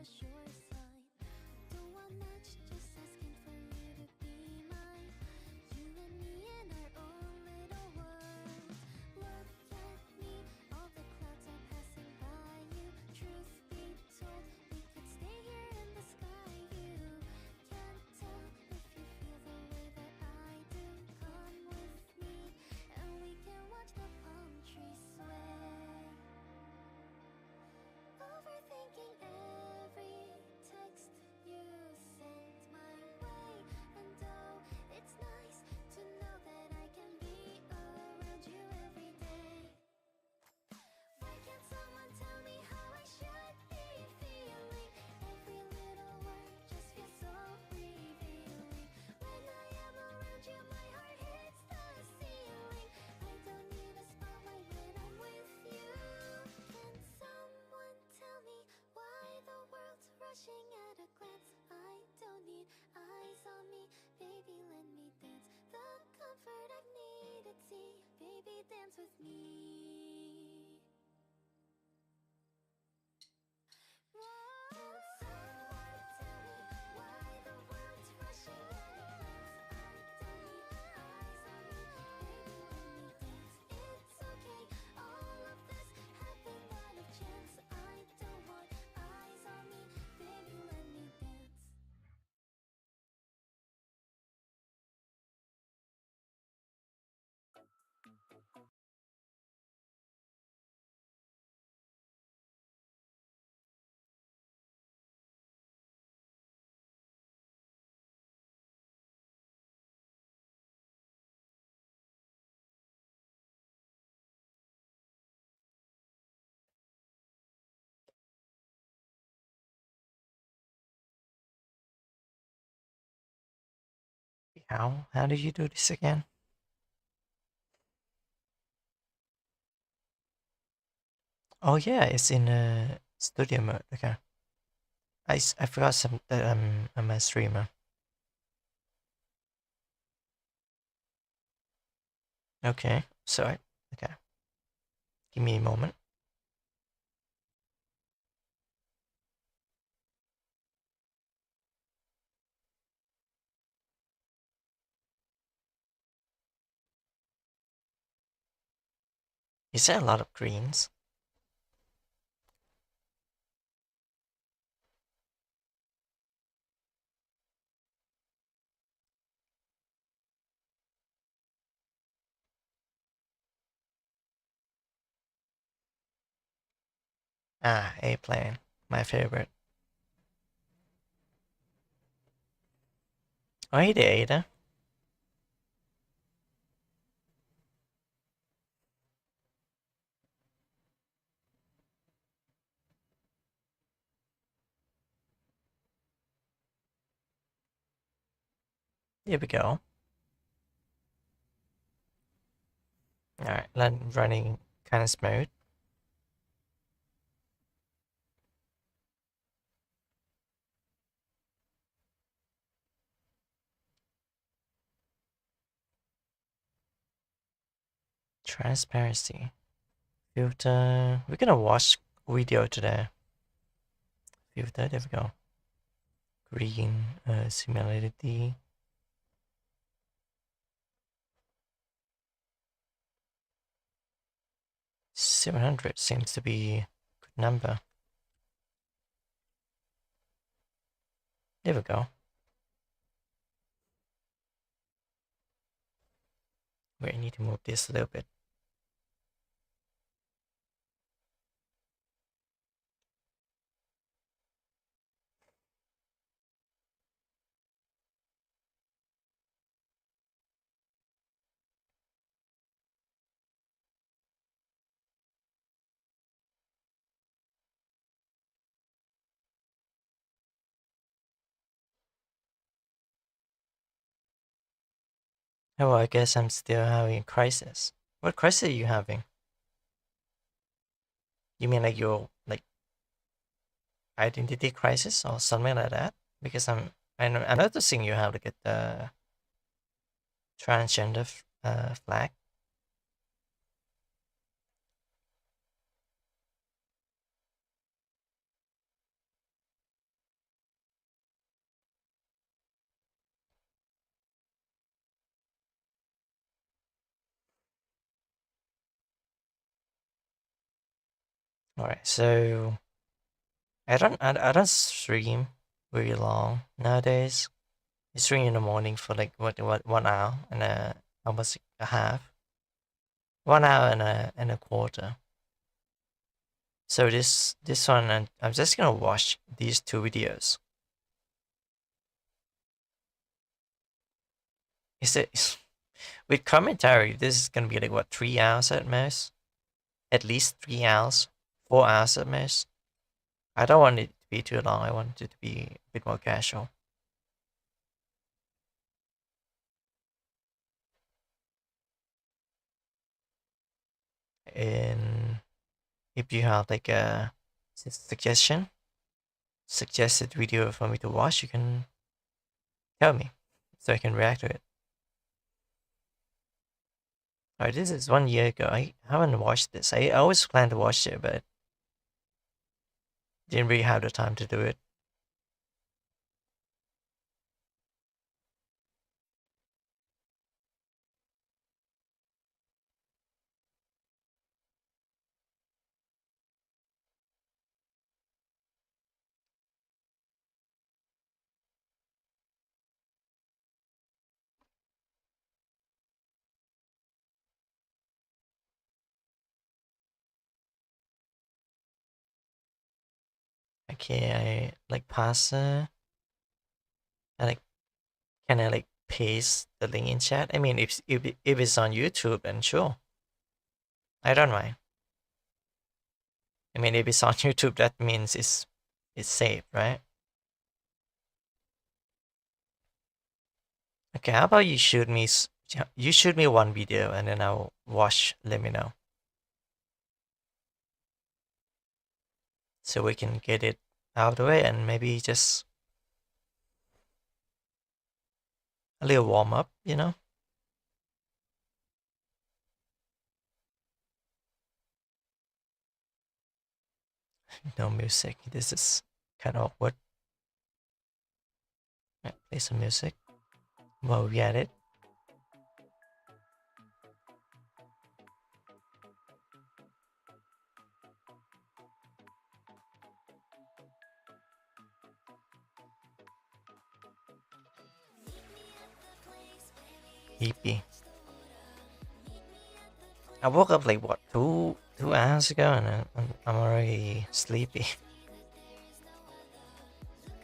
a sure sign. Don't want much, just asking for you to be mine. You and me in our own little world. Look at me, all the clouds are passing by you. Truth be told, we could stay here in the sky. You can't tell if you feel the way that I do. Come with me, and we can watch the palm trees sway. Overthinking every text you send my way. And oh, it's nice to know that I can be around you every day. Why can't someone tell me how I should be feeling? Every little word just feels so revealing. When I am around you, my heart hits the ceiling. I don't need a spotlight when I'm with you. Can someone tell me why the world's rushing at a glance? I don't need eyes on me, baby, let me dance. The comfort I've needed, see, baby, dance with me. Can someone tell me why the world's rushing at a glance? I don't need eyes on me, baby, let me dance. It's okay, all of this happened out of chance. I don't want eyes on me, baby, let me dance. How do you do this again? Oh yeah, it's in studio mode. Okay. I forgot that I'm a streamer. Okay, sorry. Okay, give me a moment. Is there a lot of greens? Ah, A-plane, my favorite. Oi, det Ada. Here we go. Alright, running kind of smooth. Transparency. Filter. We're gonna watch video today. Filter, there we go. Green, similarity. 700 seems to be a good number. There we go. Wait, I need to move this a little bit. Oh, I guess I'm still having a crisis. What crisis are you having? You mean like your like identity crisis or something like that? Because I'm noticing you have to get the transgender flag. Alright, so I don't stream very long nowadays. I stream in the morning for like what 1 hour and almost a half. 1 hour and a quarter. So this one I'm just gonna watch these two videos. Is it with commentary? This is gonna be like what 3 hours at most, at least 3 hours, 4 hours at most. I don't want it to be too long. I want it to be a bit more casual. And if you have like a suggested video for me to watch, you can tell me so I can react to it. Alright, this is 1 year ago. I haven't watched this. I always planned to watch it, but didn't really have the time to do it. Okay, I like pass. I like can I like paste the link in chat? I mean, if it's on YouTube, then sure, I don't mind. I mean, if it's on YouTube, that means it's safe, right? Okay, how about you shoot me one video and then I'll watch. Let me know so we can get it out of the way and maybe just a little warm up, you know? No music. This is kind of awkward. Yeah, play some music while we at it. EP. I woke up like what 2 hours ago and I'm already sleepy.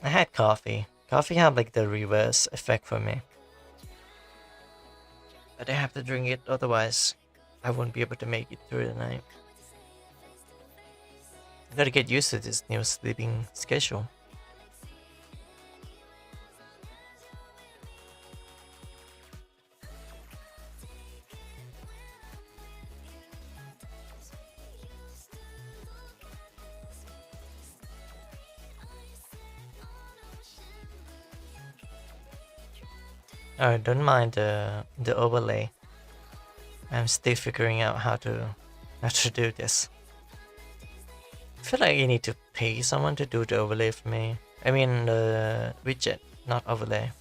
I had coffee. Coffee had like the reverse effect for me. But I have to drink it, otherwise I won't be able to make it through the night. I gotta get used to this new sleeping schedule. I don't mind the overlay. I'm still figuring out how to do this. I feel like you need to pay someone to do the overlay for me. I mean the widget, not overlay.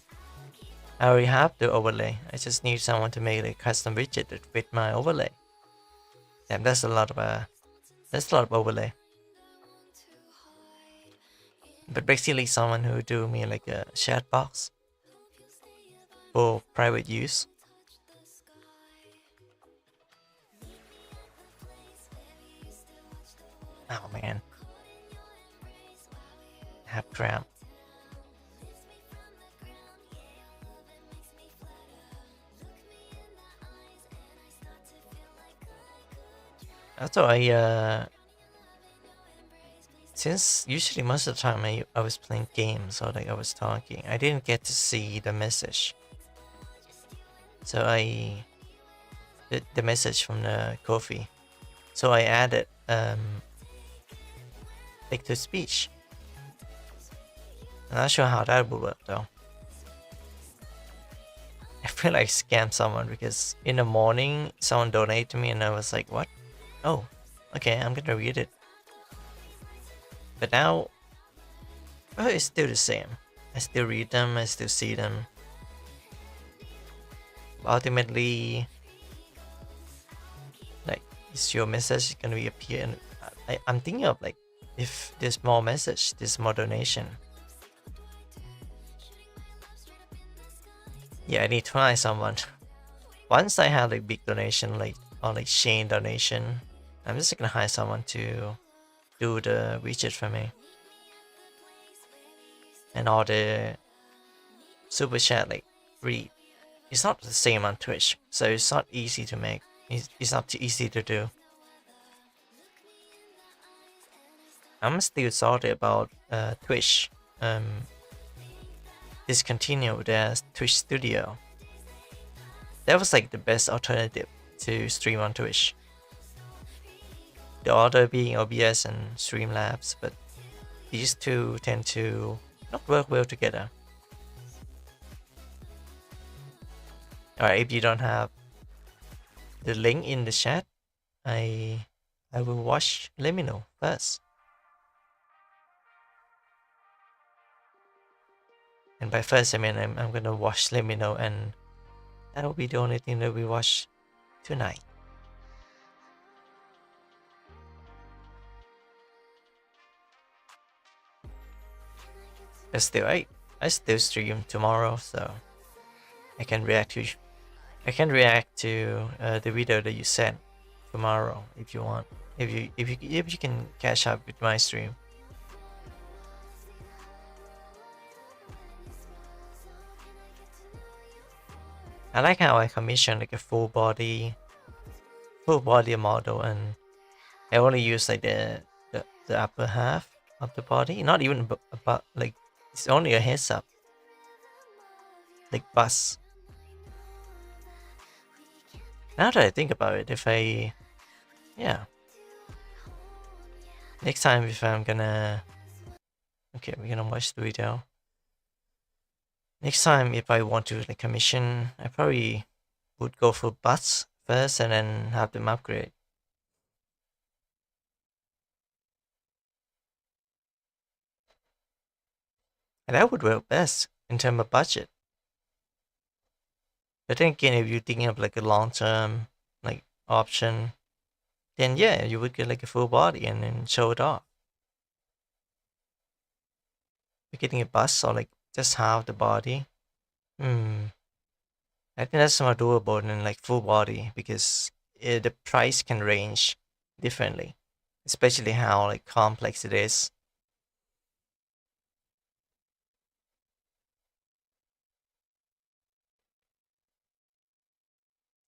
I already have the overlay. I just need someone to make a custom widget that fit my overlay. Damn, that's a lot of overlay. But basically someone who do me like a chat box for private use. Oh man. I have cramp. Also, since usually most of the time I was playing games or like I was talking, I didn't get to see the message. So the message from the coffee. So I added text to speech. I'm not sure how that would work though. I feel like I scammed someone because in the morning someone donated to me and I was like, what? Oh, okay, I'm gonna read it. But now, oh, it's still the same. I still read them, I still see them. Ultimately, like, is your message gonna be appear I'm thinking of like if there's more message, there's more donation. Yeah, I need to find someone. Once I have like big donation, like or like chain donation, I'm just gonna hire someone to do the widget for me. And all the super chat like read. It's not the same on Twitch, so it's not easy to make. It's not too easy to do. I'm still salty about Twitch. Discontinue their Twitch Studio. That was like the best alternative to stream on Twitch. The other being OBS and Streamlabs, but these two tend to not work well together. Alright, if you don't have the link in the chat, I will watch. Let me know first. And by first I mean I'm gonna watch. Let me know, and that'll be the only thing that we watch tonight. But still, I still stream tomorrow, so I can react to the video that you sent tomorrow if you want. If you can catch up with my stream. I like how I commission like a full body model, and I only use like the upper half of the body, not even about like it's only a heads up, like bust. Now that I think about it, next time if I'm gonna, okay, we're gonna watch the video. Next time if I want to like commission, I probably would go for butts first and then have them upgrade. And that would work best in terms of budget. But then again, if you're thinking of like a long-term like option, then yeah, you would get like a full body and then show it off. You're getting a bust or like just half the body. I think that's more doable than like full body because the price can range differently, especially how like complex it is.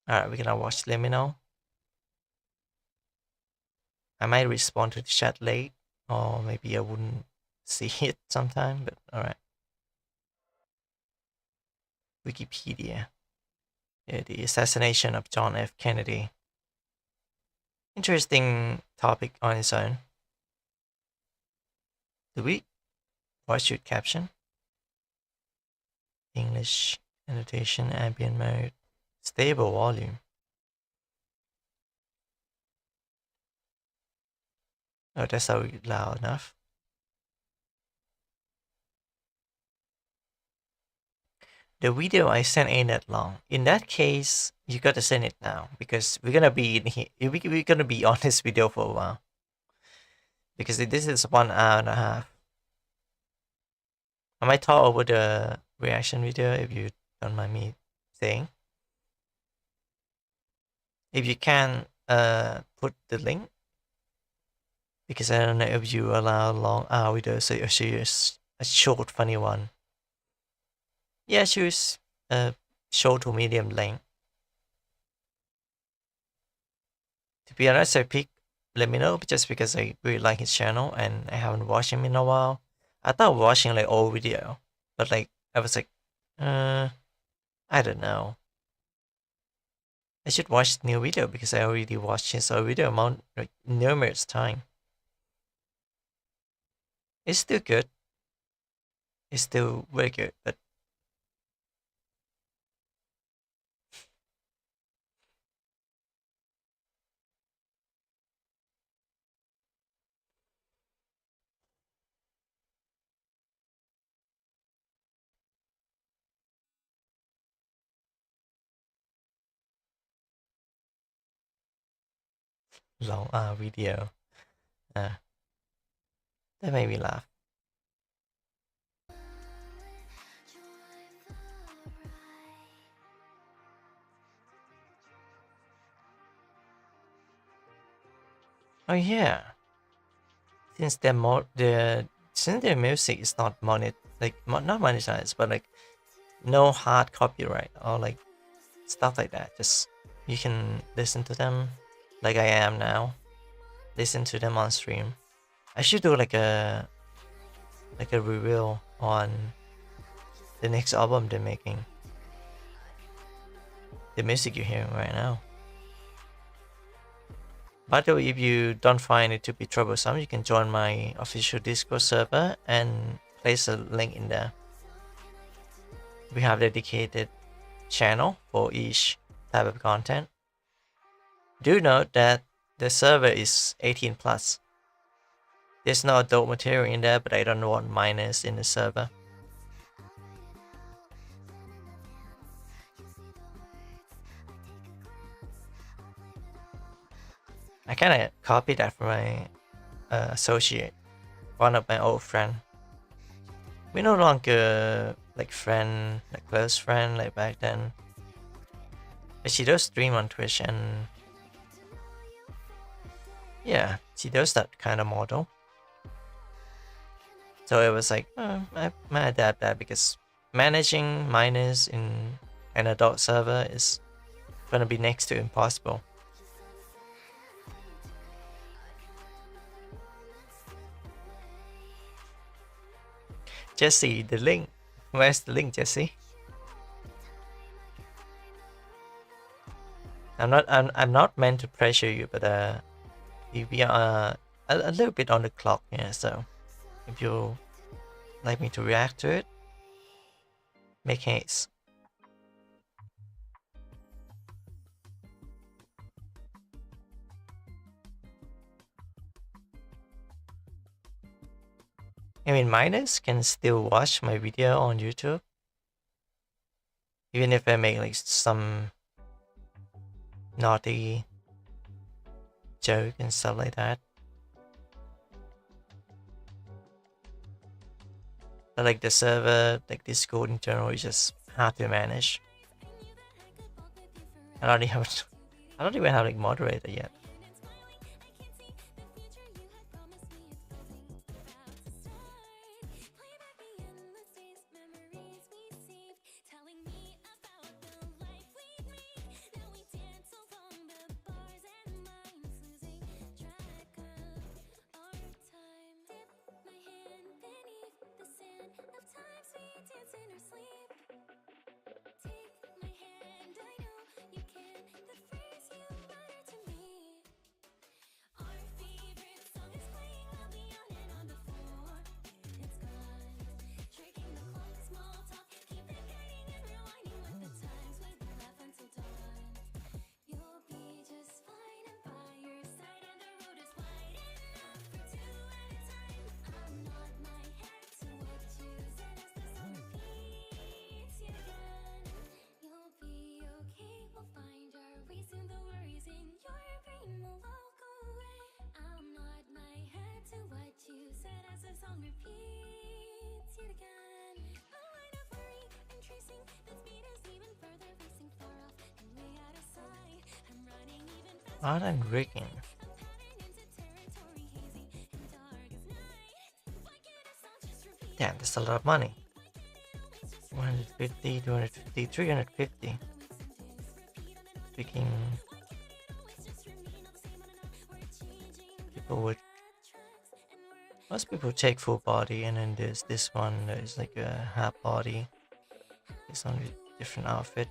Alright, we're gonna watch. Let me know. I might respond to the chat late, or maybe I wouldn't see it sometime, but alright. Wikipedia. Yeah, the assassination of John F. Kennedy. Interesting topic on its own. Do we watch your caption? English annotation, ambient mode, stable volume. Oh, that's not loud enough. The video I sent ain't that long. In that case, you gotta send it now because we're gonna be in here. We're gonna be on this video for a while because this is 1 hour and a half. I might talk over the reaction video if you don't mind me saying. If you can put the link, because I don't know if you allow long hour videos, so choose a short funny one. Yeah, choose short to medium length. To be honest, I pick Let Me Know just because I really like his channel and I haven't watched him in a while. I thought watching like old video, but like I was like, I don't know. I should watch the new video because I already watched his old video amount like numerous time. It's still good. It's still very good, but long video. Uh, that made me laugh. Oh yeah, since since their music is not not monetized, but like no hard copyright or like stuff like that. Just you can listen to them like I am now. Listen to them on stream. I should do like a review on the next album they're making. The music you're hearing right now. By the way, if you don't find it to be troublesome, you can join my official Discord server and place a link in there. We have dedicated channel for each type of content. Do note that the server is 18 plus. There's no adult material in there, but I don't want minors in the server. I kind of copied that from my associate, one of my old friend. We no longer like close friend like back then. But she does stream on Twitch and yeah, she does that kind of model. So it was like, I might adapt that because managing minors in an adult server is gonna be next to impossible. Jesse, the link. Where's the link, Jesse? I'm not meant to pressure you, but we are a little bit on the clock here, so if you like me to react to it, make haste. I mean, minors can still watch my video on YouTube, even if I make like some naughty joke and stuff like that. But like the server, like Discord in general, is just hard to manage. I don't even have like moderator yet. Art and rigging. Damn, that's a lot of money. 150, 250, 350. Speaking, most people take full body, and then there's this one that is like a half body. It's on a different outfit.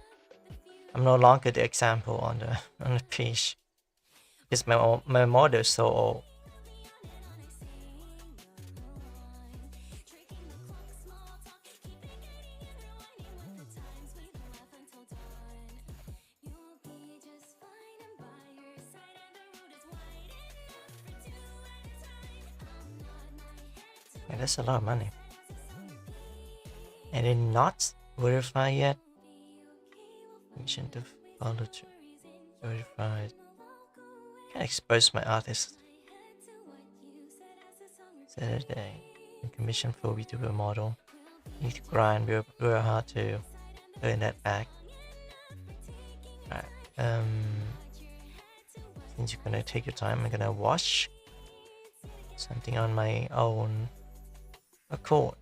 I'm no longer the example on the page. Because my model is so old. Yeah, that's a lot of money. And then not verified yet. Mission to follow to verified. Can't expose my artist. Saturday. Commission for VTuber model. Need to grind real hard to earn that back. Alright. Since you're gonna take your time, I'm gonna watch something on my own accord.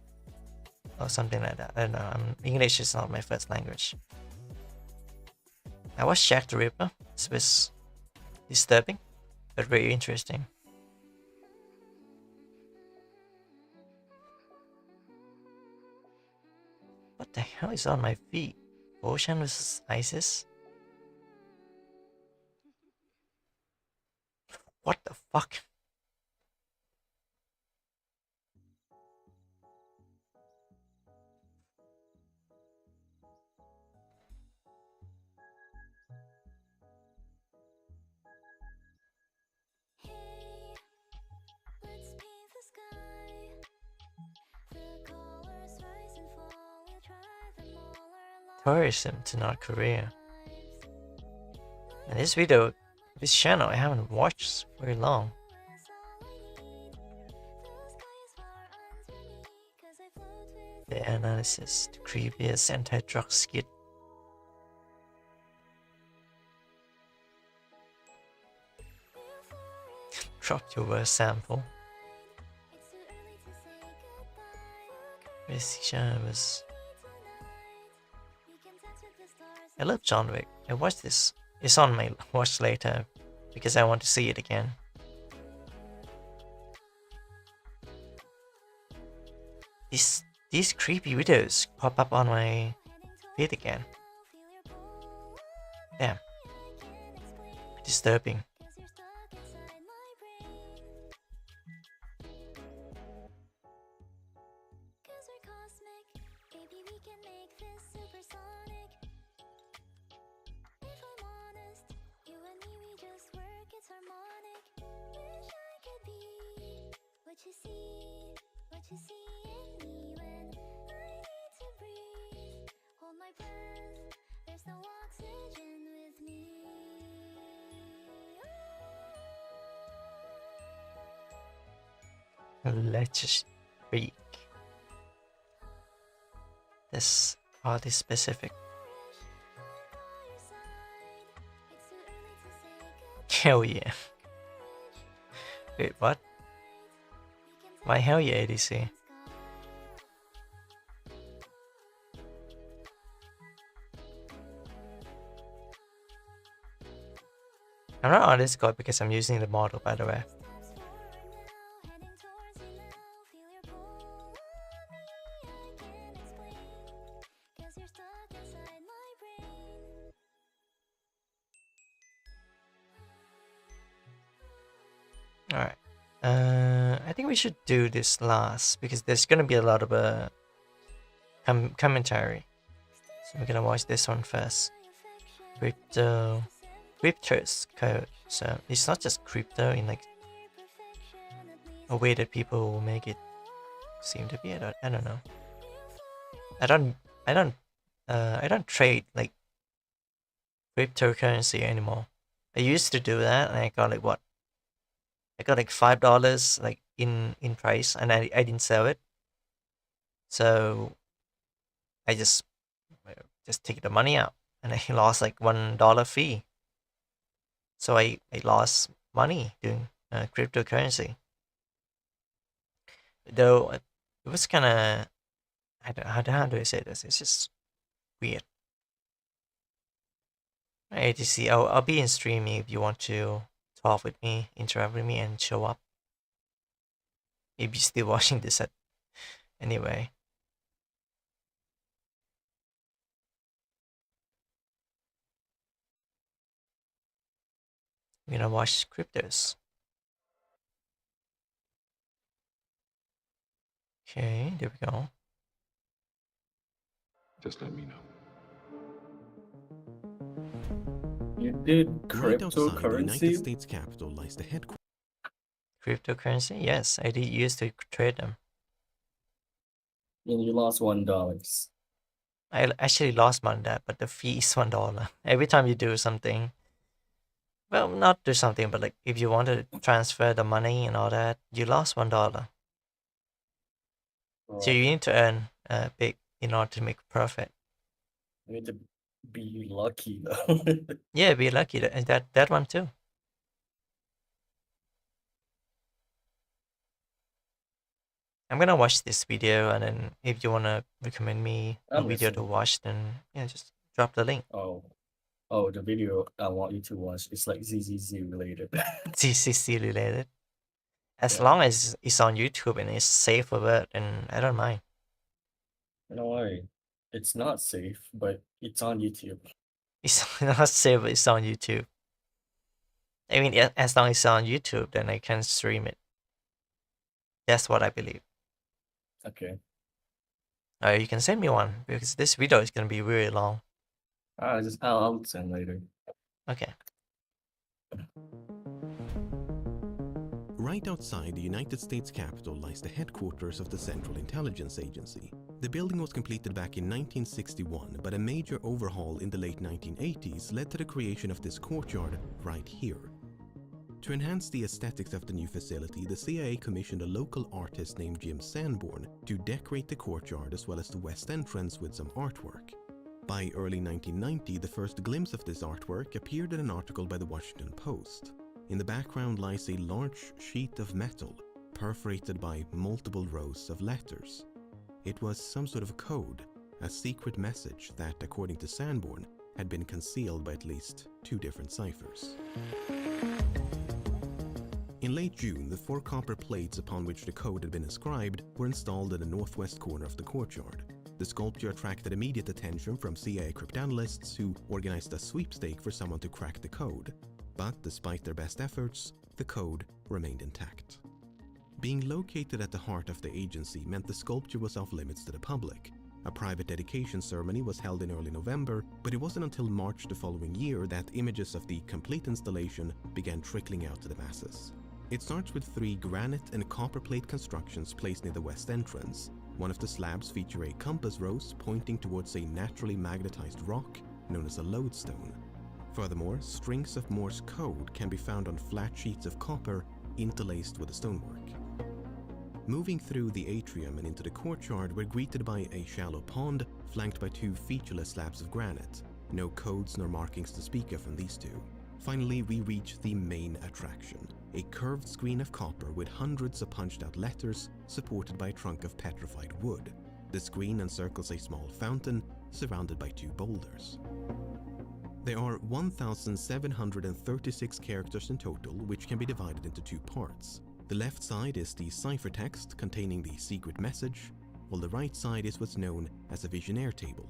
Or something like that. I don't know. English is not my first language. I watched Jack the Ripper. It's a bit disturbing, but very interesting. What the hell is on my feet? Ocean vs ISIS? What the fuck? Tourism to North Korea. And this video, this channel, I haven't watched very long. The analysis, the creepiest anti-drug skit. Drop your worst sample. This was. I love John Wick. I watched this. It's on my watch later because I want to see it again. These creepy videos pop up on my feed again. Damn. Disturbing. Let's just freak. This artist specific. Hell yeah. Wait, what? Why hell yeah, ADC? I'm not on Discord because I'm using the model, by the way. Alright. I think we should do this last because there's gonna be a lot of commentary. So we're gonna watch this one first. Crypto's code. So it's not just crypto in like a way that people will make it seem to be. I don't know. I don't trade like cryptocurrency anymore. I used to do that and I got like what? I got like $5 like in price and I didn't sell it. So I just take the money out and I lost like $1 fee. So I lost money doing cryptocurrency. Though it was kind of, how do I say this? It's just weird. ATC, I'll be in streaming if you want to talk with me, interact with me, and show up. If you're still watching this anyway. We're gonna watch cryptos. Okay, there we go. Just let me know. You did Right outside the United cryptocurrency? States capital lies the headquarters. Cryptocurrency? Yes, I did used to trade them. And you lost $1. I actually lost money on that, but the fee is $1. Every time you do something, well, not do something, but like if you want to transfer the money and all that, you lost $1. So you need to earn big in order to make profit. You need to be lucky though. Yeah, be lucky. That one too. I'm gonna watch this video, and then if you wanna recommend me a I'm video to listening. watch, then yeah, just drop the link. Oh, the video I want you to watch is like ZZZ related. CCC related. As Yeah. long as it's on YouTube and it's safe for it, and I don't mind. No worry. It's not safe, but it's on YouTube. It's not safe, but it's on YouTube. I mean, as long as it's on YouTube, then I can stream it. That's what I believe. Okay. You can send me one because this video is gonna be really long. I'll send later. Okay. Right outside the United States Capitol lies the headquarters of the Central Intelligence Agency. The building was completed back in 1961, but a major overhaul in the late 1980s led to the creation of this courtyard right here. To enhance the aesthetics of the new facility, the CIA commissioned a local artist named Jim Sanborn to decorate the courtyard as well as the west entrance with some artwork. By early 1990, the first glimpse of this artwork appeared in an article by the Washington Post. In the background lies a large sheet of metal, perforated by multiple rows of letters. It was some sort of code, a secret message that, according to Sanborn, had been concealed by at least 2 different ciphers. In late June, the 4 copper plates upon which the code had been inscribed were installed in the northwest corner of the courtyard. The sculpture attracted immediate attention from CIA cryptanalysts who organized a sweepstake for someone to crack the code. But despite their best efforts, the code remained intact. Being located at the heart of the agency meant the sculpture was off limits to the public. A private dedication ceremony was held in early November, but it wasn't until March the following year that images of the complete installation began trickling out to the masses. It starts with 3 granite and copper plate constructions placed near the west entrance. One of the slabs feature a compass rose pointing towards a naturally magnetized rock known as a lodestone. Furthermore, strings of Morse code can be found on flat sheets of copper interlaced with the stonework. Moving through the atrium and into the courtyard, we're greeted by a shallow pond flanked by 2 featureless slabs of granite. No codes nor markings to speak of in these 2. Finally, we reach the main attraction, a curved screen of copper with hundreds of punched out letters supported by a trunk of petrified wood. The screen encircles a small fountain surrounded by 2 boulders. There are 1,736 characters in total, which can be divided into 2 parts. The left side is the ciphertext containing the secret message, while the right side is what's known as a visionaire table.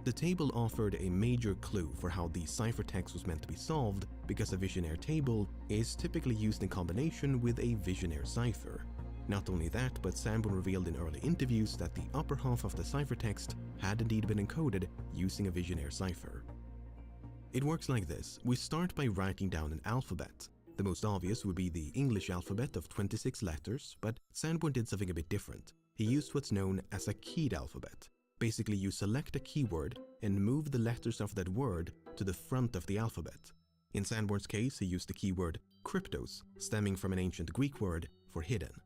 The table offered a major clue for how the ciphertext was meant to be solved, because a visionaire table is typically used in combination with a visionaire cipher. Not only that, but Sanborn revealed in early interviews that the upper half of the ciphertext had indeed been encoded using a visionaire cipher. It works like this. We start by writing down an alphabet. The most obvious would be the English alphabet of 26 letters, but Sanborn did something a bit different. He used what's known as a keyed alphabet. Basically, you select a keyword and move the letters of that word to the front of the alphabet. In Sanborn's case, he used the keyword kryptos, stemming from an ancient Greek word for hidden.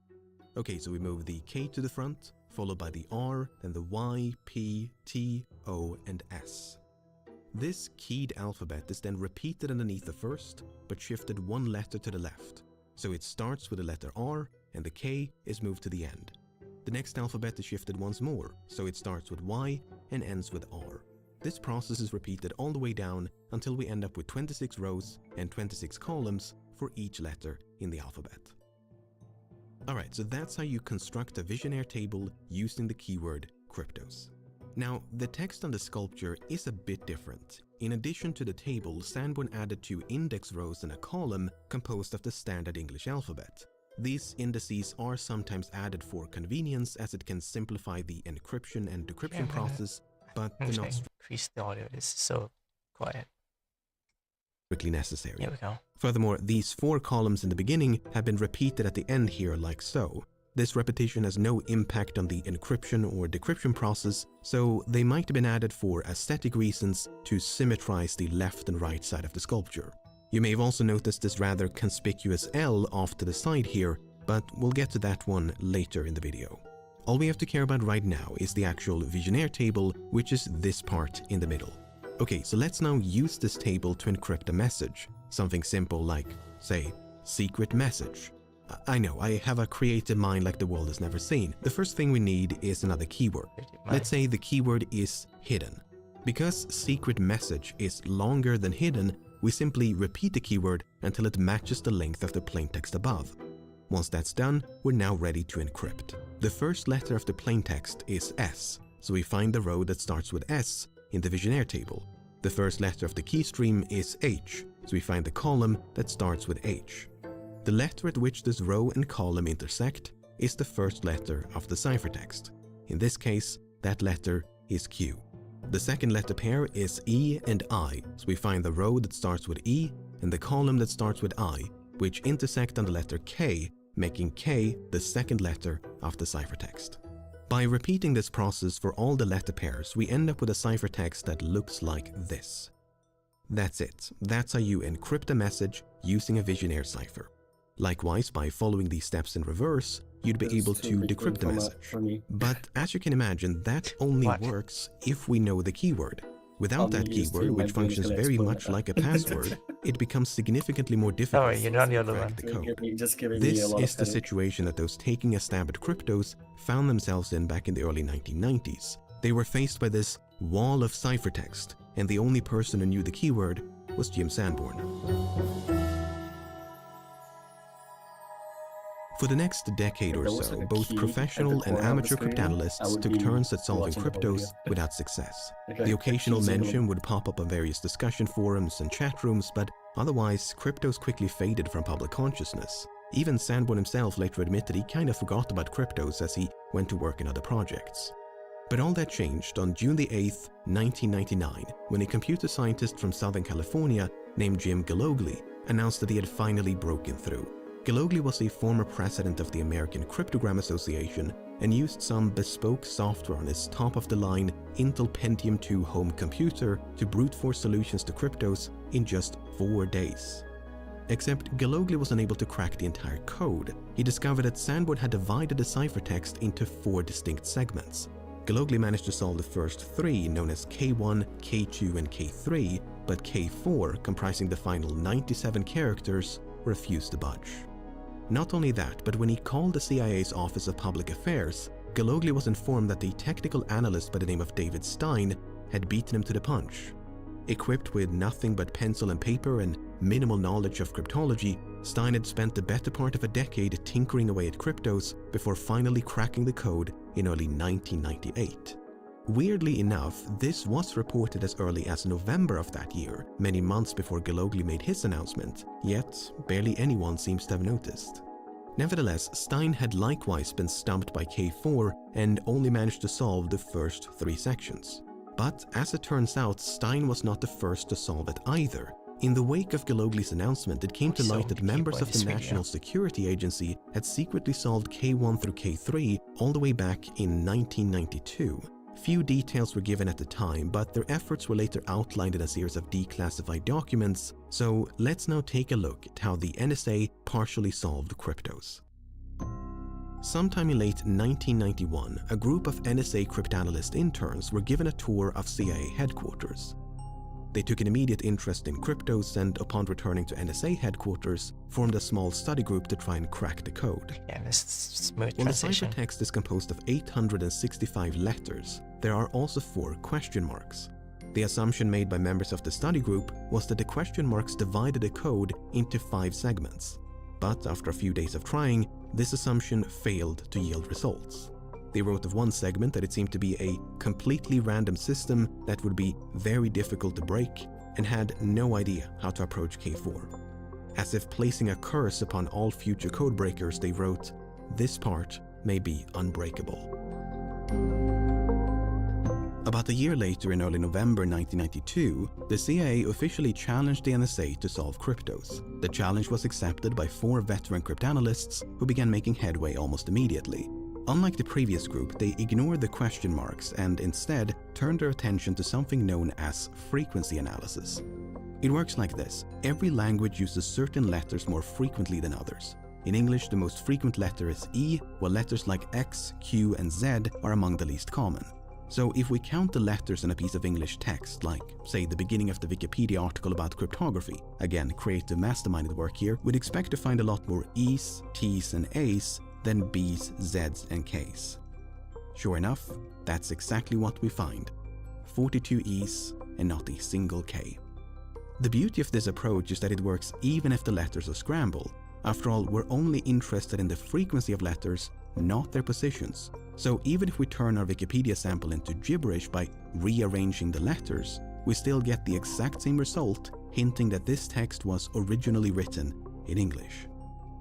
Okay, so we move the K to the front, followed by the R, then the Y, P, T, O, and S. This keyed alphabet is then repeated underneath the first, but shifted 1 letter to the left. So it starts with the letter R, and the K is moved to the end. The next alphabet is shifted once more, so it starts with Y and ends with R. This process is repeated all the way down until we end up with 26 rows and 26 columns for each letter in the alphabet. Alright, so that's how you construct a visionaire table using the keyword kryptos. Now, the text on the sculpture is a bit different. In addition to the table, Sanborn added 2 index rows and a column composed of the standard English alphabet. These indices are sometimes added for convenience, as it can simplify the encryption and decryption process, but they're not increase the audio. This is so quiet. strictly necessary. Here we go. Furthermore, these 4 columns in the beginning have been repeated at the end here like so. This repetition has no impact on the encryption or decryption process, so they might have been added for aesthetic reasons to symmetrize the left and right side of the sculpture. You may have also noticed this rather conspicuous L off to the side here, but we'll get to that one later in the video. All we have to care about right now is the actual visionaire table, which is this part in the middle. Okay, so let's now use this table to encrypt a message. Something simple like, say, secret message. I know, I have a creative mind like the world has never seen. The first thing we need is another keyword. Let's say the keyword is hidden. Because secret message is longer than hidden, we simply repeat the keyword until it matches the length of the plaintext above. Once that's done, we're now ready to encrypt. The first letter of the plaintext is S, so we find the row that starts with S in the visionaire table. The first letter of the keystream is H, so we find the column that starts with H. The letter at which this row and column intersect is the first letter of the ciphertext. In this case, that letter is Q. The second letter pair is E and I, so we find the row that starts with E and the column that starts with I, which intersect on the letter K, making K the second letter of the ciphertext. By repeating this process for all the letter pairs, we end up with a ciphertext that looks like this. That's it. That's how you encrypt a message using a visionaire cipher. Likewise, by following these steps in reverse, you'd be able to decrypt the message. But as you can imagine, that only works if we know the keyword. Without that keyword, which functions very much like a password, it becomes significantly more difficult to crack the code. This is the situation that those taking a stab at cryptos found themselves in back in the early 1990s. They were faced by this wall of ciphertext, and the only person who knew the keyword was Jim Sanborn. For the next decade or so, both professional and amateur cryptanalysts took turns at solving cryptos without success. The occasional mention would pop up on various discussion forums and chat rooms, but otherwise, cryptos quickly faded from public consciousness. Even Sanborn himself later admitted he kind of forgot about cryptos as he went to work in other projects. But all that changed on June 8th, 1999, when a computer scientist from Southern California named Jim Galogli announced that he had finally broken through. Galogli was a former president of the American Cryptogram Association and used some bespoke software on his top-of-the-line Intel Pentium 2 home computer to brute force solutions to cryptos in just 4 days. Except Galogli was unable to crack the entire code. He discovered that Sanborn had divided the ciphertext into 4 distinct segments. Galogli managed to solve the first 3, known as K1, K2, and K3, but K4, comprising the final 97 characters, refused to budge. Not only that, but when he called the CIA's Office of Public Affairs, Galogli was informed that the technical analyst by the name of David Stein had beaten him to the punch. Equipped with nothing but pencil and paper and minimal knowledge of cryptology, Stein had spent the better part of a decade tinkering away at cryptos before finally cracking the code in early 1998. Weirdly enough, this was reported as early as November of that year, many months before Galogli made his announcement, yet barely anyone seems to have noticed. Nevertheless, Stein had likewise been stumped by K4 and only managed to solve the first 3 sections. But as it turns out, Stein was not the first to solve it either. In the wake of Galogli's announcement, it came to light that members of the National Security Agency had secretly solved K1 through K3 all the way back in 1992. Few details were given at the time, but their efforts were later outlined in a series of declassified documents, so let's now take a look at how the NSA partially solved cryptos. Sometime in late 1991, a group of NSA cryptanalyst interns were given a tour of CIA headquarters. They took an immediate interest in cryptos and, upon returning to NSA headquarters, formed a small study group to try and crack the code. Yeah, this smooth While the transition. ciphertext is composed of 865 letters, there are also 4 question marks. The assumption made by members of the study group was that the question marks divided the code into 5 segments. But after a few days of trying, this assumption failed to yield results. They wrote of one segment that it seemed to be a completely random system that would be very difficult to break and had no idea how to approach K4. As if placing a curse upon all future code breakers, they wrote, "This part may be unbreakable." About a year later, in early November 1992, the CIA officially challenged the NSA to solve cryptos. The challenge was accepted by 4 veteran cryptanalysts who began making headway almost immediately. Unlike the previous group, they ignored the question marks and instead turned their attention to something known as frequency analysis. It works like this. Every language uses certain letters more frequently than others. In English, the most frequent letter is E, while letters like X, Q, and Z are among the least common. So if we count the letters in a piece of English text, like, say, the beginning of the Wikipedia article about cryptography, again, creative masterminded work here, we'd expect to find a lot more E's, T's, and A's than B's, Z's, and K's. Sure enough, that's exactly what we find. 42 E's and not a single K. The beauty of this approach is that it works even if the letters are scrambled. After all, we're only interested in the frequency of letters, not their positions. So even if we turn our Wikipedia sample into gibberish by rearranging the letters, we still get the exact same result, hinting that this text was originally written in English.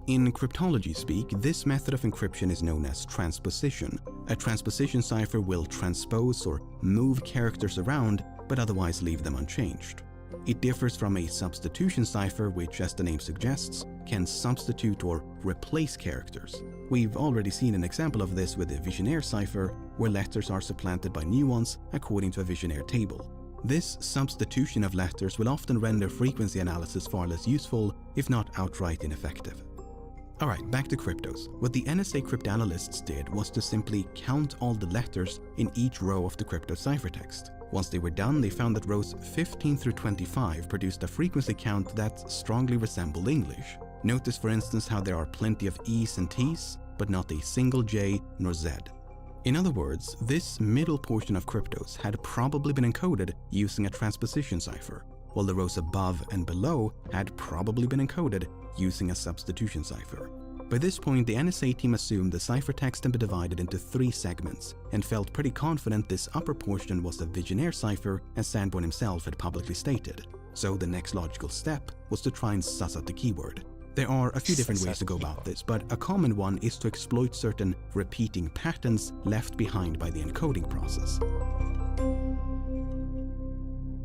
In cryptology speak, this method of encryption is known as transposition. A transposition cipher will transpose or move characters around, but otherwise leave them unchanged. It differs from a substitution cipher, which, as the name suggests, can substitute or replace characters. We've already seen an example of this with the Vigenère cipher, where letters are supplanted by new ones according to a Vigenère table. This substitution of letters will often render frequency analysis far less useful, if not outright ineffective. Alright, back to cryptos. What the NSA cryptanalysts did was to simply count all the letters in each row of the crypto ciphertext. Once they were done, they found that rows 15 through 25 produced a frequency count that strongly resembled English. Notice, for instance, how there are plenty of E's and T's, but not a single J nor Z. In other words, this middle portion of cryptos had probably been encoded using a transposition cipher, while the rows above and below had probably been encoded using a substitution cipher. By this point, the NSA team assumed the ciphertext can be divided into 3 segments, and felt pretty confident this upper portion was a Vigenère cipher, as Sanborn himself had publicly stated. So the next logical step was to try and suss out the keyword. There are a few different ways to go about this, but a common one is to exploit certain repeating patterns left behind by the encoding process.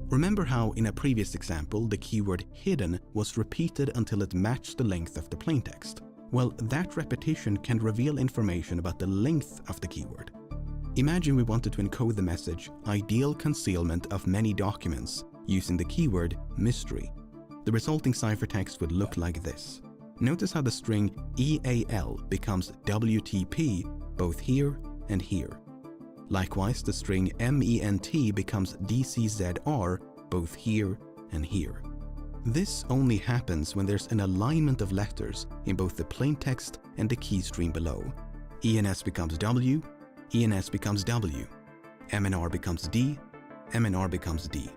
Remember how, in a previous example, the keyword hidden was repeated until it matched the length of the plaintext? Well, that repetition can reveal information about the length of the keyword. Imagine we wanted to encode the message "ideal concealment of many documents" using the keyword mystery. The resulting ciphertext would look like this. Notice how the string EAL becomes WTP both here and here. Likewise, the string MENT becomes DCZR both here and here. This only happens when there's an alignment of letters in both the plaintext and the key stream below. ENS becomes W, ENS becomes W, MNR becomes D, MNR becomes D,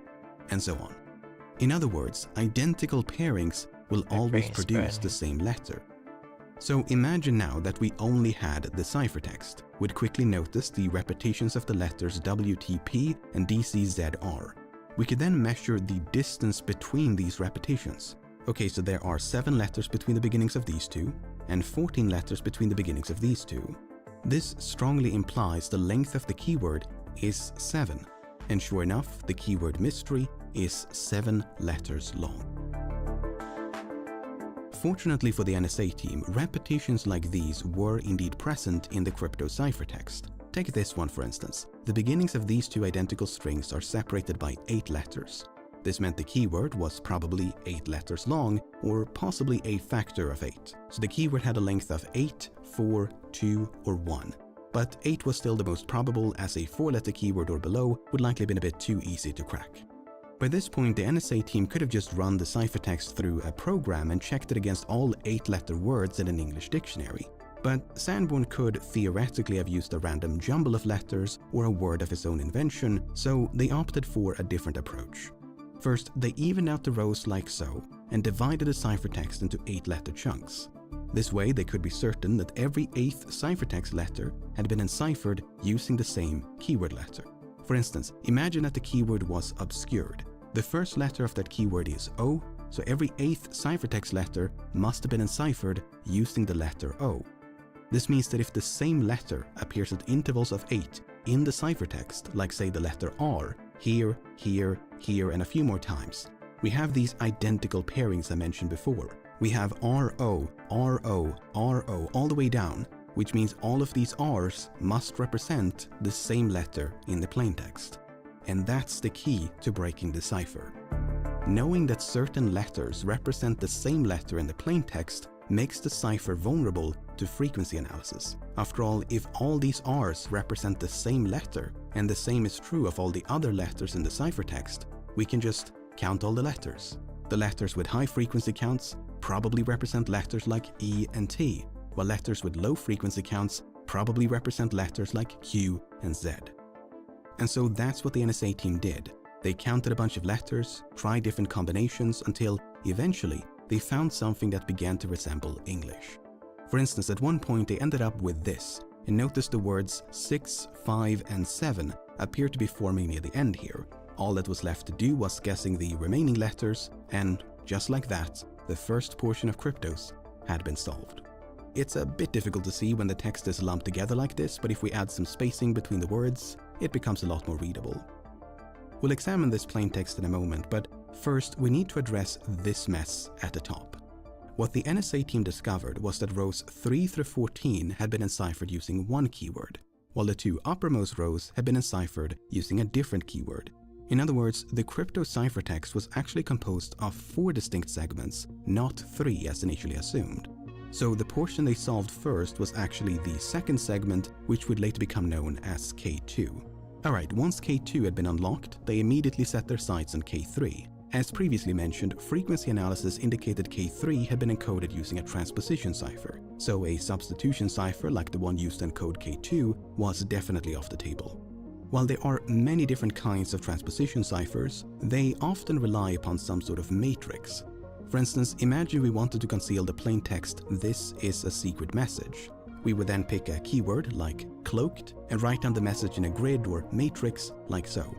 and so on. In other words, identical pairings will always produce the same letter. So imagine now that we only had the ciphertext. We'd quickly notice the repetitions of the letters WTP and DCZR. We could then measure the distance between these repetitions. Okay, so there are 7 letters between the beginnings of these two, and 14 letters between the beginnings of these two. This strongly implies the length of the keyword is 7, and sure enough, the keyword mystery is 7 letters long. Fortunately for the NSA team, repetitions like these were indeed present in the crypto ciphertext. Take this one for instance. The beginnings of these two identical strings are separated by 8 letters. This meant the keyword was probably 8 letters long, or possibly a factor of 8. So the keyword had a length of 8, 4, 2, or 1. But 8 was still the most probable, as a 4-letter keyword or below would likely have been a bit too easy to crack. By this point, the NSA team could have just run the ciphertext through a program and checked it against all 8-letter words in an English dictionary. But Sanborn could theoretically have used a random jumble of letters or a word of his own invention, so they opted for a different approach. First, they evened out the rows like so and divided the ciphertext into 8-letter chunks. This way, they could be certain that every 8th ciphertext letter had been enciphered using the same keyword letter. For instance, imagine that the keyword was obscured. The first letter of that keyword is O, so every 8th ciphertext letter must have been enciphered using the letter O. This means that if the same letter appears at intervals of 8 in the ciphertext, like say the letter R, here, here, here, and a few more times, we have these identical pairings I mentioned before. We have RO, RO, RO all the way down, which means all of these R's must represent the same letter in the plaintext. And that's the key to breaking the cipher. Knowing that certain letters represent the same letter in the plaintext makes the cipher vulnerable to frequency analysis. After all, if all these R's represent the same letter, and the same is true of all the other letters in the ciphertext, we can just count all the letters. The letters with high frequency counts probably represent letters like E and T, while letters with low frequency counts probably represent letters like Q and Z. And so that's what the NSA team did. They counted a bunch of letters, tried different combinations, until eventually they found something that began to resemble English. For instance, at one point they ended up with this, and notice the words 6, 5, and 7 appear to be forming near the end here. All that was left to do was guessing the remaining letters, and just like that, the first portion of Cryptos had been solved. It's a bit difficult to see when the text is lumped together like this, but if we add some spacing between the words, it becomes a lot more readable. We'll examine this plaintext in a moment, but first we need to address this mess at the top. What the NSA team discovered was that rows 3 through 14 had been enciphered using one keyword, while the two uppermost rows had been enciphered using a different keyword. In other words, the crypto ciphertext was actually composed of 4 distinct segments, not 3 as initially assumed. So the portion they solved first was actually the second segment, which would later become known as K2. Alright, once K2 had been unlocked, they immediately set their sights on K3. As previously mentioned, frequency analysis indicated K3 had been encoded using a transposition cipher, so a substitution cipher like the one used to encode K2 was definitely off the table. While there are many different kinds of transposition ciphers, they often rely upon some sort of matrix. For instance, imagine we wanted to conceal the plain text "This is a secret message." We would then pick a keyword like cloaked and write down the message in a grid or matrix like so.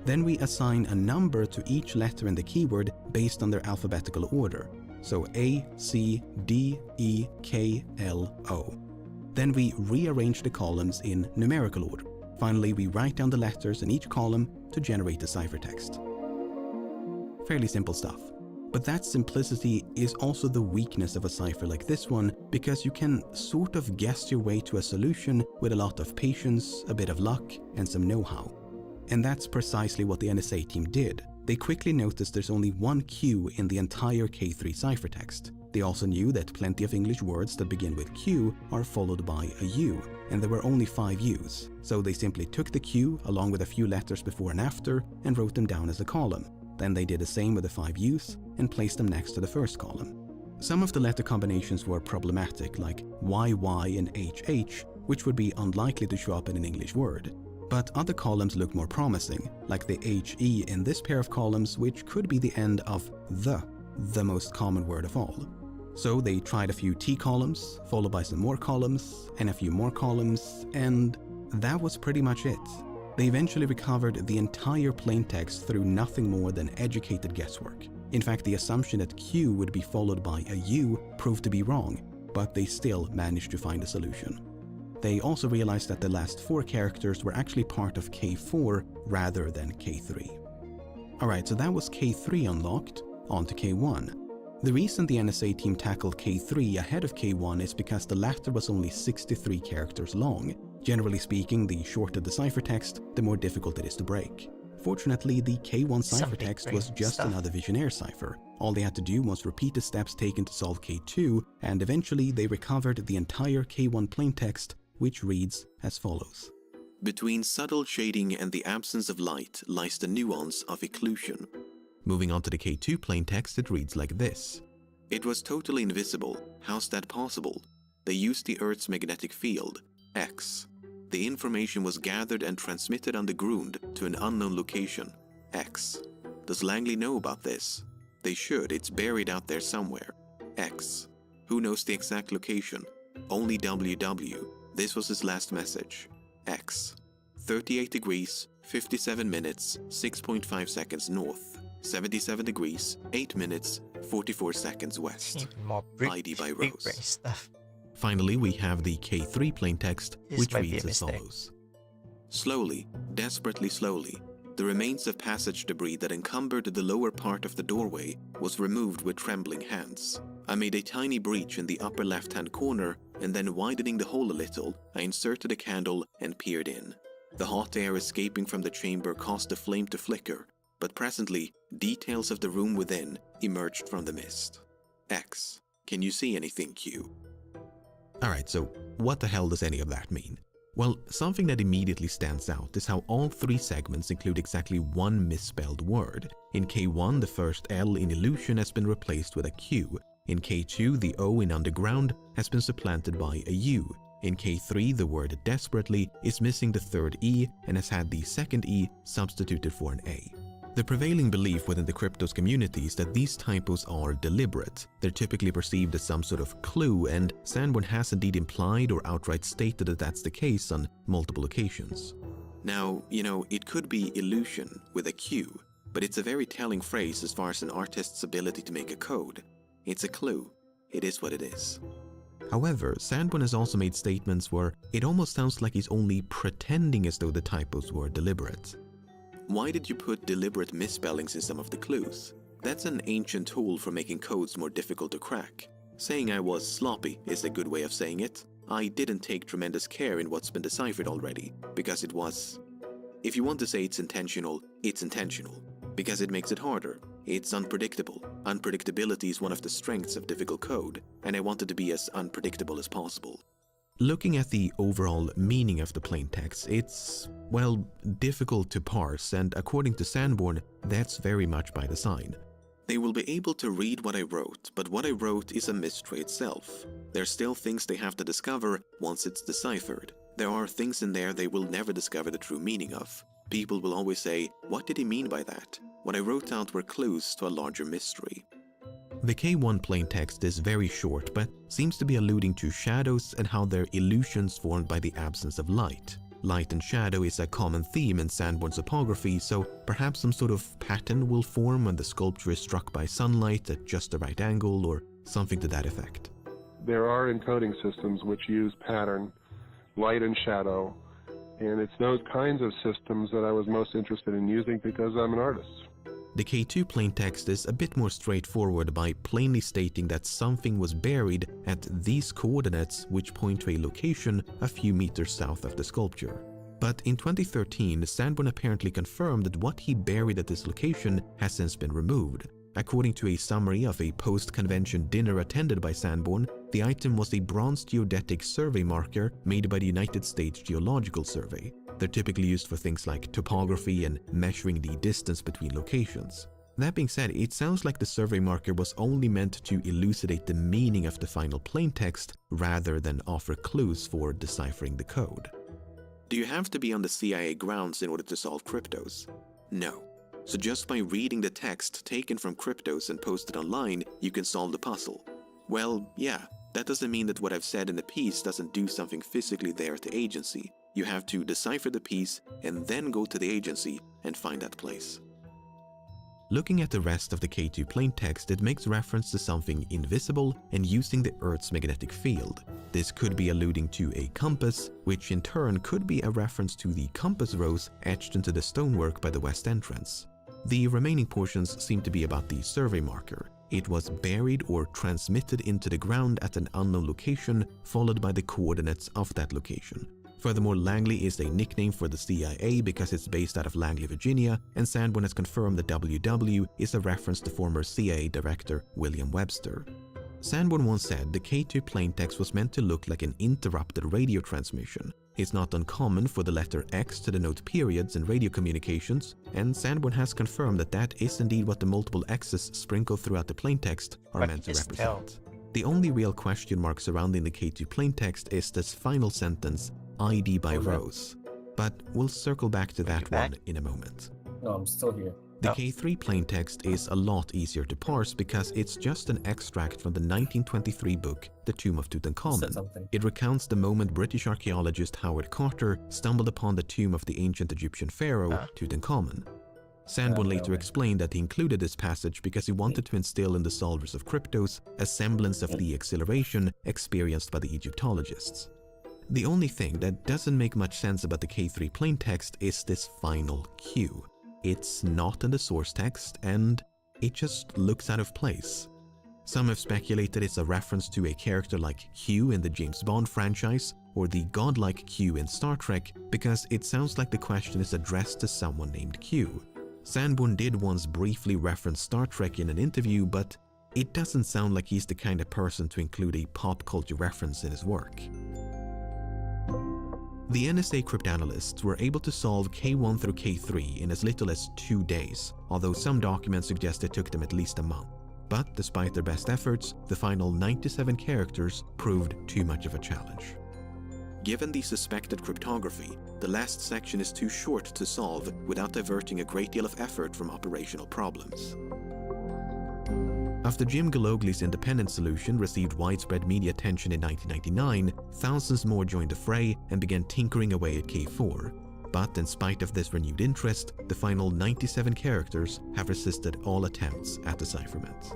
Then we assign a number to each letter in the keyword based on their alphabetical order. So A, C, D, E, K, L, O. Then we rearrange the columns in numerical order. Finally, we write down the letters in each column to generate the ciphertext. Fairly simple stuff. But that simplicity is also the weakness of a cipher like this one, because you can sort of guess your way to a solution with a lot of patience, a bit of luck, and some know-how. And that's precisely what the NSA team did. They quickly noticed there's only one Q in the entire K3 ciphertext. They also knew that plenty of English words that begin with Q are followed by a U, and there were only 5 U's. So they simply took the Q along with a few letters before and after and wrote them down as a column. Then they did the same with the 5 U's and placed them next to the first column. Some of the letter combinations were problematic, like YY and HH, which would be unlikely to show up in an English word. But other columns looked more promising, like the HE in this pair of columns, which could be the end of the most common word of all. So they tried a few T columns, followed by some more columns, and a few more columns, and that was pretty much it. They eventually recovered the entire plaintext through nothing more than educated guesswork. In fact, the assumption that Q would be followed by a U proved to be wrong, but they still managed to find a solution. They also realized that the last 4 characters were actually part of K4 rather than K3. Alright, so that was K3 unlocked, on to K1. The reason the NSA team tackled K3 ahead of K1 is because the latter was only 63 characters long. Generally speaking, the shorter the ciphertext, the more difficult it is to break. Fortunately, the K1 ciphertext was just another Visionaire cipher. All they had to do was repeat the steps taken to solve K2, and eventually they recovered the entire K1 plaintext, which reads as follows. Between subtle shading and the absence of light lies the nuance of occlusion. Moving on to the K2 plaintext, it reads like this. It was totally invisible. How's that possible? They used the Earth's magnetic field, X. The information was gathered and transmitted underground to an unknown location, X. Does Langley know about this? They should, it's buried out there somewhere, X. Who knows the exact location? Only WW. This was his last message, X. 38 degrees, 57 minutes, 6.5 seconds north. 77 degrees, 8 minutes, 44 seconds west. ID by Rose. Stuff. Finally, we have the K3 plaintext, which reads as follows. Slowly, desperately slowly, the remains of passage debris that encumbered the lower part of the doorway was removed with trembling hands. I made a tiny breach in the upper left-hand corner, and then widening the hole a little, I inserted a candle and peered in. The hot air escaping from the chamber caused the flame to flicker, but presently, details of the room within emerged from the mist. X. Can you see anything, Q? Alright, so what the hell does any of that mean? Well, something that immediately stands out is how all 3 segments include exactly one misspelled word. In K1, the first L in illusion has been replaced with a Q. In K2, the O in underground has been supplanted by a U. In K3, the word desperately is missing the third E and has had the second E substituted for an A. The prevailing belief within the Cryptos community is that these typos are deliberate. They're typically perceived as some sort of clue, and Sanborn has indeed implied or outright stated that that's the case on multiple occasions. Now, it could be illusion with a Q, but it's a very telling phrase as far as an artist's ability to make a code. It's a clue. It is what it is. However, Sanborn has also made statements where it almost sounds like he's only pretending as though the typos were deliberate. Why did you put deliberate misspellings in some of the clues? That's an ancient tool for making codes more difficult to crack. Saying I was sloppy is a good way of saying it. I didn't take tremendous care in what's been deciphered already, because it was... If you want to say it's intentional, because it makes it harder. It's unpredictable. Unpredictability is one of the strengths of difficult code, and I wanted to be as unpredictable as possible. Looking at the overall meaning of the plaintext, it's, well, difficult to parse, and according to Sanborn, that's very much by design. They will be able to read what I wrote, but what I wrote is a mystery itself. There's still things they have to discover once it's deciphered. There are things in there they will never discover the true meaning of. People will always say, what did he mean by that? What I wrote out were clues to a larger mystery. The K1 plaintext is very short, but seems to be alluding to shadows and how they're illusions formed by the absence of light. Light and shadow is a common theme in Sanborn's topography, so perhaps some sort of pattern will form when the sculpture is struck by sunlight at just the right angle, or something to that effect. There are encoding systems which use pattern, light and shadow, and it's those kinds of systems that I was most interested in using because I'm an artist. The K2 plaintext is a bit more straightforward by plainly stating that something was buried at these coordinates, which point to a location a few meters south of the sculpture. But in 2013, Sanborn apparently confirmed that what he buried at this location has since been removed. According to a summary of a post-convention dinner attended by Sanborn, the item was a bronze geodetic survey marker made by the United States Geological Survey. They're typically used for things like topography and measuring the distance between locations. That being said, it sounds like the survey marker was only meant to elucidate the meaning of the final plaintext rather than offer clues for deciphering the code. Do you have to be on the CIA grounds in order to solve Cryptos? No. So just by reading the text taken from Cryptos and posted online, you can solve the puzzle. Well, yeah, that doesn't mean that what I've said in the piece doesn't do something physically there at the agency. You have to decipher the piece and then go to the agency and find that place. Looking at the rest of the K2 plaintext, it makes reference to something invisible and using the Earth's magnetic field. This could be alluding to a compass, which in turn could be a reference to the compass rose etched into the stonework by the west entrance. The remaining portions seem to be about the survey marker. It was buried or transmitted into the ground at an unknown location, followed by the coordinates of that location. Furthermore, Langley is a nickname for the CIA because it's based out of Langley, Virginia, and Sanborn has confirmed that WW is a reference to former CIA director William Webster. Sanborn once said the K2 plaintext was meant to look like an interrupted radio transmission. It's not uncommon for the letter X to denote periods in radio communications, and Sanborn has confirmed that that is indeed what the multiple X's sprinkled throughout the plaintext are meant to represent. The only real question mark surrounding the K2 plaintext is this final sentence, ID by Rose. But we'll circle back to that one in a moment. No, I'm still here. The K3 plaintext is a lot easier to parse because it's just an extract from the 1923 book The Tomb of Tutankhamun. It recounts the moment British archaeologist Howard Carter stumbled upon the tomb of the ancient Egyptian pharaoh Tutankhamun. Sanborn later explained that he included this passage because he wanted to instill in the solvers of Cryptos a semblance of the exhilaration experienced by the Egyptologists. The only thing that doesn't make much sense about the K3 plaintext is this final Q. It's not in the source text and it just looks out of place. Some have speculated it's a reference to a character like Q in the James Bond franchise or the godlike Q in Star Trek because it sounds like the question is addressed to someone named Q. Sanborn did once briefly reference Star Trek in an interview, but it doesn't sound like he's the kind of person to include a pop culture reference in his work. The NSA cryptanalysts were able to solve K1 through K3 in as little as 2 days, although some documents suggest it took them at least a month. But despite their best efforts, the final 97 characters proved too much of a challenge. Given the suspected cryptography, the last section is too short to solve without diverting a great deal of effort from operational problems. After Jim Galogli's independent solution received widespread media attention in 1999, thousands more joined the fray and began tinkering away at K4. But in spite of this renewed interest, the final 97 characters have resisted all attempts at decipherment.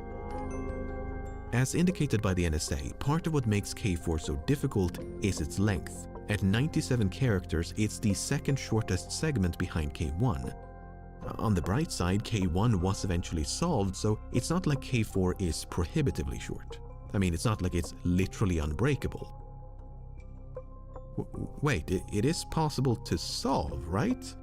As indicated by the NSA, part of what makes K4 so difficult is its length. At 97 characters, it's the second shortest segment behind K1. On the bright side, K1 was eventually solved, so it's not like K4 is prohibitively short. I mean, it's not like it's literally unbreakable. Wait, it is possible to solve, right?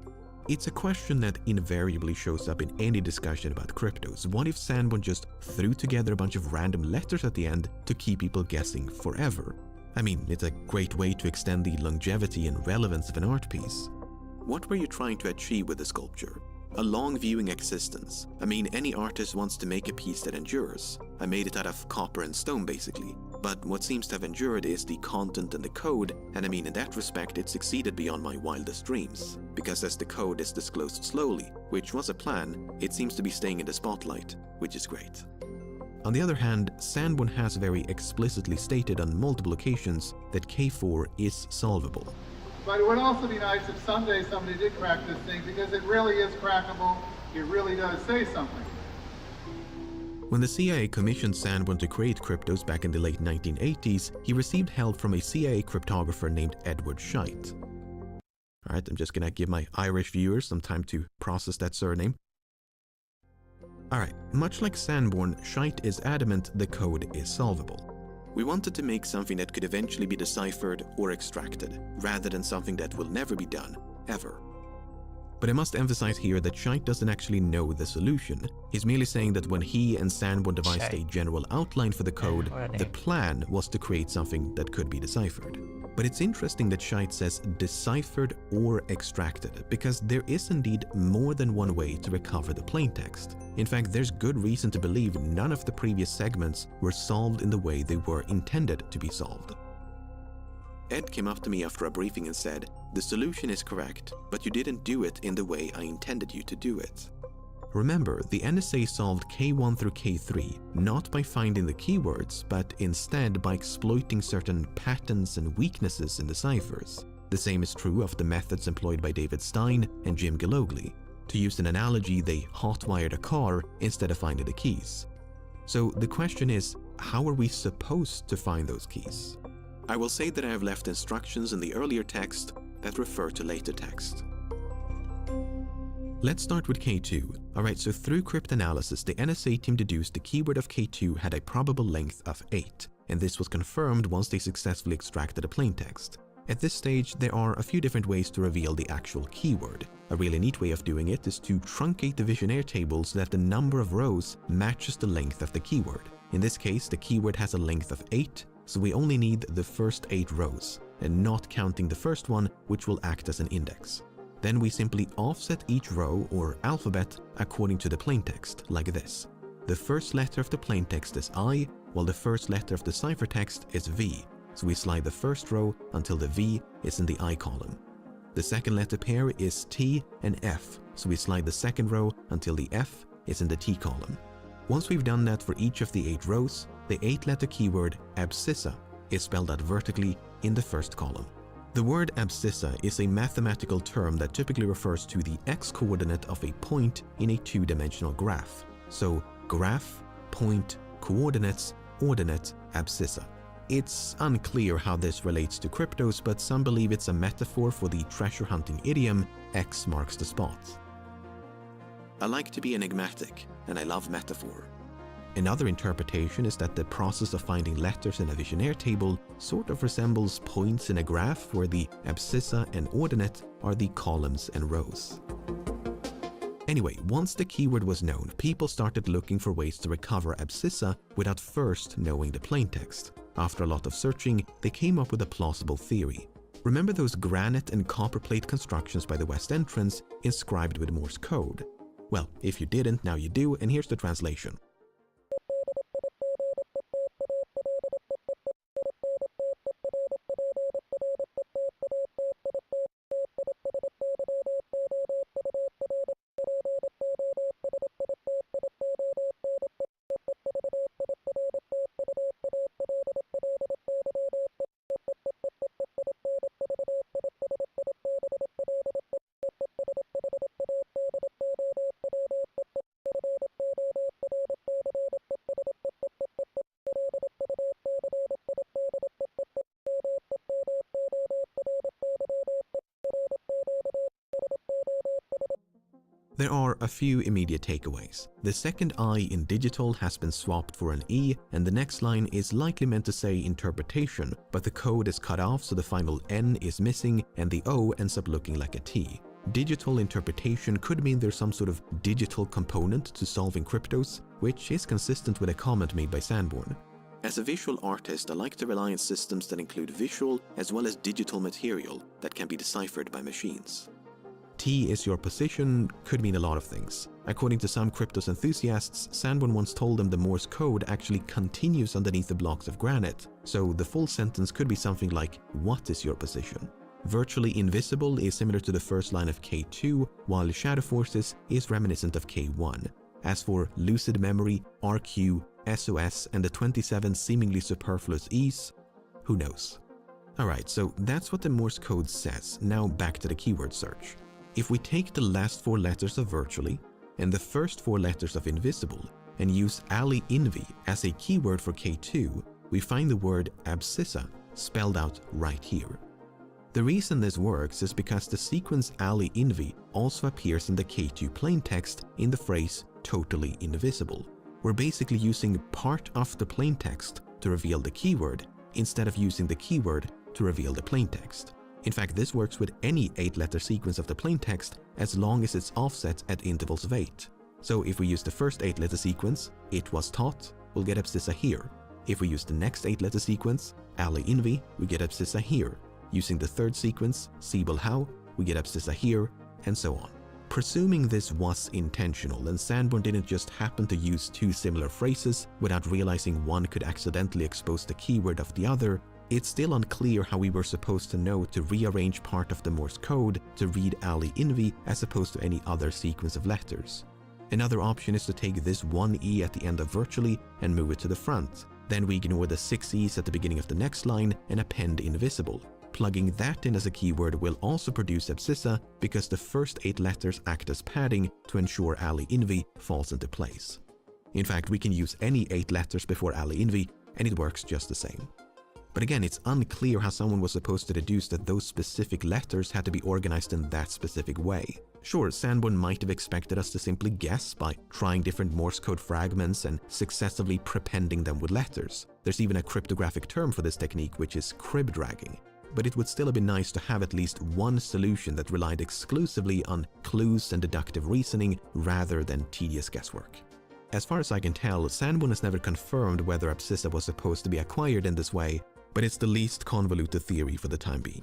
It's a question that invariably shows up in any discussion about cryptos. What if Sanborn just threw together a bunch of random letters at the end to keep people guessing forever? I mean, it's a great way to extend the longevity and relevance of an art piece. What were you trying to achieve with the sculpture? A long viewing existence. I mean, any artist wants to make a piece that endures. I made it out of copper and stone, basically. But what seems to have endured is the content and the code, and I mean, in that respect, it succeeded beyond my wildest dreams. Because as the code is disclosed slowly, which was a plan, it seems to be staying in the spotlight, which is great. On the other hand, Sanborn has very explicitly stated on multiple occasions that K4 is solvable. But it would also be nice if someday somebody did crack this thing, because it really is crackable. It really does say something. When the CIA commissioned Sanborn to create cryptos back in the late 1980s, he received help from a CIA cryptographer named Edward Charnyte. Alright, I'm just gonna give my Irish viewers some time to process that surname. Alright, much like Sanborn, Charnyte is adamant the code is solvable. We wanted to make something that could eventually be deciphered or extracted, rather than something that will never be done, ever. But I must emphasize here that Charnyte doesn't actually know the solution. He's merely saying that when he and Sanborn devised a general outline for the code, the plan was to create something that could be deciphered. But it's interesting that Charnyte says deciphered or extracted, because there is indeed more than one way to recover the plaintext. In fact, there's good reason to believe none of the previous segments were solved in the way they were intended to be solved. Ed came up to me after a briefing and said, "The solution is correct, but you didn't do it in the way I intended you to do it." Remember, the NSA solved K1 through K3 not by finding the keywords, but instead by exploiting certain patterns and weaknesses in the ciphers. The same is true of the methods employed by David Stein and Jim Galogli. To use an analogy, they hotwired a car instead of finding the keys. So the question is, how are we supposed to find those keys? I will say that I have left instructions in the earlier text that refer to later text. Let's start with K2. Alright, so through cryptanalysis, the NSA team deduced the keyword of K2 had a probable length of 8, and this was confirmed once they successfully extracted a plaintext. At this stage, there are a few different ways to reveal the actual keyword. A really neat way of doing it is to truncate the visionaire table so that the number of rows matches the length of the keyword. In this case, the keyword has a length of 8, so we only need the first 8 rows, and not counting the first one, which will act as an index. Then we simply offset each row or alphabet according to the plaintext, like this. The first letter of the plaintext is I, while the first letter of the ciphertext is V, so we slide the first row until the V is in the I column. The second letter pair is T and F, so we slide the second row until the F is in the T column. Once we've done that for each of the 8 rows, the 8-letter keyword abscissa is spelled out vertically in the first column. The word abscissa is a mathematical term that typically refers to the x-coordinate of a point in a 2-dimensional graph. So graph, point, coordinates, ordinate, abscissa. It's unclear how this relates to cryptos, but some believe it's a metaphor for the treasure hunting idiom X marks the spot. I like to be enigmatic, and I love metaphor. Another interpretation is that the process of finding letters in a visionaire table sort of resembles points in a graph where the abscissa and ordinate are the columns and rows. Anyway, once the keyword was known, people started looking for ways to recover abscissa without first knowing the plaintext. After a lot of searching, they came up with a plausible theory. Remember those granite and copperplate constructions by the west entrance inscribed with Morse code? Well, if you didn't, now you do, and here's the translation. There are a few immediate takeaways. The second I in digital has been swapped for an E, and the next line is likely meant to say interpretation, but the code is cut off so the final N is missing and the O ends up looking like a T. Digital interpretation could mean there's some sort of digital component to solving cryptos, which is consistent with a comment made by Sanborn. As a visual artist, I like to rely on systems that include visual as well as digital material that can be deciphered by machines. T is your position could mean a lot of things. According to some cryptos enthusiasts, Sanborn once told them the Morse code actually continues underneath the blocks of granite, so the full sentence could be something like, "What is your position?" Virtually invisible is similar to the first line of K2, while shadow forces is reminiscent of K1. As for lucid memory, RQ, SOS, and the 27 seemingly superfluous E's, who knows? Alright, so that's what the Morse code says. Now back to the keyword search. If we take the last 4 letters of virtually and the first 4 letters of invisible and use Ali Invi as a keyword for K2, we find the word abscissa spelled out right here. The reason this works is because the sequence Ali Invi also appears in the K2 plaintext in the phrase totally invisible. We're basically using part of the plaintext to reveal the keyword instead of using the keyword to reveal the plaintext. In fact, this works with any 8-letter sequence of the plaintext as long as it's offset at intervals of 8. So if we use the first 8-letter sequence, "it was taught," we'll get abscissa here. If we use the next 8-letter sequence, Ali Invi, we get abscissa here. Using the third sequence, Siebel How, we get abscissa here, and so on. Presuming this was intentional and Sanborn didn't just happen to use 2 similar phrases without realizing one could accidentally expose the keyword of the other, it's still unclear how we were supposed to know to rearrange part of the Morse code to read Ali Invi as opposed to any other sequence of letters. Another option is to take this one E at the end of virtually and move it to the front. Then we ignore the 6 E's at the beginning of the next line and append invisible. Plugging that in as a keyword will also produce abscissa because the first 8 letters act as padding to ensure Ali Invi falls into place. In fact, we can use any 8 letters before Ali Invi and it works just the same. But again, it's unclear how someone was supposed to deduce that those specific letters had to be organized in that specific way. Sure, Sanborn might have expected us to simply guess by trying different Morse code fragments and successively prepending them with letters. There's even a cryptographic term for this technique, which is crib dragging. But it would still have been nice to have at least one solution that relied exclusively on clues and deductive reasoning rather than tedious guesswork. As far as I can tell, Sanborn has never confirmed whether abscissa was supposed to be acquired in this way, but it's the least convoluted theory for the time being.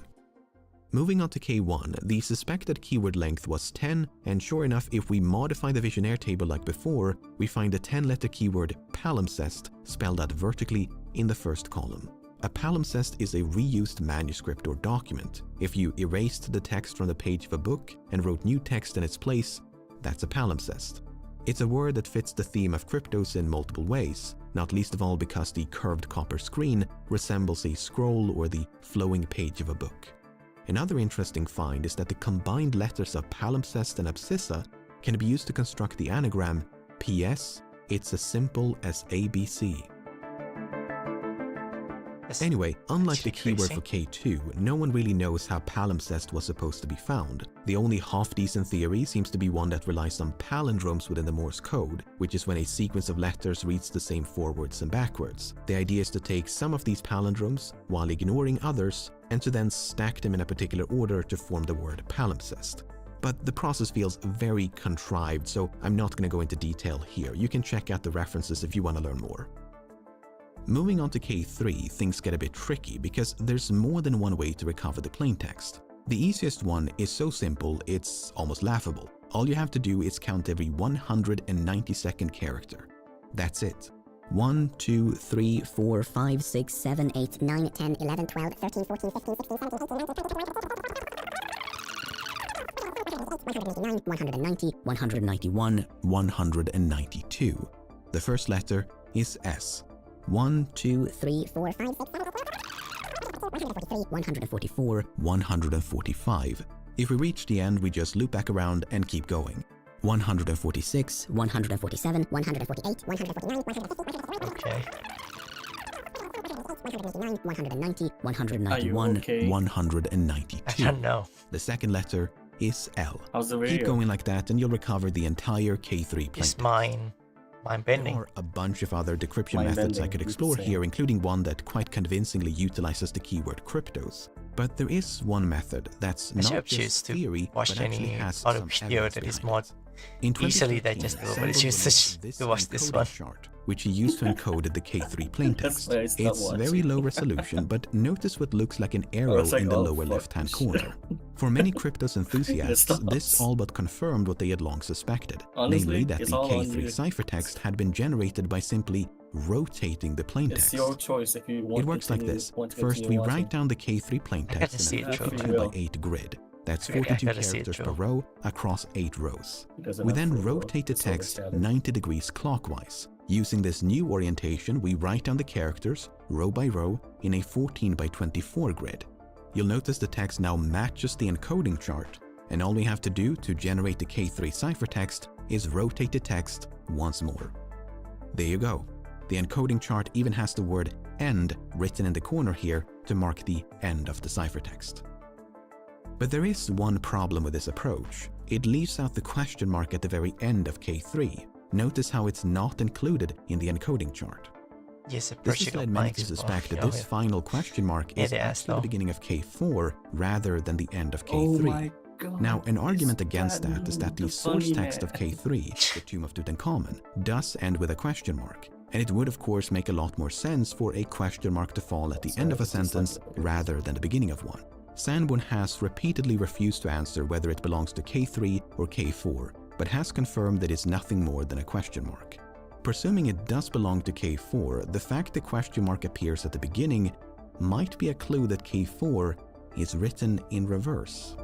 Moving on to K1, the suspected keyword length was 10, and sure enough, if we modify the visionaire table like before, we find the 10-letter keyword palimpsest spelled out vertically in the first column. A palimpsest is a reused manuscript or document. If you erased the text from the page of a book and wrote new text in its place, that's a palimpsest. It's a word that fits the theme of cryptos in multiple ways, not least of all because the curved copper screen resembles a scroll or the flowing page of a book. Another interesting find is that the combined letters of palimpsest and abscissa can be used to construct the anagram P.S. It's as simple as ABC. Anyway, unlike the keyword for K2, no one really knows how palimpsest was supposed to be found. The only half-decent theory seems to be one that relies on palindromes within the Morse code, which is when a sequence of letters reads the same forwards and backwards. The idea is to take some of these palindromes while ignoring others and to then stack them in a particular order to form the word palimpsest. but the process feels very contrived, so I'm not going to go into detail here. You can check out the references if you want to learn more. Moving on to K3, things get a bit tricky because there's more than one way to recover the plaintext. The easiest one is so simple it's almost laughable. All you have to do is count every 192nd character. That's it. 1, 2, 3, 4, 5, 6, 7, 8, 9, 10, 11, 12, 13, 14, 15, 16, 17, 18, 190, 191, 192. The first letter is S. 1, 2, 3, 4, 5, 6, 7, 144, 145. If we reach the end, we just loop back around and keep going. 146, 147, 148, 149, 150, Okay. 190, 191, okay? 192. I don't know. The second letter is L. How's the radio? Keep going like that and you'll recover the entire K3 Is plaintext. mine There bending? are a bunch of other decryption Mind methods I bending, could you could explore say. here, including one that quite convincingly utilizes the keyword cryptos. But there is one method that's I should not have choose just to theory, watch but actually any has other some video evidence that is behind more it. In easily 2013, digestible, but it's Sandborn used released to watch this encoding one. chart, which he used to encode the K3 plaintext. That's why I stopped It's watching. very low resolution, but notice what looks like an arrow it's like, in the oh, lower fuck left-hand this corner. shit. For many cryptos enthusiasts, stops. this all but confirmed what they had long suspected, Honestly, namely that it's the all on K3 you. ciphertext had been generated by simply rotating the It's your plaintext. choice if you want. It works like continue- this. want to First, continue we write watching. down the K3 I gotta plaintext see in it a through. 42 by 8 grid. That's Really, I 42 gotta see it characters per through. row across 8 rows. Because We enough then for the rotate the it's text overshadowed. 90 degrees clockwise. Using this new orientation, we write down the characters, row by row, in a 14 by 24 grid. You'll notice the text now matches the encoding chart, and all we have to do to generate the K3 ciphertext is rotate the text once more. There you go. The encoding chart even has the word END written in the corner here to mark the end of the ciphertext. But there is one problem with this approach. It leaves out the question mark at the very end of K3. Notice how it's not included in the encoding chart. Yes, a This has practical led many to mic. suspect that Oh, this yeah. final question mark is It is, actually the though. beginning of K4 rather than the end of Oh K3. my god. Now, an argument is against that is that the source funny text of man? K3, the Tomb of Tutankhamun, does end with a question mark, and it would of course make a lot more sense for a question mark to fall at the end of a sentence rather than the beginning of one. Sanborn has repeatedly refused to answer whether it belongs to K3 or K4, but has confirmed that it's nothing more than a question mark. Presuming it does belong to K4, the fact the question mark appears at the beginning might be a clue that K4 is written in reverse.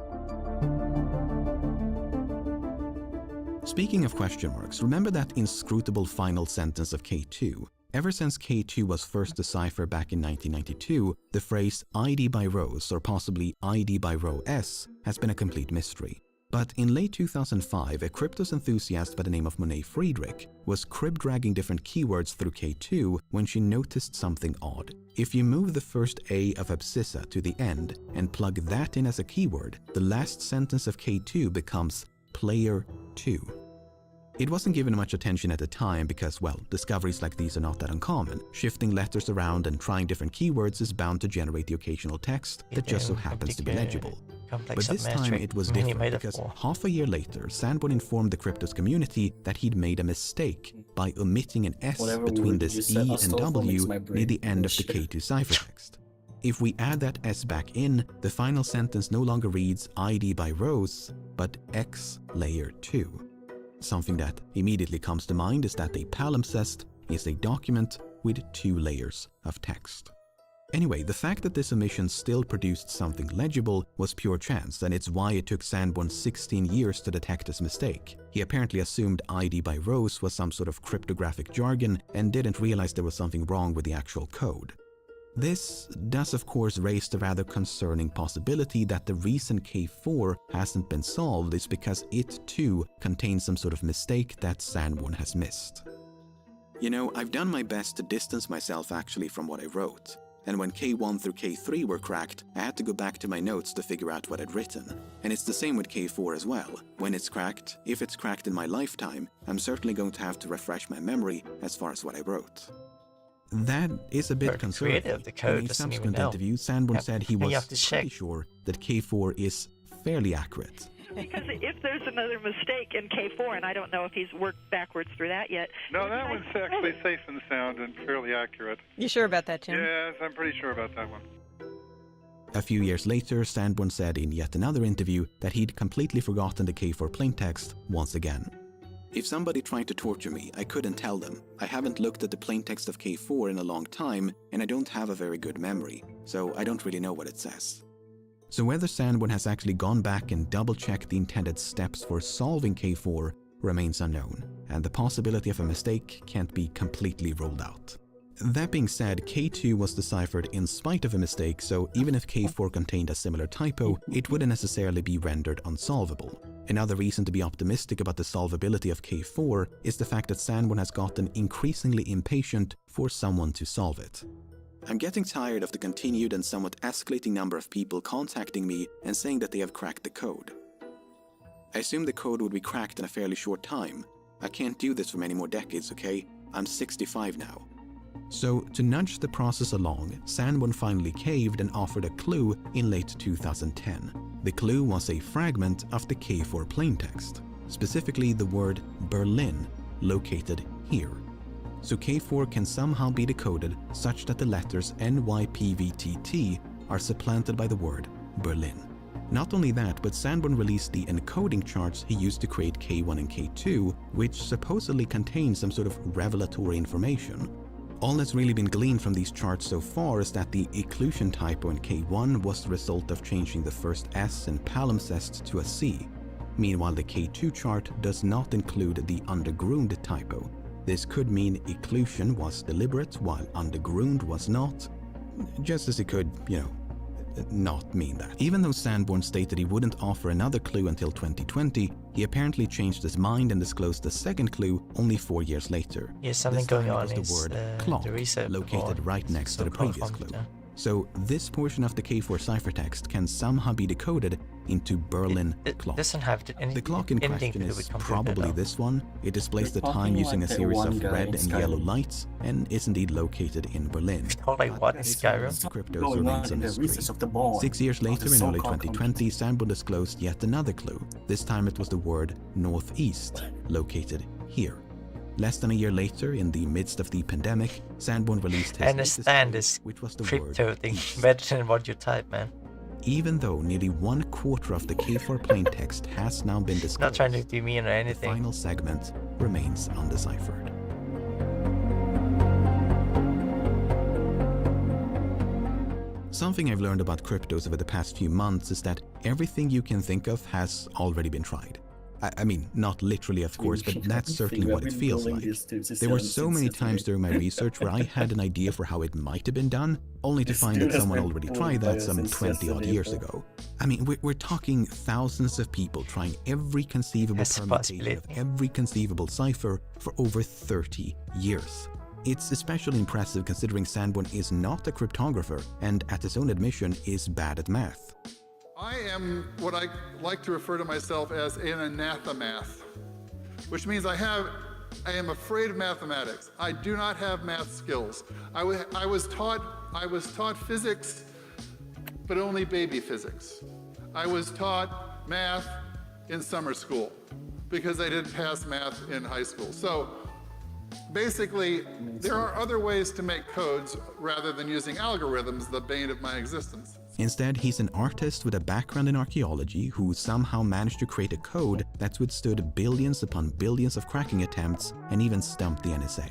Speaking of question marks, remember that inscrutable final sentence of K2? Ever since K2 was first deciphered back in 1992, the phrase ID by rows, or possibly ID by row S, has been a complete mystery. But in late 2005, a cryptos enthusiast by the name of Monet Friedrich was crib-dragging different keywords through K2 when she noticed something odd. If you move the first A of abscissa to the end and plug that in as a keyword, the last sentence of K2 becomes player 2. It wasn't given much attention at the time because, well, discoveries like these are not that uncommon. Shifting letters around and trying different keywords is bound to generate the occasional text that just so happens to be legible. But this time it was different because half a year later, Sanborn informed the cryptos community that he'd made a mistake by omitting an S Whatever between word you this said, E I and stole from W it's my near brain. the end of the Bullshit. K2 ciphertext. If we add that S back in, the final sentence no longer reads ID by rows, but X layer 2. Something that immediately comes to mind is that a palimpsest is a document with 2 layers of text. Anyway, the fact that this omission still produced something legible was pure chance, and it's why it took Sanborn 16 years to detect his mistake. He apparently assumed ID by rows was some sort of cryptographic jargon and didn't realize there was something wrong with the actual code. This does of course raise the rather concerning possibility that the reason K4 hasn't been solved is because it too contains some sort of mistake that Sanborn has missed. You know, I've done my best to distance myself actually from what I wrote. And when K1 through K3 were cracked, I had to go back to my notes to figure out what I'd written. And it's the same with K4 as well. When it's cracked, if it's cracked in my lifetime, I'm certainly going to have to refresh my memory as far as what I wrote. That is a bit Very concerning. creative, the code In a doesn't even subsequent know. interview, Sanborn Yep. said he And you was have to check. pretty sure that K4 is fairly accurate. Because if there's another mistake in K4, and I don't know if he's worked backwards through that yet. No, that one's actually safe and sound and fairly accurate. You sure about that, Tim? Yes, I'm pretty sure about that one. A few years later, Sanborn said in yet another interview that he'd completely forgotten the K4 plaintext once again. If somebody tried to torture me, I couldn't tell them. I haven't looked at the plaintext of K4 in a long time, and I don't have a very good memory, so I don't really know what it says. So whether Sanborn has actually gone back and double-checked the intended steps for solving K4 remains unknown, and the possibility of a mistake can't be completely ruled out. That being said, K2 was deciphered in spite of a mistake, so even if K4 contained a similar typo, it wouldn't necessarily be rendered unsolvable. Another reason to be optimistic about the solvability of K4 is the fact that Sanborn has gotten increasingly impatient for someone to solve it. I'm getting tired of the continued and somewhat escalating number of people contacting me and saying that they have cracked the code. I assumed the code would be cracked in a fairly short time. I can't do this for many more decades, okay? I'm 65 now. So, to nudge the process along, Sanborn finally caved and offered a clue in late 2010. The clue was a fragment of the K4 plaintext, specifically the word Berlin, located here. So K4 can somehow be decoded such that the letters NYPVTT are supplanted by the word Berlin. Not only that, but Sanborn released the encoding charts he used to create K1 and K2, which supposedly contain some sort of revelatory information. All that's really been gleaned from these charts so far is that the occlusion typo in K1 was the result of changing the first S in palimpsest to a C. Meanwhile, the K2 chart does not include the underground typo. This could mean occlusion was deliberate while underground was not, just as it could, not mean that. Even though Sanborn stated he wouldn't offer another clue until 2020, he apparently changed his mind and disclosed the second clue only 4 years later. Yeah, something going on is the word clock, located right next to the previous clue. So this portion of the K4 ciphertext can somehow be decoded into Berlin clock. Doesn't have the clock in question is probably this one. It displays the time using a series of red and yellow lights and is indeed located in Berlin. Like what in Skyrim? Cryptos remains a mystery. 6 years later, in early 2020, Sanborn disclosed yet another clue. This time it was the word northeast, located here. Less than a year later, in the midst of the pandemic, Sanborn released his understand this which was the crypto thing better than what you type, man. Even though nearly 1/4 of the K4 plaintext has now been discovered, not trying to be mean or anything. The final segment remains undeciphered. Something I've learned about cryptos over the past few months is that everything you can think of has already been tried. I mean, not literally, of course, but that's certainly what it feels like. There were so many times during my research where I had an idea for how it might have been done, only to find that someone already tried that some 20-odd years ago. I mean, we're talking thousands of people trying every conceivable permutation of every conceivable cipher for over 30 years. It's especially impressive considering Sanborn is not a cryptographer and, at his own admission, is bad at math. I am what I like to refer to myself as an anathemath, which means I am afraid of mathematics. I do not have math skills. I was taught physics, but only baby physics. I was taught math in summer school because I didn't pass math in high school. So basically, there are other ways to make codes rather than using algorithms, the bane of my existence. Instead, he's an artist with a background in archaeology who somehow managed to create a code that's withstood billions upon billions of cracking attempts and even stumped the NSA.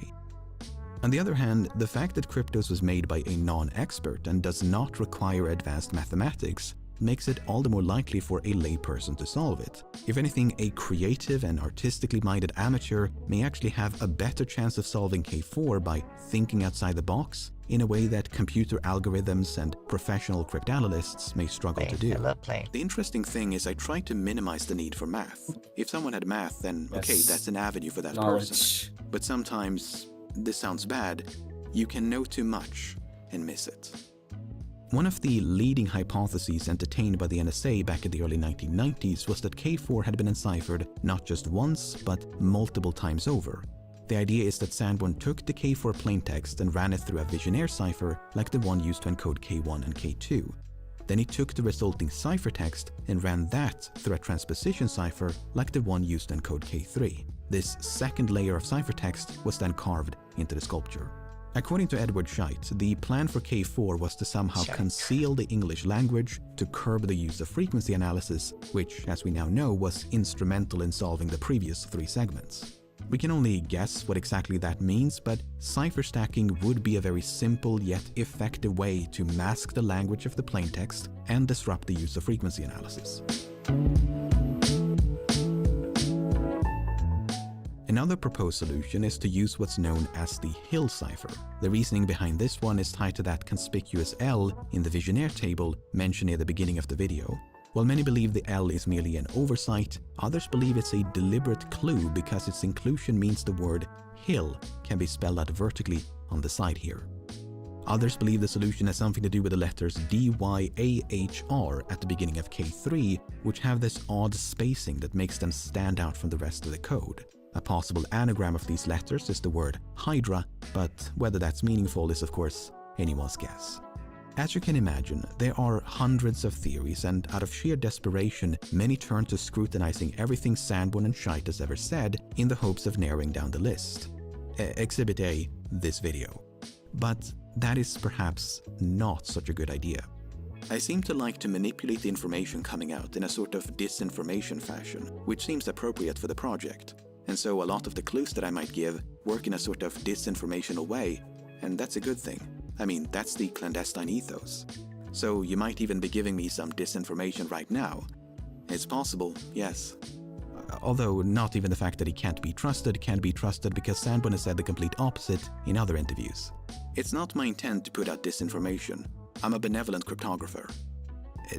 On the other hand, the fact that Cryptos was made by a non-expert and does not require advanced mathematics makes it all the more likely for a layperson to solve it. If anything, a creative and artistically minded amateur may actually have a better chance of solving K4 by thinking outside the box in a way that computer algorithms and professional cryptanalysts may struggle to do. The interesting thing is I try to minimize the need for math. If someone had math, then okay, that's an avenue for that person. But sometimes, this sounds bad, you can know too much and miss it. One of the leading hypotheses entertained by the NSA back in the early 1990s was that K4 had been enciphered not just once, but multiple times over. The idea is that Sanborn took the K4 plaintext and ran it through a Vigenère cipher like the one used to encode K1 and K2. Then he took the resulting ciphertext and ran that through a transposition cipher like the one used in code K3. This second layer of ciphertext was then carved into the sculpture. According to Edward Charnyte, the plan for K4 was to somehow conceal the English language to curb the use of frequency analysis, which, as we now know, was instrumental in solving the previous 3 segments. We can only guess what exactly that means, but cipher stacking would be a very simple yet effective way to mask the language of the plaintext and disrupt the use of frequency analysis. Another proposed solution is to use what's known as the Hill cipher. The reasoning behind this one is tied to that conspicuous L in the Vigenère table mentioned near the beginning of the video. While many believe the L is merely an oversight, others believe it's a deliberate clue because its inclusion means the word hill can be spelled out vertically on the side here. Others believe the solution has something to do with the letters DYAHR at the beginning of K3, which have this odd spacing that makes them stand out from the rest of the code. A possible anagram of these letters is the word Hydra, but whether that's meaningful is of course anyone's guess. As you can imagine, there are hundreds of theories, and out of sheer desperation, many turn to scrutinizing everything Sanborn and Charnyte has ever said in the hopes of narrowing down the list. Exhibit A, this video. But that is perhaps not such a good idea. I seem to like to manipulate the information coming out in a sort of disinformation fashion, which seems appropriate for the project. And so a lot of the clues that I might give work in a sort of disinformational way, and that's a good thing. I mean, that's the clandestine ethos. So you might even be giving me some disinformation right now. It's possible, yes. Although not even the fact that he can't be trusted because Sanborn has said the complete opposite in other interviews. It's not my intent to put out disinformation. I'm a benevolent cryptographer.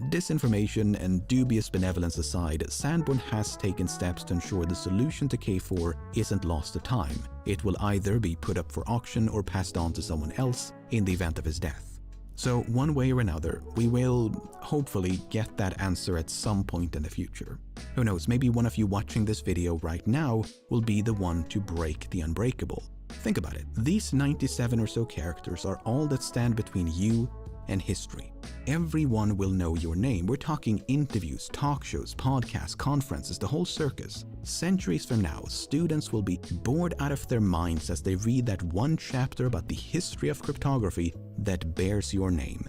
Disinformation and dubious benevolence aside, Sanborn has taken steps to ensure the solution to K4 isn't lost to time. It will either be put up for auction or passed on to someone else in the event of his death. So one way or another, we will hopefully get that answer at some point in the future. Who knows, maybe one of you watching this video right now will be the one to break the unbreakable. Think about it. These 97 or so characters are all that stand between you and history. Everyone will know your name. We're talking interviews, talk shows, podcasts, conferences, the whole circus. Centuries from now, students will be bored out of their minds as they read that one chapter about the history of cryptography that bears your name.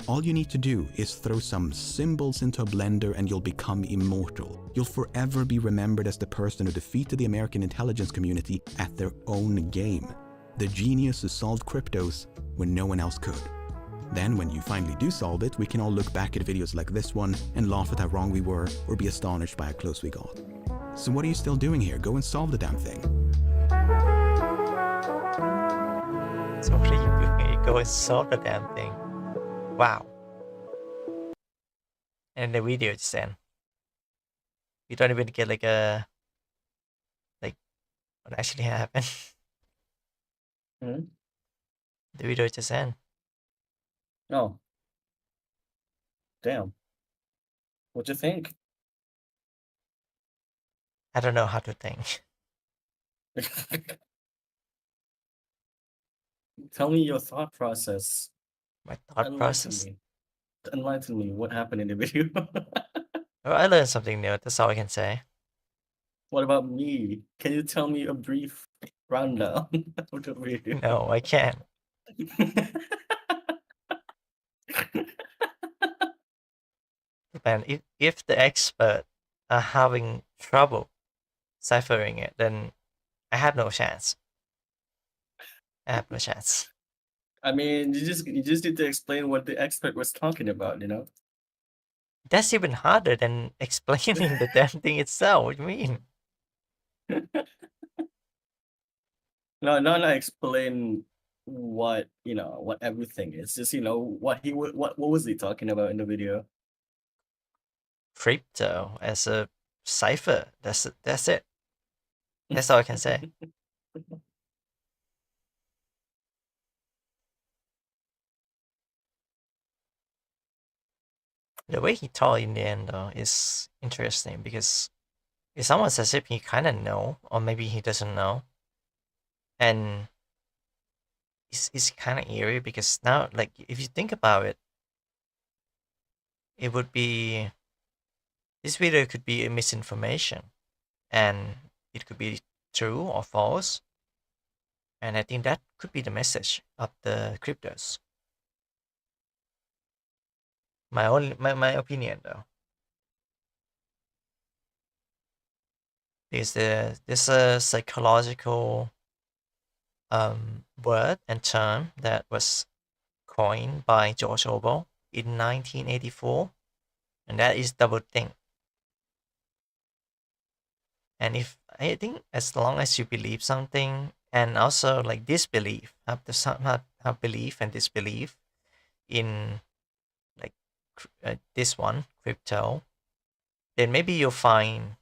All you need to do is throw some symbols into a blender and you'll become immortal. You'll forever be remembered as the person who defeated the American intelligence community at their own game. The genius who solved cryptos when no one else could. Then when you finally do solve it, we can all look back at videos like this one and laugh at how wrong we were or be astonished by how close we got. So what are you still doing here? Go and solve the damn thing. So what are you doing? You go and solve the damn thing. Wow. And the video just end. You don't even get like what actually happened. Hmm? The video just end. Oh. Damn. What'd you think? I don't know how to think. Tell me your thought process. My thought process. Enlighten me. What happened in the video? Oh, I learned something new. That's all I can say. What about me? Can you tell me a brief rundown of the video? No, I can't. And if the expert are having trouble ciphering it, then I have no chance. I have no chance. I mean, you just need to explain what the expert was talking about, you know? That's even harder than explaining the damn thing itself. What do you mean? No, not explain what, what everything is. Just, what was he talking about in the video? Crypto as a cipher. That's it. That's all I can say. The way he talked in the end, though, is interesting because it's almost as if he kind of know, or maybe he doesn't know. And it's kind of eerie because now, like, if you think about it, it would be, this video could be a misinformation, and it could be true or false. And I think that could be the message of the cryptos. My opinion though. There's a psychological word and term that was coined by George Orwell in 1984, and that is doublethink. And if I think as long as you believe something, and also like disbelief, have belief and disbelief in like this one crypto, then maybe you'll find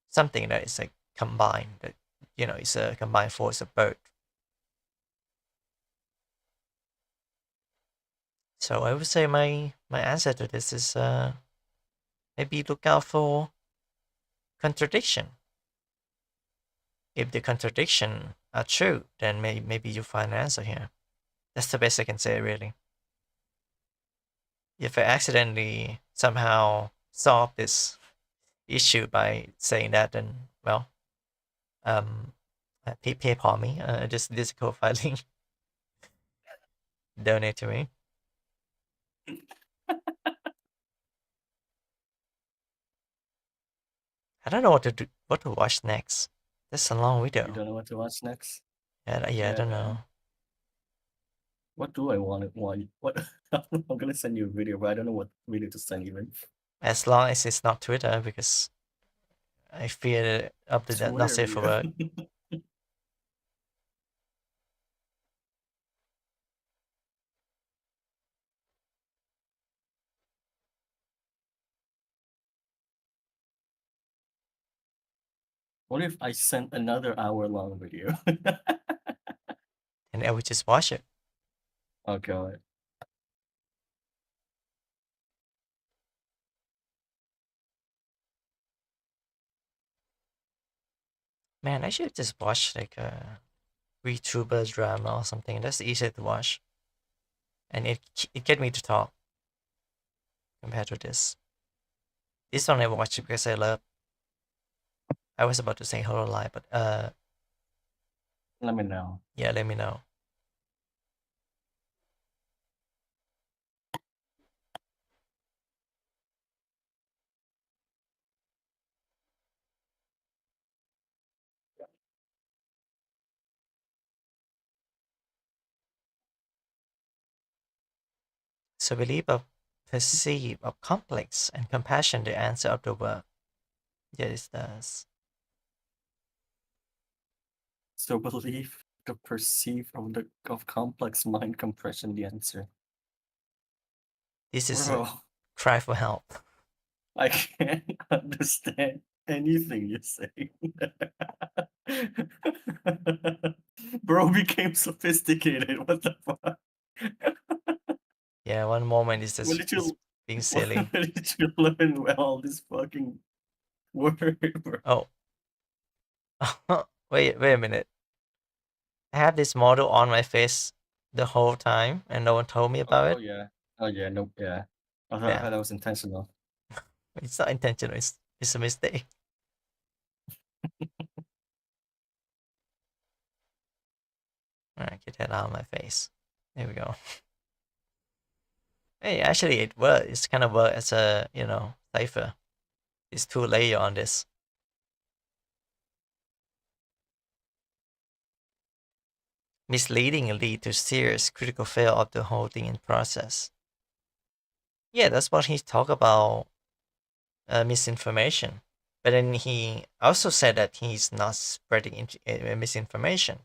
something that is like combined, that it's a combined force of both. So I would say my answer to this is maybe look out for contradiction. If the contradiction are true, then maybe you find an answer here. That's the best I can say, really. If I accidentally somehow solve this issue by saying that, then well, PayPal me, just Discord filing, donate to me. I don't know what to watch next. That's a long video. You don't know what to watch next? Yeah, I don't know. What do I want? What? I'm gonna send you a video, but I don't know what video to send you. As long as it's not Twitter, because I fear up to that not safe for work. What if I sent another hour-long video? And I would just watch it. Oh god. Man, I should just watch like a VTuber drama or something. That's easier to watch, and it get me to talk compared to this. This one I watched because I love. I was about to say Hololive, but Let me know. yeah, let me know. So believe of perceive of complex and compassion the answer of the word. Yes, it does. So believe the perceive of complex mind compression the answer. This is Bro, a cry for help. I can't understand anything you say. Bro became sophisticated. What the fuck? Yeah, one moment is When just did you being silly. when did you learn all this fucking word, bro? Oh, wait a minute. I have this model on my face the whole time, and no one told me about it. Yeah. Oh yeah, no, yeah. I Yeah. thought that was intentional. It's not intentional. It's a mistake. Alright, get that out of my face. There we go. Hey, actually, it worked. It's kind of worked as a cipher. It's 2-layer on this. Misleading lead to serious critical fail of the whole thing in process. Yeah, that's what he talked about. Misinformation. But then he also said that he's not spreading misinformation.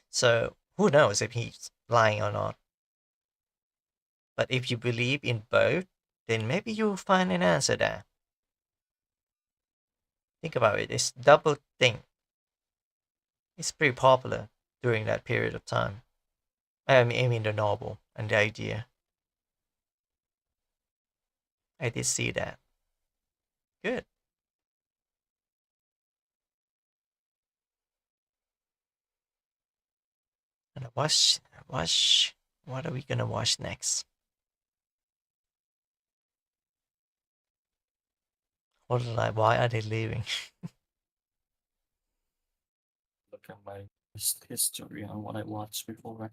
So who knows if he's lying or not. But if you believe in both, then maybe you'll find an answer there. Think about it. It's double think. It's pretty popular during that period of time. I mean the novel and the idea. I did see that. Good. And watch. What are we gonna watch next? Why are they leaving? Look at my history on what I watched before.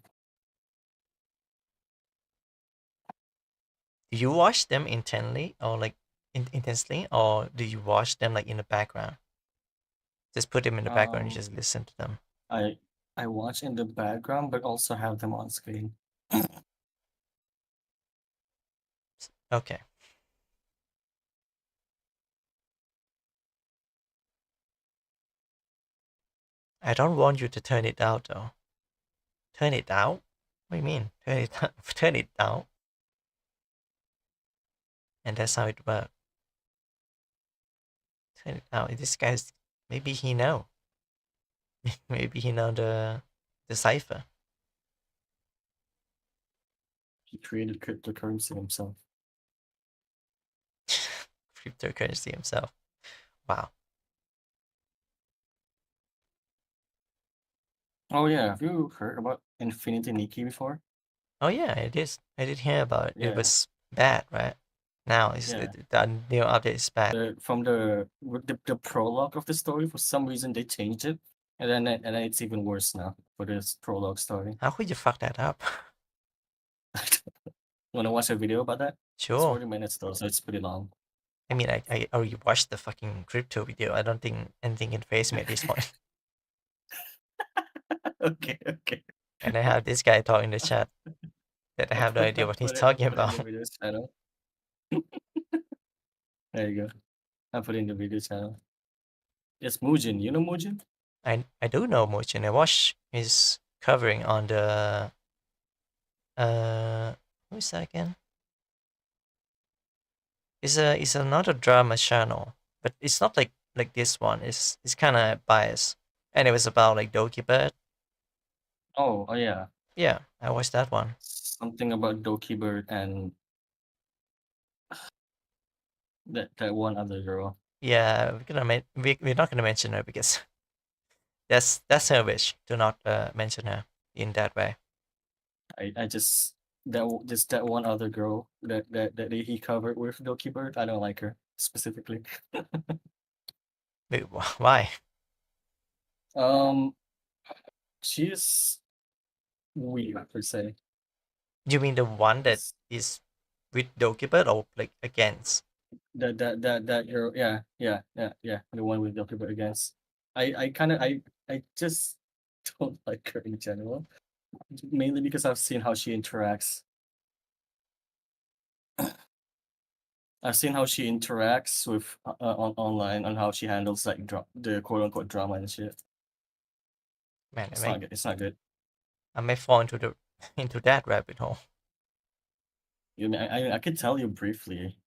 Do you watch them intently or like intensely, or do you watch them like in the background? Just put them in the background and Um, just listen to them. I I watch in the background, but also have them on screen. Okay. I don't want you to turn it down though. Turn it down? What do you mean? Turn it down? Turn it down? And that's how it works. Turn it down. This guy's maybe he know. Maybe he know the cipher. He created cryptocurrency himself. Cryptocurrency himself. Wow. Oh yeah, have you heard about Infinity Nikki before? Oh yeah, it is. I did hear about it. It Yeah, was bad, right? Now yeah. the new update is bad. From the prologue of the story, for some reason they changed it, and then it's even worse now for this prologue story. How could you fuck that up? Wanna watch a video about that? It's Sure. 40 minutes though, so it's pretty long. I mean, I already watched the fucking crypto video. I don't think anything can face me at this point. Okay, okay. And I have this guy talking in the chat that I have no idea what he's talking I'll put it in about. the video channel. There you go. I'll put it in the video channel. It's Mujin. You know Mujin? I do know Mochin. I watched his covering on the who's that again? It's another drama channel, but it's not like this one. It's kind of biased, and it was about like Doki Bird. Oh yeah. Yeah, I watched that one. Something about Doki Bird and that one other girl. Yeah, we're not gonna mention her because that's her wish to not mention her in that way. I just that one other girl that he covered with Doki Bird. I don't like her specifically. Wait, why? Um, she's weird per se. You mean the one that It's is with Doki Bird or like against? that girl. Yeah. The one with Doki Bird against. I kind of I just don't like her in general, mainly because I've seen how she interacts. I've seen how she interacts with online on how she handles like the quote unquote drama and shit. Man, It's not good. It's not good. I may fall into the into that rabbit hole. You mean I could tell you briefly.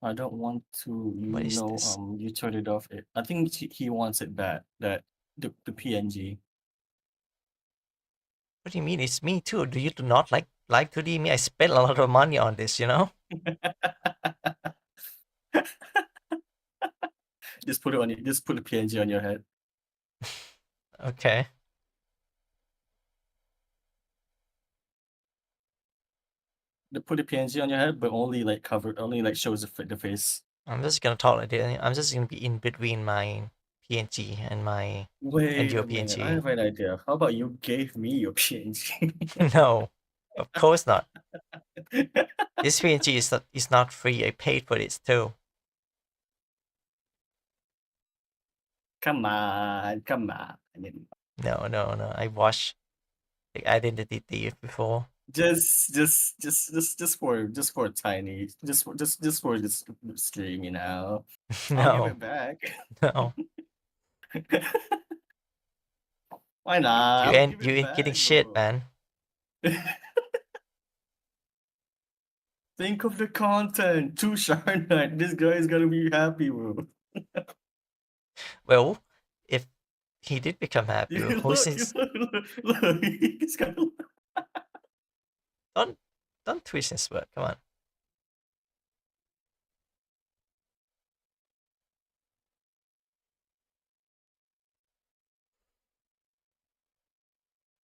I don't want to What is this? you turn it off. I think he wants it bad that the PNG. What do you mean? It's me too. Do you do not like 2D me? I spent a lot of money on this, you know? Just put it on just put the PNG on your head. Okay. Put the PNG on your head, but only like only like shows the face. I'm just gonna talk like this. I'm just gonna be in between my PNG and my Wait your a minute, I PNG. have an idea. How about you gave me your PNG? No, of course not. This PNG is not free. I paid for this too. Come on, come on. No. I watched like Identity Thief before. Just for tiny, just for this stream, you know. I'll give No, it back. no. Why not? I'll give You it ain't getting back, shit, bro. man. Think of the content. To Charnyte. This guy is gonna be happy, bro. Well, if he did become happy, You who's look, his look. He's gonna don't twist his word. Come on.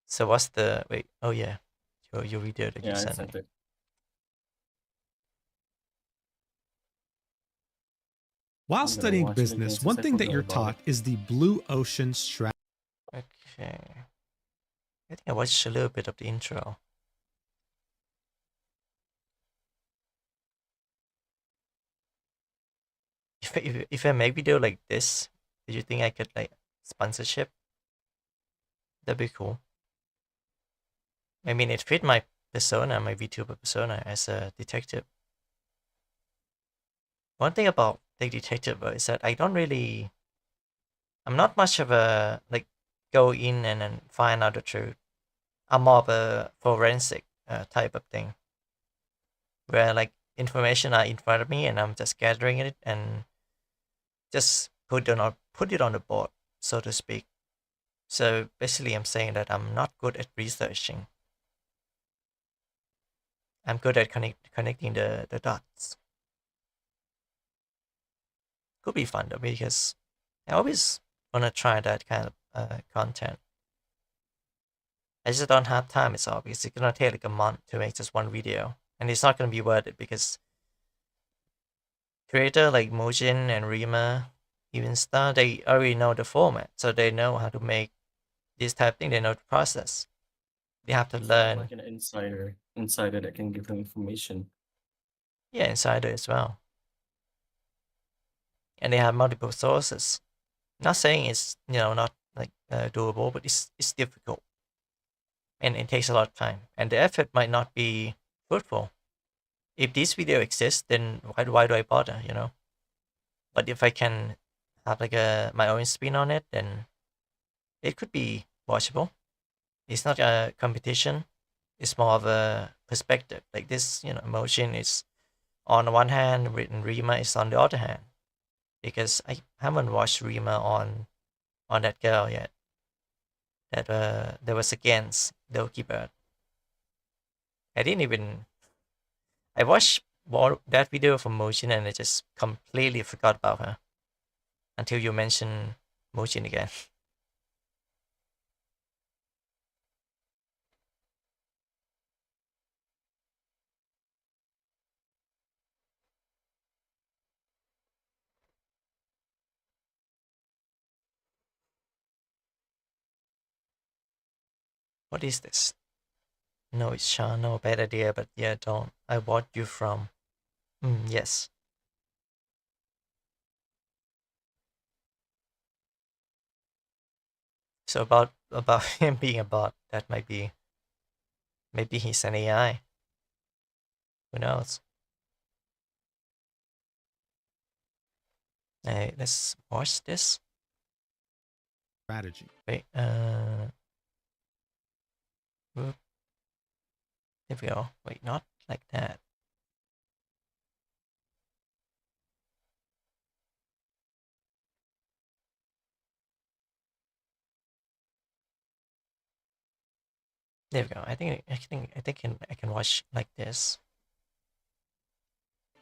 So what's the wait? Oh yeah, your video that you Yeah, I sent sent me. it. While I'm gonna studying watch it again business, since one I thing that forgot you're about taught it. is the blue ocean strategy. Okay. I think I watched a little bit of the intro. If I make video like this, do you think I could like sponsorship? That'd be cool. I mean, it fit my persona, my VTuber persona as a detective. One thing about the detective is that I'm not much of a like go in and then find out the truth. I'm more of a forensic type of thing, where like information are in front of me and I'm just gathering it and just put it on the board, so to speak. So basically, I'm saying that I'm not good at researching. I'm good at connecting the dots. Could be fun though, because I always want to try that kind of content. I just don't have time, it's obvious. It's gonna take like a month to make just one video. And it's not gonna be worth it because creator like Mojin and Rima, even Star, they already know the format. So they know how to make this type of thing, they know the process. They have to It's not learn. like an insider that can give them information. Yeah, insider as well. And they have multiple sources. Not saying it's not like doable, but it's difficult, and it takes a lot of time, and the effort might not be fruitful. If this video exists, then why do I bother? But if I can have like my own spin on it, then it could be watchable. It's not a competition. It's more of a perspective. Like this, emotion is on the one hand, and Rima is on the other hand. Because I haven't watched Rima on that girl yet. That was against the Bird. I watched that video from Mojin and I just completely forgot about her until you mentioned Mojin again. What is this? No, it's Sean. No, bad idea, but yeah, don't. I bought you from. Yes. So about him being a bot, that might be. Maybe he's an AI. Who knows? Hey, let's watch this. Strategy. Wait, whoop. There we go. Wait, not like that. There we go. I think I can watch like this.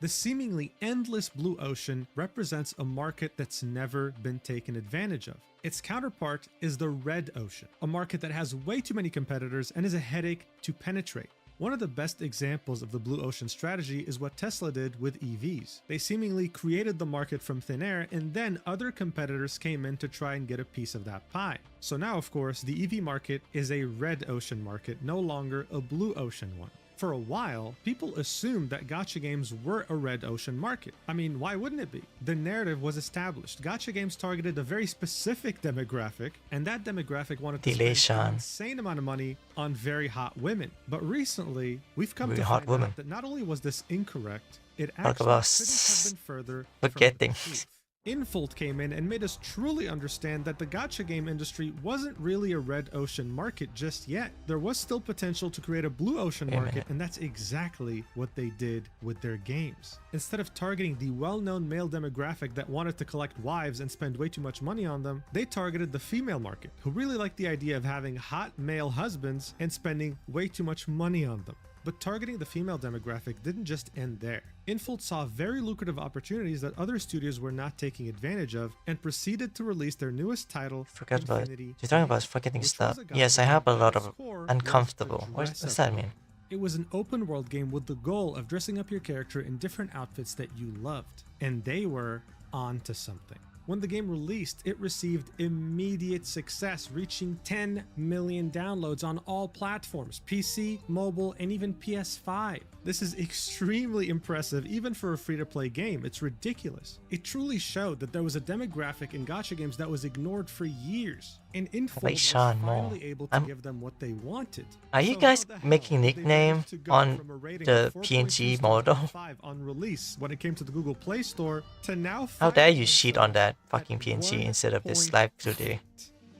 The seemingly endless blue ocean represents a market that's never been taken advantage of. Its counterpart is the red ocean, a market that has way too many competitors and is a headache to penetrate. One of the best examples of the blue ocean strategy is what Tesla did with EVs. They seemingly created the market from thin air, and then other competitors came in to try and get a piece of that pie. So now, of course, the EV market is a red ocean market, no longer a blue ocean one. For a while, people assumed that gacha games were a red ocean market. I mean, why wouldn't it be? The narrative was established. Gacha games targeted a very specific demographic, and that demographic wanted to spend an insane amount of money on very hot women. But recently, we've come to find out that not only was this incorrect, it actually couldn't have been further from the truth. Infold came in and made us truly understand that the gacha game industry wasn't really a red ocean market just yet. There was still potential to create a blue ocean market, and that's exactly what they did with their games. Instead of targeting the well-known male demographic that wanted to collect wives and spend way too much money on them, they targeted the female market, who really liked the idea of having hot male husbands and spending way too much money on them. But targeting the female demographic didn't just end there. Infold saw very lucrative opportunities that other studios were not taking advantage of and proceeded to release their newest title, Forgot about it. Infinity You're talking about Blade, forgetting which stuff. was a Yes, I gacha have a game lot at its of core was uncomfortable. a What does dress-up that game. mean? It was an open world game with the goal of dressing up your character in different outfits that you loved. And they were on to something. When the game released, it received immediate success, reaching 10 million downloads on all platforms, PC, mobile, and even PS5. This is extremely impressive even for a free-to-play game. It's ridiculous. It truly showed that there was a demographic in gacha games that was ignored for years, and Infold was Sean finally more. able to give them what they wanted. Are you So guys how the hell making did they nickname manage to go on from a rating the of 4.2 PNG stars model? out of 5 on release when it came to the Google Play Store to now How dare finding you cheat on themselves that fucking at PNG instead of this 1.8? live today?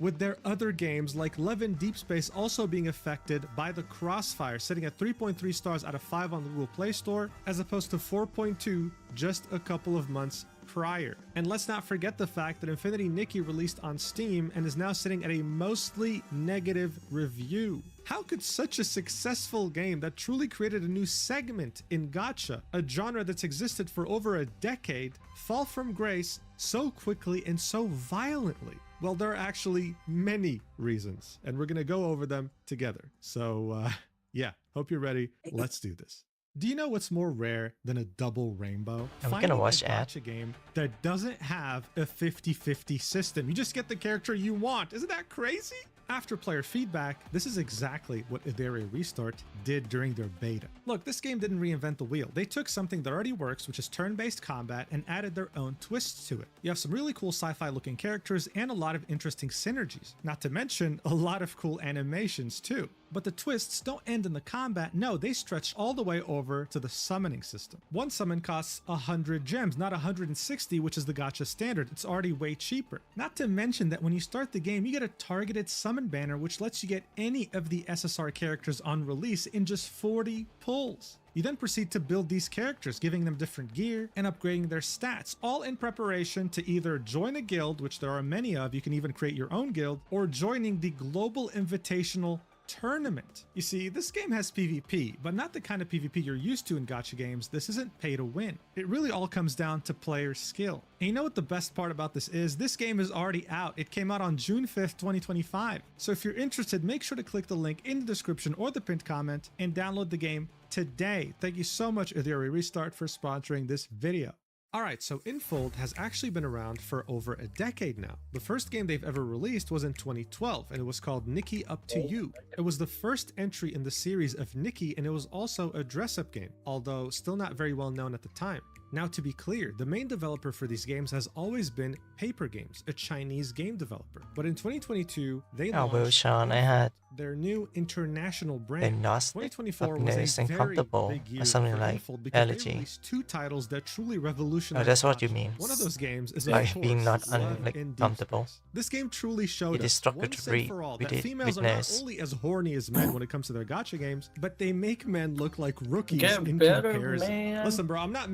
With their other games like Levin Deep Space also being affected by the crossfire, sitting at 3.3 stars out of 5 on the Google Play Store, as opposed to 4.2 just a couple of months prior. And let's not forget the fact that Infinity Nikki released on Steam and is now sitting at a mostly negative review. How could such a successful game that truly created a new segment in gacha, a genre that's existed for over a decade, fall from grace so quickly and so violently? Well, there are actually many reasons, and we're going to go over them together. So, yeah, hope you're ready. Let's do this. Do you know what's more rare than a double rainbow? I'm Finding gonna watch a ad. gacha game that doesn't have a 50-50 system. You just get the character you want. Isn't that crazy? After player feedback, this is exactly what Idere Restart did during their beta. Look, this game didn't reinvent the wheel. They took something that already works, which is turn-based combat, and added their own twists to it. You have some really cool sci-fi looking characters and a lot of interesting synergies. Not to mention a lot of cool animations too. But the twists don't end in the combat. No, they stretch all the way over to the summoning system. One summon costs 100 gems, not 160, which is the gacha standard. It's already way cheaper. Not to mention that when you start the game, you get a targeted summon banner, which lets you get any of the SSR characters on release in just 40 pulls. You then proceed to build these characters, giving them different gear and upgrading their stats, all in preparation to either join a guild, which there are many of, you can even create your own guild, or joining the Global Invitational Tournament. You see, this game has PvP, but not the kind of PvP you're used to in gacha games. This isn't pay to win. It really all comes down to player skill. And you know what the best part about this is? This game is already out. It came out on June 5th, 2025. So if you're interested, make sure to click the link in the description or the pinned comment and download the game today. Thank you so much, Idere Restart, for sponsoring this video. Alright, so Infold has actually been around for over a decade now. The first game they've ever released was in 2012, and it was called Nikki Up to You. It was the first entry in the series of Nikki, and it was also a dress-up game, although still not very well known at the time. Now, to be clear, the main developer for these games has always been Paper Games, a Chinese game developer. But in 2022, they Oh, well, launched Sean, I had their new international brand. diagnostic 2024 was happiness a and very comfortable big year or something for like Infold because they allergy. released 2 titles that truly Oh, revolutionized that's what you gacha. mean. One of those games is By of being course, not Love like in Deep comfortable. Space. This game truly showed It is us structured once to and read for all with that it- females are not witness. only as horny as men when it comes to their gacha games, but they make men look like rookies Get in better, comparison. man. Listen, bro, I'm not.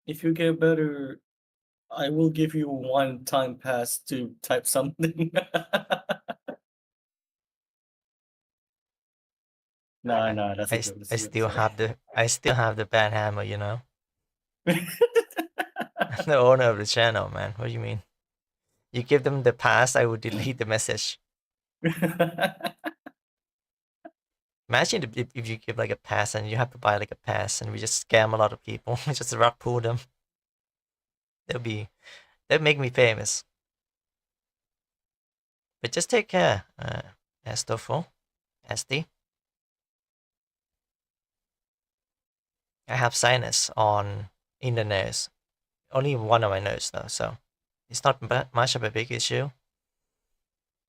If you get better, I will give you one time pass to type something. No, that's a joke. That's I a joke, still sorry. have the bad hammer, you know. I'm the owner of the channel, man. What do you mean? You give them the pass, I would delete the message. Imagine if you give like a pass and you have to buy like a pass and we just scam a lot of people, we just rug pull them. That'd make me famous. But just take care, Astofo, SD. I have sinus in the nose. Only one of my nose though, so it's not much of a big issue.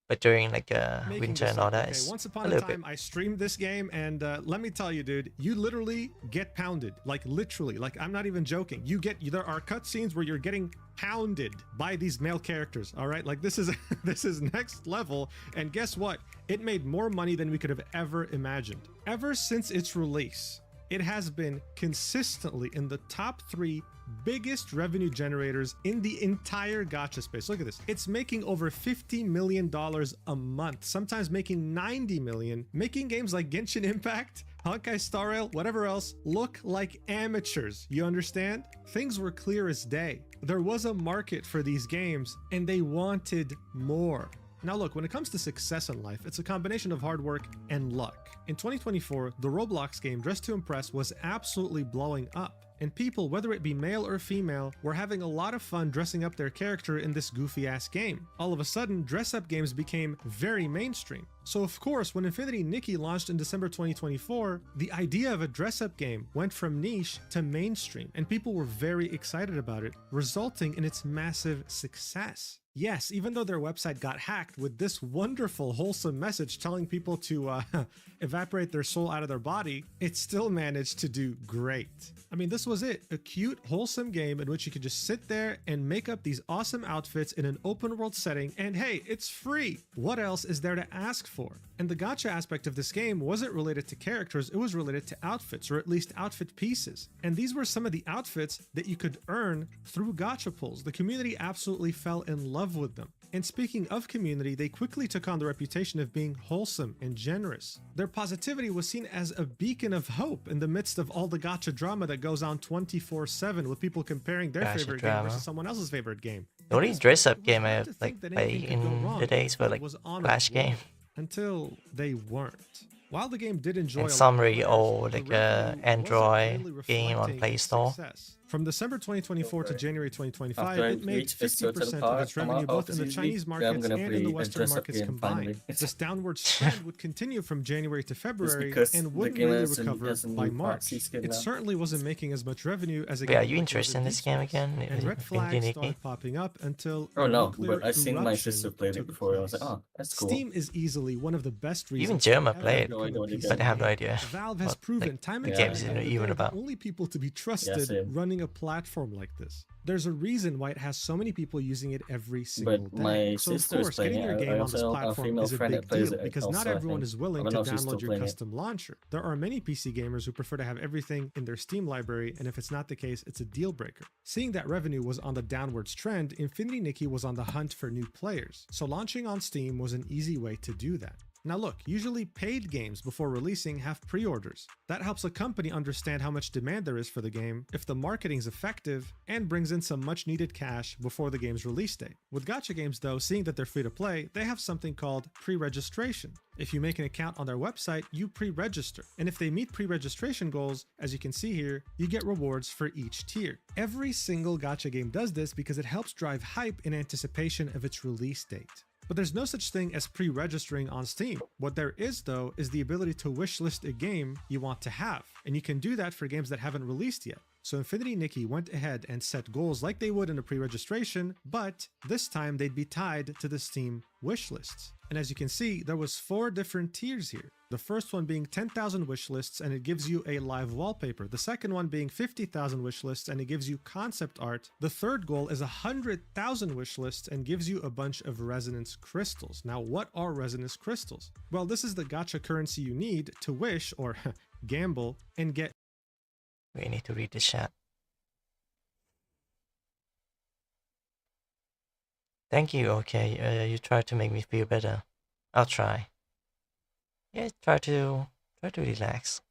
But during like Making winter this and all up, that, okay, it's once a upon a little time, bit. I streamed this game, and let me tell you, dude, you literally get pounded, like literally, like I'm not even joking. There are cutscenes where you're getting pounded by these male characters. All right, like this is this is next level. And guess what? It made more money than we could have ever imagined. Ever since its release, it has been consistently in the top 3 biggest revenue generators in the entire gacha space. Look at this. It's making over $50 million a month, sometimes making 90 million, making games like Genshin Impact, Honkai Star Rail, whatever else, look like amateurs. You understand? Things were clear as day. There was a market for these games and they wanted more. Now look, when it comes to success in life, it's a combination of hard work and luck. In 2024, the Roblox game Dress to Impress was absolutely blowing up. And people, whether it be male or female, were having a lot of fun dressing up their character in this goofy ass game. All of a sudden, dress up games became very mainstream. So of course, when Infinity Nikki launched in December 2024, the idea of a dress up game went from niche to mainstream, and people were very excited about it, resulting in its massive success. Yes, even though their website got hacked with this wonderful, wholesome message telling people to evaporate their soul out of their body, it still managed to do great. I mean, this was it, a cute, wholesome game in which you could just sit there and make up these awesome outfits in an open world setting, and hey, it's free! What else is there to ask for? And the gacha aspect of this game wasn't related to characters, it was related to outfits, or at least outfit pieces. And these were some of the outfits that you could earn through gacha pulls. The community absolutely fell in love with them. And speaking of community, they quickly took on the reputation of being wholesome and generous. Their positivity was seen as a beacon of hope in the midst of all the gacha drama that goes on 24/7 with people comparing their Gacha favorite drama. game versus someone else's favorite game. The only At this dress point, up it was game hard I to like think that play anything could go in wrong the days were because like it was on a Flash roll game. until they weren't. While the game did enjoy And a lot some of really players, old the like revenue wasn't Android really game on reflecting Play its Store. success. From December 2024 to January 2025, After I it made reach this certain 50% of part, its revenue both in the easily, Chinese then I'm markets gonna and in play the a Western dress-up markets game combined. finally. This downward trend would continue from January to February because and the wouldn't game really has recover a by new March. Foxy skin It now. certainly wasn't making as much revenue as a Wait, are game you like interested in Golden this game Deep again? Space. And red Infinity flags Nikki? started popping up until Oh a no, nuclear but I seen my eruption sister played it took before. I was like, place. oh, that's cool. Steam is easily one of the best reasons Even to Germa ever play it, No idea become a what it PC is. but I have no gamer. idea Valve has what proven like, time the and Yeah, time game's again that even they're the about. only people to be trusted same. running a platform like this. There's a reason why it has so many people using it every single But day. my So of sister is course, playing getting your it. I game on this also have a platform female is a friend big that plays deal it because not also, I everyone think. is I willing don't to know if she's still download your playing it. custom launcher. There are many PC gamers who prefer to have everything in their Steam library, and if it's not the case, it's a deal breaker. Seeing that revenue was on the downwards trend, Infinity Nikki was on the hunt for new players. So launching on Steam was an easy way to do that. Now look, usually paid games before releasing have pre-orders. That helps a company understand how much demand there is for the game, if the marketing's effective, and brings in some much needed cash before the game's release date. With gacha games though, seeing that they're free to play, they have something called pre-registration. If you make an account on their website, you pre-register. And if they meet pre-registration goals, as you can see here, you get rewards for each tier. Every single gacha game does this because it helps drive hype in anticipation of its release date. But there's no such thing as pre-registering on Steam. What there is though is the ability to wishlist a game you want to have, and you can do that for games that haven't released yet. So Infinity Nikki went ahead and set goals like they would in a pre-registration, but this time they'd be tied to the Steam wishlists. And as you can see, there was 4 different tiers here. The first one being 10,000 wishlists and it gives you a live wallpaper. The second one being 50,000 wishlists and it gives you concept art. The third goal is 100,000 wishlists and gives you a bunch of resonance crystals. Now, what are resonance crystals? Well, this is the gacha currency you need to wish or gamble and get. We need to read the chat. Thank you. Okay, you try to make me feel better. I'll try. Yeah, try to relax.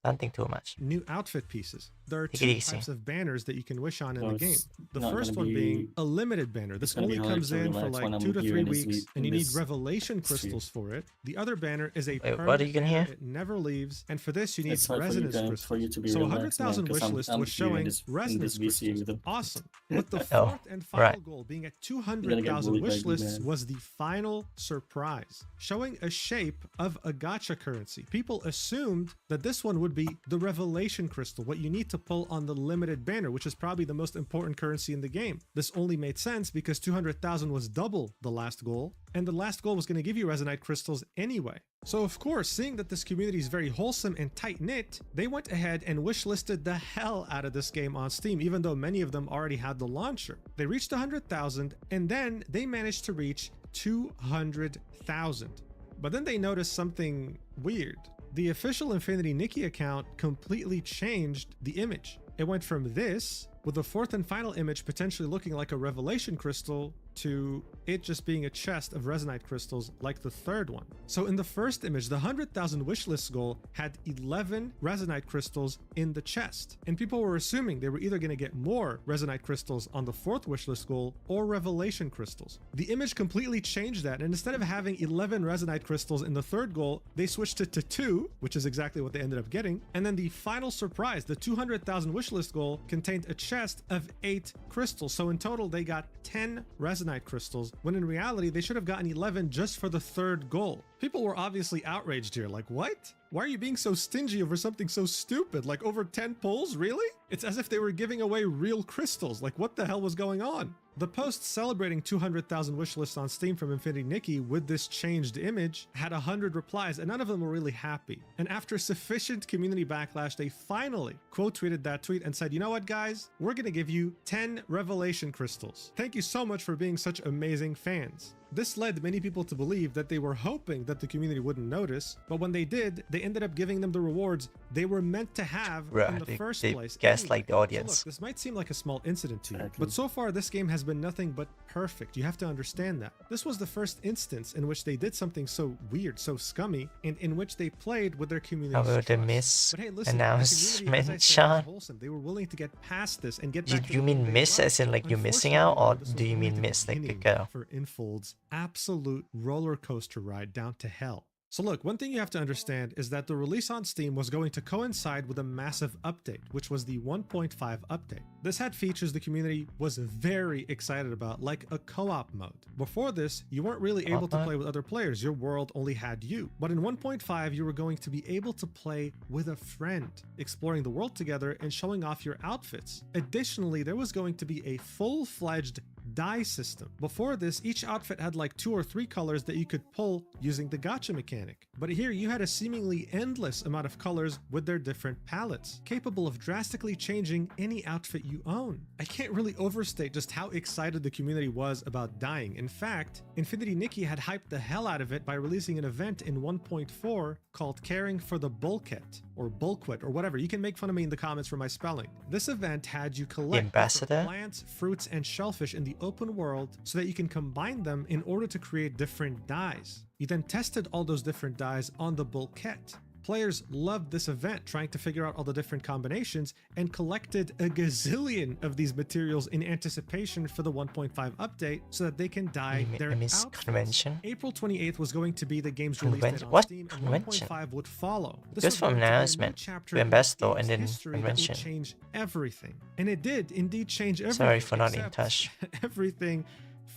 Don't think too much. New outfit pieces. There are Take it 2 easy. types of banners that you can wish on in No, the game. it's The not first gonna one be- being a limited banner. This gonna only be hard comes to in for relax when like I'm 2 to with you 3 in this weeks, week- and you in need this revelation stream. crystals for it. The other banner is a Wait, what are permanent you gonna banner. hear? It never leaves, and for this you need It's hard for you resonance guys- crystals. for you to be So relaxed, 100,000 man, 'cause wish I'm- list I'm was here in showing this- in resonance this VC crystals. with them. Awesome. But the Oh, 4th and final right. goal, being at You're 200,000 bullied by wish me, lists, man. was the final surprise, showing a shape of a gacha currency. People assumed that this one would be the revelation crystal, what you need to pull on the limited banner, which is probably the most important currency in the game. This only made sense because 200,000 was double the last goal, and the last goal was going to give you resonite crystals anyway. So of course, seeing that this community is very wholesome and tight-knit, they went ahead and wishlisted the hell out of this game on Steam, even though many of them already had the launcher. They reached 100,000, and then they managed to reach 200,000. But then they noticed something weird. The official Infinity Nikki account completely changed the image. It went from this, with the fourth and final image potentially looking like a revelation crystal, to it just being a chest of Resonite crystals like the third one. So in the first image, the 100,000 wishlist goal had 11 Resonite crystals in the chest. And people were assuming they were either going to get more Resonite crystals on the fourth wishlist goal or revelation crystals. The image completely changed that, and instead of having 11 Resonite crystals in the third goal, they switched it to 2, which is exactly what they ended up getting. And then the final surprise, the 200,000 wishlist goal, contained a chest of 8 crystals. So in total, they got 10 Resonite crystals, when in reality they should have gotten 11 just for the third goal. People were obviously outraged here, like, what? Why are you being so stingy over something so stupid? Like over 10 pulls, really? It's as if they were giving away real crystals. Like, what the hell was going on? The post celebrating 200,000 wishlists on Steam from Infinity Nikki with this changed image had 100 replies, and none of them were really happy. And after sufficient community backlash, they finally quote tweeted that tweet and said, you know what, guys? We're gonna give you 10 revelation crystals. Thank you so much for being such amazing fans. This led many people to believe that they were hoping that the community wouldn't notice, but when they did, they ended up giving them the rewards they were meant to have in the first place. Gaslight the audience. So look, this might seem like a small incident to you, but so far this game has been nothing but perfect. You have to understand that. This was the first instance in which they did something so weird, so scummy, and in which they played with their community. However, the miss announcement, Sean. They were willing to get past this and get Did back you mean miss as in like you're missing out, or do you mean miss like the girl? For Infold's absolute roller coaster ride down to hell. So look, one thing you have to understand is that the release on Steam was going to coincide with a massive update, which was the 1.5 update. This had features the community was very excited about, like a co-op mode. Before this, you weren't really able to play with other players, your world only had you. But in 1.5, you were going to be able to play with a friend, exploring the world together and showing off your outfits. Additionally, there was going to be a full-fledged dye system. Before this, each outfit had like 2 or 3 colors that you could pull using the gacha mechanic. But here you had a seemingly endless amount of colors with their different palettes, capable of drastically changing any outfit you own. I can't really overstate just how excited the community was about dyeing. In fact, Infinity Nikki had hyped the hell out of it by releasing an event in 1.4 called Caring for the Bulkhead, or Bulkwit, or whatever. You can make fun of me in the comments for my spelling. This event had you collect plants, fruits, and shellfish in the open world so that you can combine them in order to create different dyes. You then tested all those different dyes on the Bulkhead. Players loved this event, trying to figure out all the different combinations, and collected a gazillion of these materials in anticipation for the 1.5 update so that they can dye their outfits. Convention? April 28th was going to be the game's release date on What Steam, and convention? 1.5 would follow. This Just from announcement to ambassador and then convention. Would change everything. And it did indeed change everything. Sorry for not in touch. Everything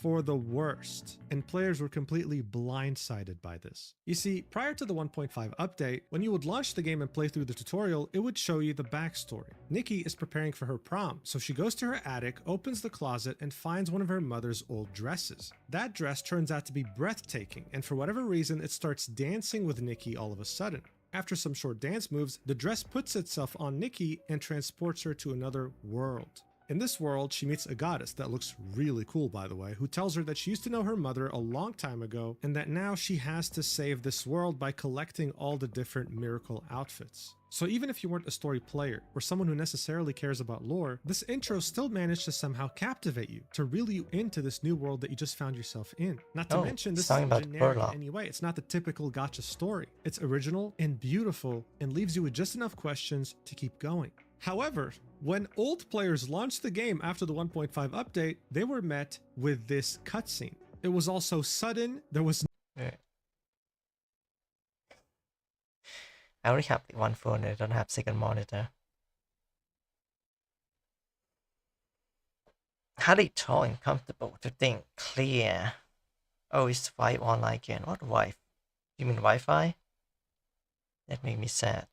for the worst, and players were completely blindsided by this. You see, prior to the 1.5 update, when you would launch the game and play through the tutorial, it would show you the backstory. Nikki is preparing for her prom, so she goes to her attic, opens the closet, and finds one of her mother's old dresses. That dress turns out to be breathtaking, and for whatever reason, it starts dancing with Nikki all of a sudden. After some short dance moves, the dress puts itself on Nikki and transports her to another world. In this world, she meets a goddess that looks really cool, by the way, who tells her that she used to know her mother a long time ago and that now she has to save this world by collecting all the different miracle outfits. So even if you weren't a story player or someone who necessarily cares about lore, this intro still managed to somehow captivate you, to reel you into this new world that you just found yourself in. Not to mention, this isn't generic in any way. It's not the typical gacha story. It's original and beautiful and leaves you with just enough questions to keep going. However, when old players launched the game after the 1.5 update, they were met with this cutscene. It was also sudden, there was I only have one phone and I don't have second monitor. Highly tall and comfortable to think clear. Oh, it's Vibe online again. What Vibe? You mean Wi-Fi? That made me sad.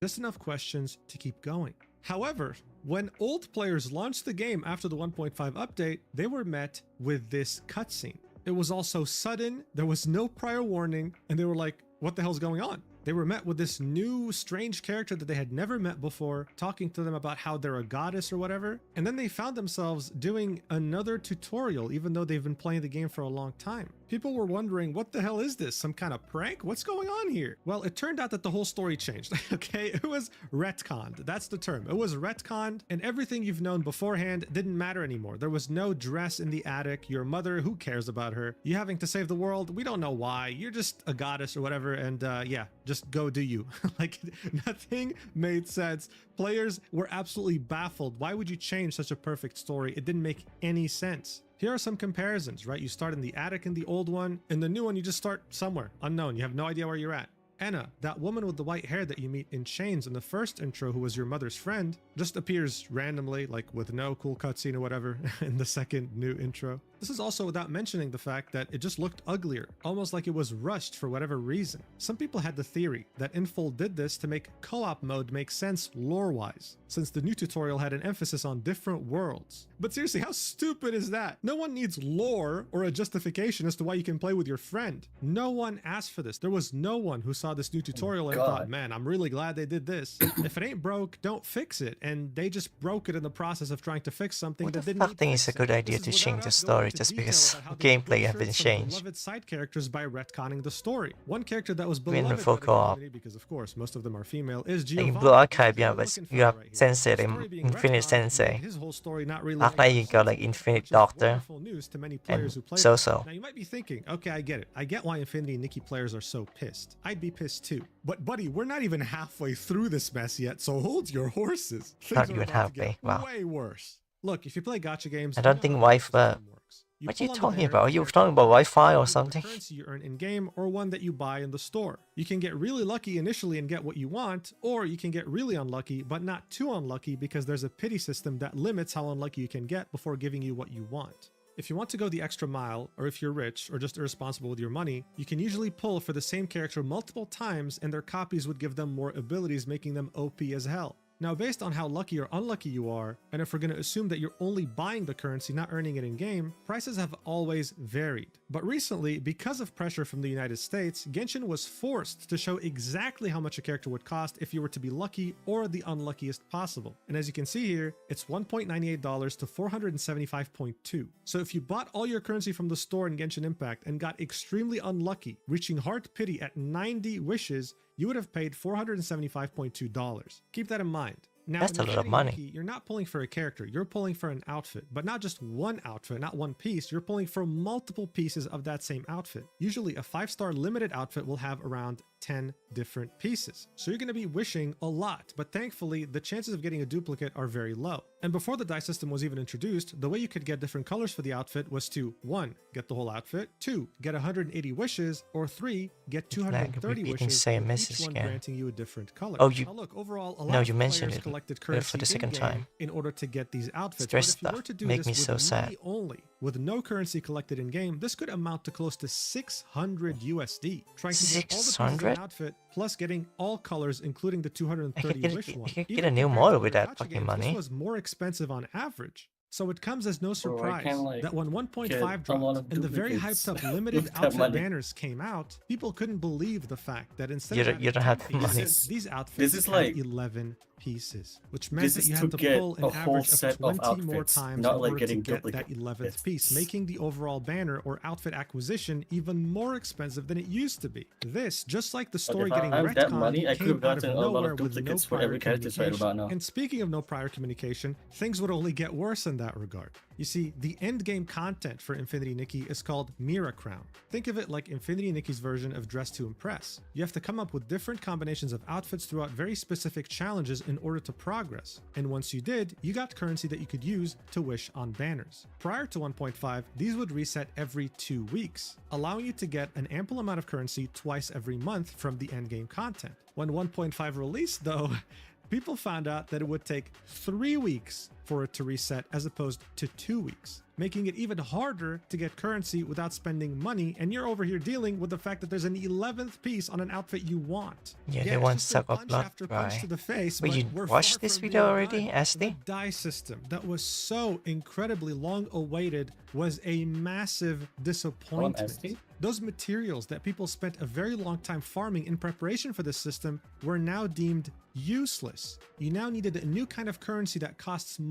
just enough questions to keep going. However, when old players launched the game after the 1.5 update, they were met with this cutscene. It was also sudden, there was no prior warning, and they were like, what the hell's going on? They were met with this new strange character that they had never met before, talking to them about how they're a goddess or whatever. And then they found themselves doing another tutorial, even though they've been playing the game for a long time. People were wondering, what the hell is this? Some kind of prank? What's going on here? Well, it turned out that the whole story changed, okay? It was retconned. That's the term. It was retconned, and everything you've known beforehand didn't matter anymore. There was no dress in the attic. Your mother, who cares about her? You having to save the world? We don't know why. You're just a goddess or whatever, and yeah, just go do you. Like, nothing made sense. Players were absolutely baffled. Why would you change such a perfect story? It didn't make any sense. Here are some comparisons, right? You start in the attic in the old one. In the new one, you just start somewhere unknown. You have no idea where you're at. Anna, that woman with the white hair that you meet in Chains in the first intro who was your mother's friend, just appears randomly, like with no cool cutscene or whatever, in the second new intro. This is also without mentioning the fact that it just looked uglier, almost like it was rushed for whatever reason. Some people had the theory that Infol did this to make co-op mode make sense lore-wise, since the new tutorial had an emphasis on different worlds. But seriously, how stupid is that? No one needs lore or a justification as to why you can play with your friend. No one asked for this. There was no one who saw this new tutorial and thought, man, I'm really glad they did this. If it ain't broke, don't fix it. And they just broke it in the process of trying to fix something that didn't. I think it's a good idea to change the story just because gameplay has been changed. Beloved side characters by retconning the story. One character that was Win beloved for by the co-op. community, because of course most of them are female, is In Giovanni. Blue Archive, yeah, That's but what you have we're looking for Sensei, right here. and The story being Infinite retconned Sensei. made his whole story not really After make you sense, got like Infinite which is Doctor wonderful news to many players who and played So-So. Now you might be thinking, okay, I get it. I get why Infinity and Nikki players are so pissed. I'd be pissed too. But buddy, we're not even halfway through this mess yet, so hold your horses. Things Not are even about to halfway, get wow. way worse. Look, if you play gacha games, I you don't know think how the wife. system works. What are you pull on the talking banner about? Are of you the talking about Wi-Fi or the something? currency you earn in game, or one that you buy in the store. You can get really lucky initially and get what you want, or you can get really unlucky, but not too unlucky because there's a pity system that limits how unlucky you can get before giving you what you want. If you want to go the extra mile, or if you're rich or just irresponsible with your money, you can usually pull for the same character multiple times and their copies would give them more abilities, making them OP as hell. Now, based on how lucky or unlucky you are, and if we're going to assume that you're only buying the currency, not earning it in-game, prices have always varied. But recently, because of pressure from the United States, Genshin was forced to show exactly how much a character would cost if you were to be lucky or the unluckiest possible. And as you can see here, it's $1.98 to $475.2. So if you bought all your currency from the store in Genshin Impact and got extremely unlucky, reaching Heart Pity at 90 wishes, you would have paid $475.2. Keep that in mind. Now, That's in a lot of Infinity money. Nikki, you're not pulling for a character, you're pulling for an outfit, but not just one outfit, not one piece, you're pulling for multiple pieces of that same outfit. Usually a 5-star limited outfit will have around 10 different pieces. So you're going to be wishing a lot, but thankfully the chances of getting a duplicate are very low. And before the die system was even introduced, the way you could get different colors for the outfit was to 1. Get the whole outfit, 2. Get 180 wishes, or 3. Get 230 repeating wishes, same with message each one again. granting you a different color. Oh, you- Now look, overall, a lot No, of you mentioned players it collected for currency the second in-game time. in order to get these outfits. Stress But if you were stuff to do make this me with so sad. money only, with no currency collected in-game, this could amount to close to 600 USD. Trying to get all the pieces of 600? an outfit, plus getting all colors, including the 230 I could wish get- one. I could get Even a new compared to model other with that gacha fucking games, money. This was more expensive on average. So it comes as no surprise can't, like, that when 1.5 get a lot dropped of and the very duplicates hyped up limited with that outfit money. banners came out, people couldn't believe the fact that instead You of don't- you having don't have 10 the money. pieces, these outfits This is had like- 11 pieces, which meant This that is you to had to get pull an a whole average set of of 20 more outfits, times not in like order to getting get that duplicate 11th piece, bits. making the overall banner or outfit acquisition even more expensive than it used to be. This, just like the story if I getting had that retconned, money, I could have came out of gotten a lot of nowhere with no duplicates for prior every character right communication. about now. And speaking of no prior communication, things would only get worse in that regard. You see, the end game content for Infinity Nikki is called Mira Crown. Think of it like Infinity Nikki's version of Dress to Impress. You have to come up with different combinations of outfits throughout very specific challenges in order to progress. And once you did, you got currency that you could use to wish on banners. Prior to 1.5, these would reset every 2 weeks, allowing you to get an ample amount of currency twice every month from the endgame content. When 1.5 released, though, people found out that it would take 3 weeks for it to reset as opposed to 2 weeks, making it even harder to get currency without spending money, and you're over here dealing with the fact that there's an 11th piece on an outfit you want. Yeah, they it's want just a suck up punch blood after punch dry. to the face, Wait, but you we're watched far this from video being already, done. SD? The die system that was so incredibly long awaited was a massive disappointment. SD? Those materials that people spent a very long time farming in preparation for this system were now deemed useless. You now needed a new kind of currency that costs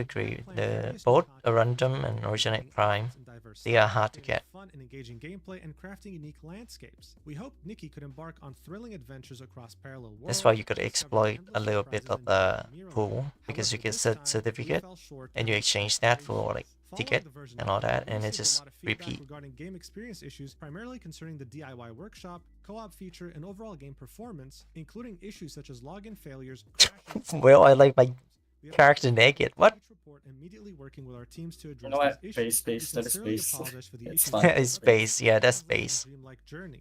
agree. Both a random and originate prime, they are hard to get. Fun and engaging gameplay and crafting unique landscapes. We hope Nikki could embark on thrilling adventures across parallel worlds. That's why you gotta exploit a little bit of the pool, because you get certificate and you exchange that for like ticket the version and all that, we and it received a just lot of feedback repeat. regarding game experience issues, primarily concerning the DIY workshop, co-op feature, and overall game performance, including issues such as login failures, crashes, and Well, I like my we have character also naked. What? each report immediately working with our teams to You address know what? these Space, issues. We space, that is sincerely space. apologize for the It's issues. fine. It's space. Yeah, that's space.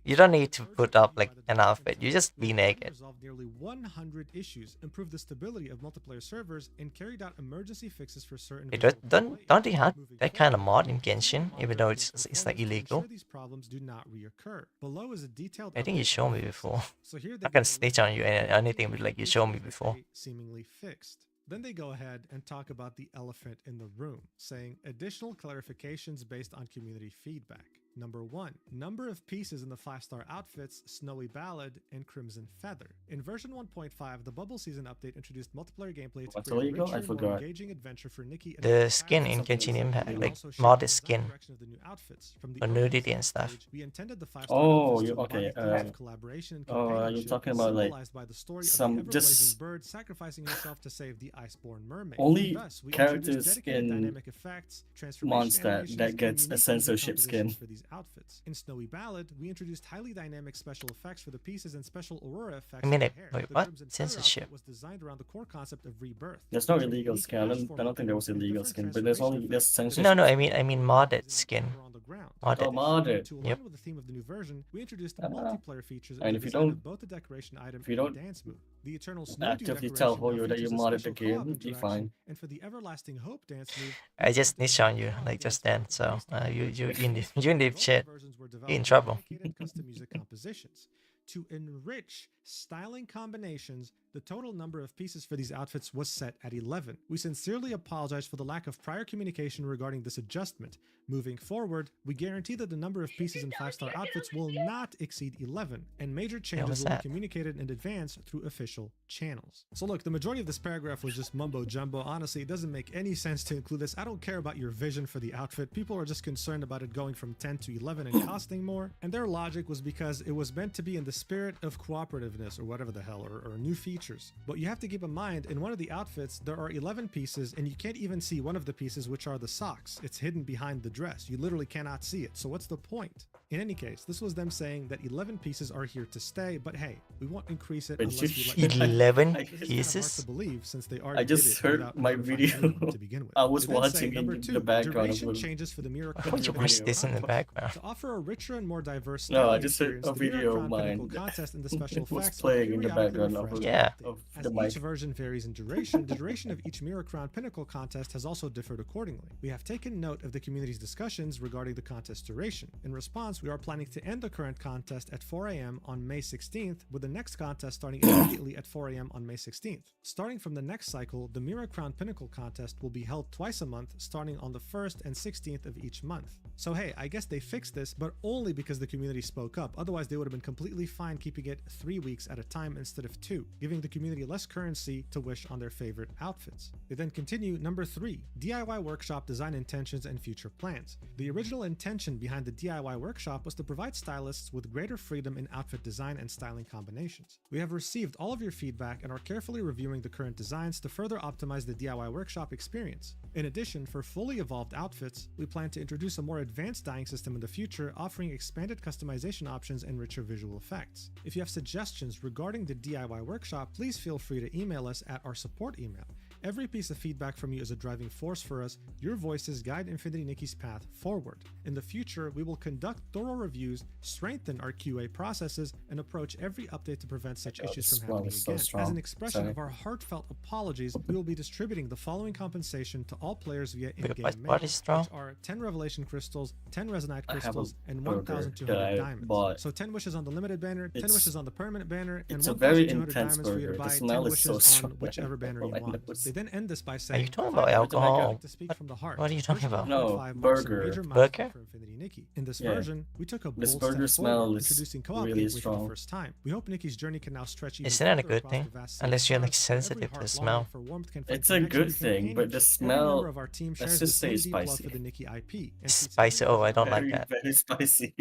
You don't need to put up like an outfit. You just be naked. Resolved nearly 100 issues, improved the stability of multiplayer servers, and carried out emergency fixes for certain. Wait, visual don't complaints. they have Moving that kind of forward, mod in Genshin, even though it's like performance to illegal? ensure these problems do not reoccur. Below is a detailed I think you update showed on me the before. fixes. So here they Not gonna give a snitch list on you of and all anything, but like you showed me issues before. they seemingly fixed. Then they go ahead and talk about the elephant in the room, saying additional clarifications based on community feedback. Number 1, number of pieces in the 5-star outfits, Snowy Ballad, and Crimson Feather. In version 1.5, the Bubble Season update introduced multiplayer gameplay to What's create a illegal? richer, I more forgot. engaging adventure for Nikki. And The her skin in companions. Genshin Impact, They like also shared modded the design skin direction of the new outfits. From the for opening nudity and stage, stuff. we intended the 5-star Oh, outfits you to okay? embody themes of collaboration and Oh, you're companionship, talking about like symbolized by the story some of the ever-blazing just bird sacrificing herself to save the Iceborne mermaid. only Thus, we characters introduced dedicated in dynamic effects, transformation Mondstadt animations, that and gets a unique music censorship skin. compositions for these outfits. In Snowy Ballad, we introduced highly dynamic special effects for the pieces and special aurora effects. I mean, for it, the hair. wait, The what? Crimson Feather Censorship? outfit was designed around the core concept of rebirth. There's no featuring illegal unique skin. ash I don't think there forming was and illegal different skin, but there's only transformation there's effects. censorship. No, I skin. mean modded skin. On the ground. Modded. Oh, modded. To Yep. align with the theme of the new version, we introduced Uh, multiplayer features and and if you design don't- of both the decoration item if you and don't the dance move. The Eternal Snow Dew Actively tell decoration now Hoyo that you features a modded the special game, co-op be interaction, fine. and for the Everlasting Hope dance move, I just snitched on you like just then, so you in deep shit. You're in trouble. dedicated custom music compositions. To enrich styling combinations, the total number of pieces for these outfits was set at 11. We sincerely apologize for the lack of prior communication regarding this adjustment. Moving forward, we guarantee that the number of pieces in 5-star outfits will not exceed 11, and major changes what's will that? be communicated in advance through official channels. So look, the majority of this paragraph was just mumbo jumbo. Honestly, it doesn't make any sense to include this. I don't care about your vision for the outfit. People are just concerned about it going from 10 to 11 and costing more. And their logic was because it was meant to be in the spirit of cooperativeness or whatever the hell, or new features. But you have to keep in mind, in one of the outfits, there are 11 pieces and you can't even see one of the pieces, which are the socks. It's hidden behind the dress. You literally cannot see it. So what's the point? In any case, this was them saying that 11 pieces are here to stay, but hey, we won't increase it But unless you we let them. 11 This is kinda hard pieces? to believe since they already I did just it heard without my notifying video. anyone to begin with. I was They then say, watching number in two, the background. duration Of changes for the Mirror Why Crown would you Pinnacle watch this in the Contest. background? To offer a richer and more diverse No, I styling just heard experience, a the Mirror video of Crown Pinnacle mine. Contest and the special It was effects are playing in the periodically background of refreshed Yeah. and updated. of As the each mic. version varies in duration, the duration of each Mirror Crown Pinnacle contest has also differed accordingly. We have taken note of the community's discussions regarding the contest duration. In response, we are planning to end the current contest at 4 a.m. on May 16th, with the next contest starting immediately at 4 a.m. on May 16th. Starting from the next cycle, the Mirror Crown Pinnacle contest will be held twice a month, starting on the 1st and 16th of each month. So hey, I guess they fixed this, but only because the community spoke up. Otherwise, they would have been completely fine keeping it 3 weeks at a time instead of 2, giving the community less currency to wish on their favorite outfits. They then continue, number 3, DIY Workshop design intentions and future plans. The original intention behind the DIY Workshop was to provide stylists with greater freedom in outfit design and styling combinations. We have received all of your feedback and are carefully reviewing the current designs to further optimize the DIY Workshop experience. In addition, for fully evolved outfits, we plan to introduce a more advanced dyeing system in the future, offering expanded customization options and richer visual effects. If you have suggestions regarding the DIY Workshop, please feel free to email us at our support email. Every piece of feedback from you is a driving force for us. Your voices guide Infinity Nikki's path forward. In the future, we will conduct thorough reviews, strengthen our QA processes, and approach every update to prevent such issues from happening so again. strong. As an expression Sorry. of our heartfelt apologies, we will be distributing the following compensation to all players via in-game what mail, is strong? which are 10 Revelation Crystals, 10 Resonite I have a Crystals, and burger 1,200 that I diamonds. bought. So 10 wishes on the limited banner, 10 It's- wishes on the permanent banner, and it's a very 1,200 intense diamonds for you to burger. The buy 10 smell is wishes so on strong. whichever banner you I want. know. They then end this by Are saying, you talking "Finally, about I would like alcohol? to speak from the heart. What are you talking Version about? 1.5 No, marks a burger. major Burger? milestone for Infinity Nikki. In this Yeah. version, we took a bold This step burger forward, smell is introducing co-op really gameplay for the strong. first time. We hope Nikki's journey can now stretch even Isn't that a further good across thing? the vast sea of Unless you're like stars, where every sensitive to heart smell. longing for warmth can find It's a connection good with thing, but the companionship. Every member smell. of our team Let's shares the just say same deep love spicy. for the Nikki IP. and treats Spicy. every Oh, I don't like Very, that. very spicy.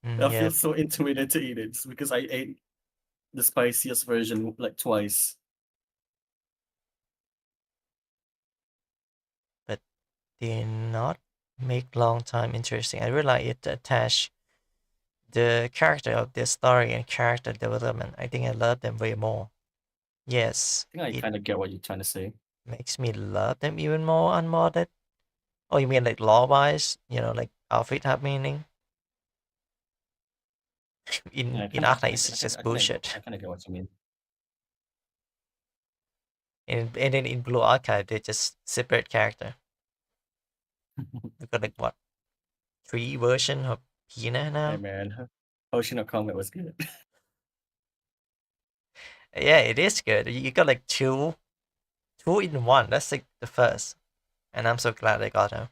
I Yeah. feel so intimidated to eat it just because I ate the spiciest version like twice. did not make long time interesting. I really like it attach the character of the story and character development. I think I love them way more. Yes, I think I it kind of get what you're trying to say. makes me love them even more unmodded. Oh, you mean like lore-wise? You know, like outfit have meaning? In Yeah, Arclight, it's just bullshit. I kind of get what you mean. And then in Blue Archive, they're just separate character. We've got like what, 3 version of Hina Hey now? man, Ocean of Comet was good. Yeah, it is good. You got like two in one. That's like the first, and I'm so glad I got them.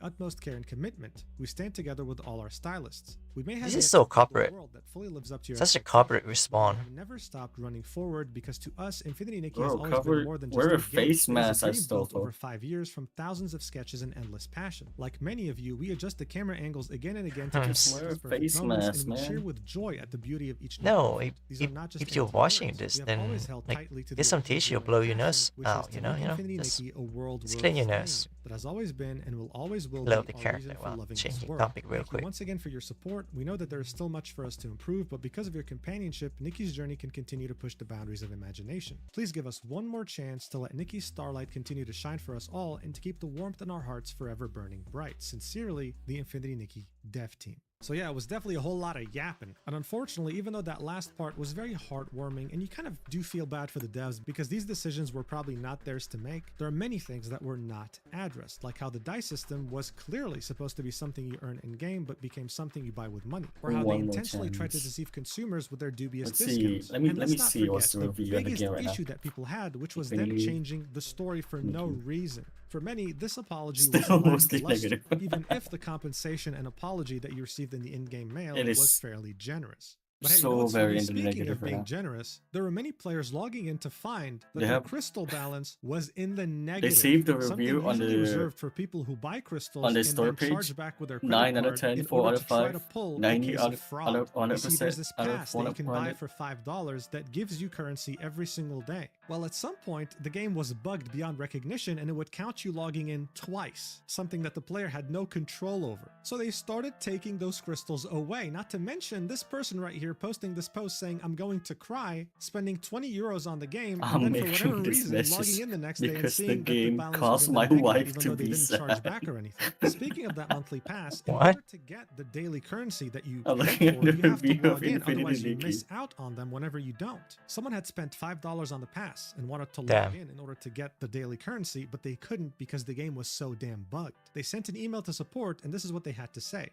Utmost care and commitment, we stand together with all our stylists. We may have This yet is to so build a corporate. world that fully lives up to your Such a expectations, corporate but we respawn. have never stopped running forward because to us, Infinity Nikki Bro, has always cover- been more than just wear a a game. face It was mask, a I dream stole built for. over 5 years from thousands of sketches and endless passion. Like many of you, we adjust the camera angles again and again to Hmm. capture Just wear a those perfect face moments, mask, and we cheer man. with joy at the beauty of each new No, outfit. These are not just if you're empty watching words. this, We have then always held like tightly to get the some ultimate tissue, dream blow and your passion, nose which out. is to You know, make Infinity just Nikki a world just worth clean your staying nose. in. That has always been and will always will Love be the our character. reason for Well, loving this changing world. topic real Thank quick. you once again for your support. We know that there is still much for us to improve, but because of your companionship, Nikki's journey can continue to push the boundaries of imagination. Please give us one more chance to let Nikki's starlight continue to shine for us all and to keep the warmth in our hearts forever burning bright. Sincerely, the Infinity Nikki Dev Team. So yeah, it was definitely a whole lot of yapping. And unfortunately, even though that last part was very heartwarming, and you kind of do feel bad for the devs because these decisions were probably not theirs to make, there are many things that were not addressed, like how the dice system was clearly supposed to be something you earn in-game but became something you buy with money, or how they One more intentionally tried to chance. deceive consumers with their dubious Let's see. discounts. Let me And let let's me not see what's forget the the review of the biggest game right now. issue that people had, which was them Infinity changing the story for no Nikki. reason. For many, this apology Still was a lack mostly of luster, negative. even if the compensation and apology that you received in the in-game mail It is was fairly generous. But hey, you know so what's very funny? into the Speaking negative of right being now. generous, there were many players logging in to find that They their have- crystal balance was in the They negative. saved the Something review on usually the reserved for people who buy crystals on the and store then page. charge back with their credit 9 out of card 10, in 4 order out to of try 5, to pull a 90 case out of of fraud. You see, 100% there's this out of pass that you can buy 100. for $5 that gives you currency every single day. Well, at some point, the game was bugged beyond recognition and it would count you logging in twice, something that the player had no control over. So they started taking those crystals away, not to mention this person right here posting this post saying, "I'm going to cry," spending 20 euros on the game, I'm and then for whatever making this reason, message logging in the next day and because the seeing that the game balance was caused in the my negative, wife even to though they be didn't charge sad. back or anything. Speaking of that monthly pass, in What? order to get the daily currency that you I'm paid looking for, at the you have to review of log in, Infinity otherwise you Nikki. miss out on them whenever you don't. Someone had spent $5 on the pass and wanted to Damn. log in order to get the daily currency, but they couldn't because the game was so damn bugged. They sent an email to support, and this is what they had to say.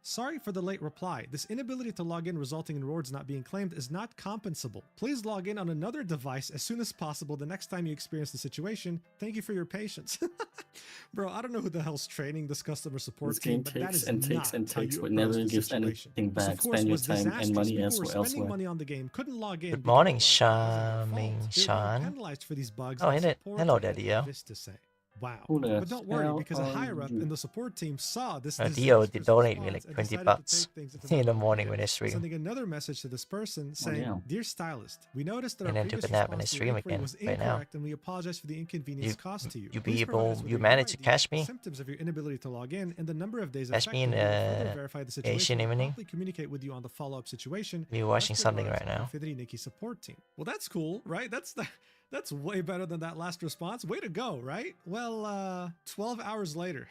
"Sorry for the late reply. This inability to log in resulting in rewards not being claimed is not compensable. Please log in on another device as soon as possible the next time you experience the situation. Thank you for your patience." Bro, I don't know who the hell's training this customer support This team, game but that takes is and takes not and how takes, you but approach never the gives situation. anything This, back. of course, Spend your was time and disastrous. money People were spending elsewhere. money on the game, couldn't log in. Good because, morning, well, it wasn't their charming fault. They were Sean. penalized for these bugs. Oh, and in it. support Hello, had Daddy-o. this to say. Wow. Who the But don't worry, hell because a are higher up you? in the support team saw this Dio did disastrous donate me response like and 20 decided to bucks take things into in their the own morning when I hands, stream. sending another message to this person saying, damn. "Dear stylist, we noticed that And our then took previous a nap and I response to your stream inquiry again was right now. incorrect and we apologize for the inconvenience caused to you. You Please be provide us able, with you your managed to ID, catch me? symptoms of your inability to log in, and the number of days Catch me affected. in We will further verify the situation Asian and evening? promptly communicate with you on the follow-up situation. Are you watching Best something regards, right now? Infinity Nikki support team." Well, that's cool, right? That's way better than that last response. Way to go, right? Well, 12 hours later,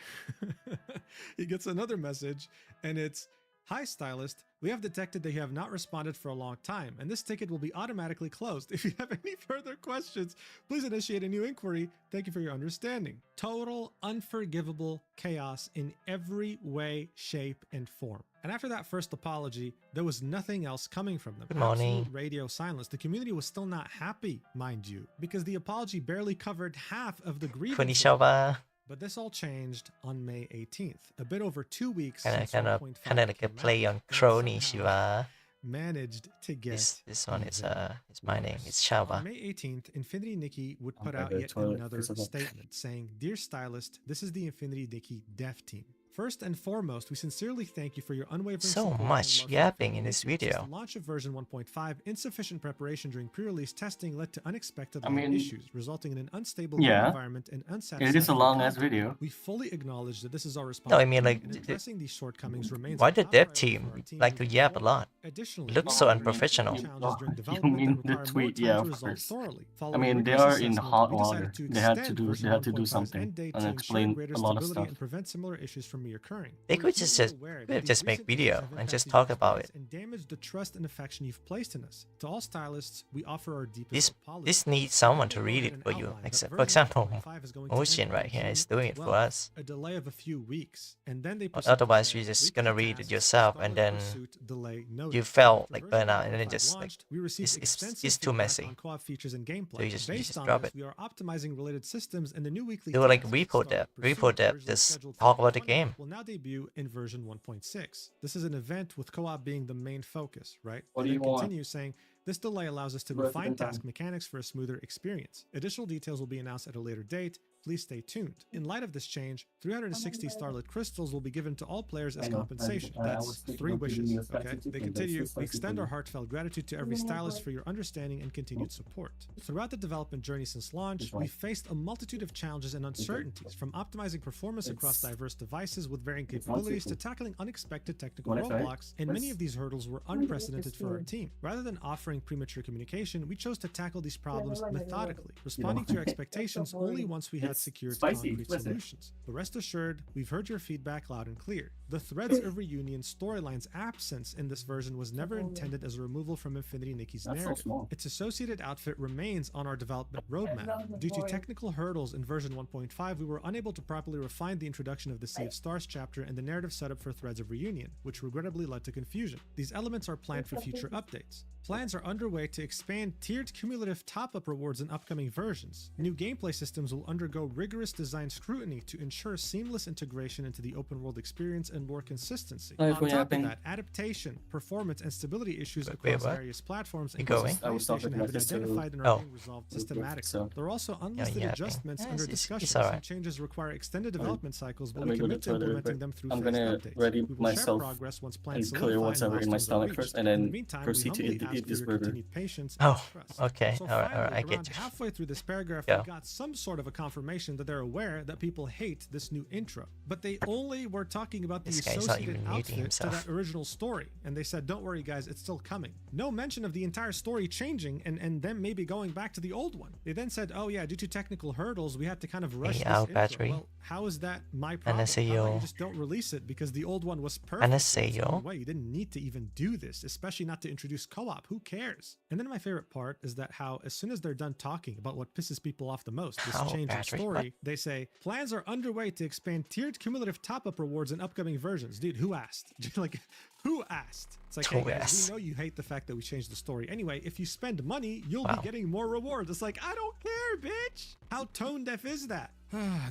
he gets another message, and it's, "Hi, stylist. We have detected that you have not responded for a long time, and this ticket will be automatically closed. If you have any further questions, please initiate a new inquiry. Thank you for your understanding." Total unforgivable chaos in every way, shape, and form. And after that first apology, there was nothing else coming from them. Good morning. Absolute radio silence. The community was still not happy, mind you, because the apology barely covered half of the grievances. Konnichiwa. But this all changed on May 18th, a bit over 2 weeks Kind since of 1.5 like a came play out, on and it Crony somehow Shiva. managed to get This one is even it's my name. worse. It's On Shava. May 18th, Infinity Nikki would I'm put by out the yet toilet another because of that. statement saying, "Dear stylist, this is the Infinity Nikki dev team. First and foremost, we sincerely thank you for your unwavering So support and much love for yapping in Infinity. this Since video. the launch of version 1.5, insufficient preparation during pre-release testing led to unexpected I mean, issues, resulting in an unstable game yeah, environment and it unsatisfactory is a long-ass content. video. We fully acknowledge that this is our No, I responsibility, mean like, and addressing these shortcomings remains why a the top dev priority for our team team like to moving yap a forward. lot? Additionally, It looks we so recognize unprofessional. challenges during You development mean that the require more tweet? time Yeah, to of resolve course. thoroughly. I Following mean, they rigorous are in assessment, hot we water. decided to They had to extend do. They version had to do 1.5's something end date and to ensure explain greater a lot of stability stuff. and prevent similar issues from reoccurring. They We're could keenly just aware that could these just make recent issues video have and just impacted talk your about experience it. and damaged the trust and affection you've placed in us. To all stylists, we offer our deepest This apologies. needs someone to Go read ahead it and for you. outline that Except, for version example, 1.5 is going to end Ocean on right here is June doing it for 12th, us. a delay of a few weeks, and then they proceed to Otherwise, say, you're just "Recall gonna read it tasks, yourself and Scarlet then Pursuit delay noted." you felt After like version burnout and then 1.5 just like launched, we received it's extensive too feedback messy. on co-op features and gameplay. So you just Based on drop this, it. we are optimizing related systems, and the new weekly Do like task, repo Scarlet depth. Pursuit, Repo depth. originally Just scheduled for talk about the May 20th, game. will now debut in version 1.6. This is an event with co-op being the main focus, right? What And do you then want? continue saying, this delay allows us to Where's the refine time? task mechanics for a smoother experience. Additional details will be announced at a later date. Please stay tuned. In light of this change, 360 Starlit Crystals will be given to all players as I know, compensation. I was That's thinking 3 of giving wishes. you a Okay. spicy They chicken, but continue. it's too We spicy extend for our me. heartfelt gratitude to every stylist for your understanding and continued support. Throughout the development journey since launch, Which one? we faced a multitude of challenges and uncertainties, from optimizing performance across It's- diverse devices with varying it's not capabilities to seafood. tackling unexpected technical Wanna try it? roadblocks, and many of these hurdles were unprecedented for our team. Rather than offering premature communication, we chose to tackle these problems methodically, responding to your expectations only once we had It's secured spicy. concrete Listen. solutions. But rest assured, we've heard your feedback loud and clear. The Threads of Reunion storyline's absence in this version was never intended as a removal from Infinity Nikki's That's so narrative. small. Its associated outfit remains on our development roadmap. Due to technical hurdles in version 1.5, we were unable to properly refine the introduction of the Sea of Stars chapter and the narrative setup for Threads of Reunion, which regrettably led to confusion. These elements are planned for future updates. Plans are underway to expand tiered cumulative top-up rewards in upcoming versions. New gameplay systems will undergo rigorous design scrutiny to ensure seamless integration into the open-world experience and more consistency. Sorry On for top of yapping. that, adaptation, performance, and stability issues Wait, across what? various platforms You and going? I was talking PlayStation about have been this to- identified and are Oh. being resolved systematically. So- There are also unlisted yapping. adjustments Yeah, under it's discussion. alright. Some changes require extended development cycles, but Let we me go commit to to the toilet real implementing quick. them through I'm phased gonna updates. ready We will myself share progress once plans and clear what's solidify ever in my milestones are stomach reached. first, and In the then meantime, we proceed to humbly eat ask for this your burger. continued patience Oh, and trust. okay. So Alright, finally, I get around you. halfway through this paragraph, Yeah. we got some sort of a confirmation that they're aware that people hate this new intro, but they only were talking about the This guy's not associated even muting outfit to himself. that original story, and they said, "Don't worry, guys, it's still coming." No mention of the entire story changing and them maybe going back to the old one. They then said, "Oh yeah, due to technical hurdles, we had to kind of rush this out intro." battery. Well, how is that my problem? How about NSAO. you just don't release it because the old one was perfect? NSAO. Way you didn't need to even do this, especially not to introduce co-op. Who cares? And then my favorite part is that how as soon as they're done talking about what pisses people off the most, this How change in battery? story, What? they say plans are underway to expand tiered cumulative top-up rewards in upcoming versions. Dude, who asked? Like, who asked? It's like, hey Who guys, asked? we know you hate the fact that we changed the story. Anyway, if you spend money, you'll Wow. be getting more rewards. It's like, I don't care, bitch. How tone deaf is that?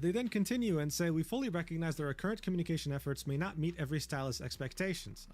They then continue and say, we fully recognize that our current communication efforts may not meet every stylist's expectations.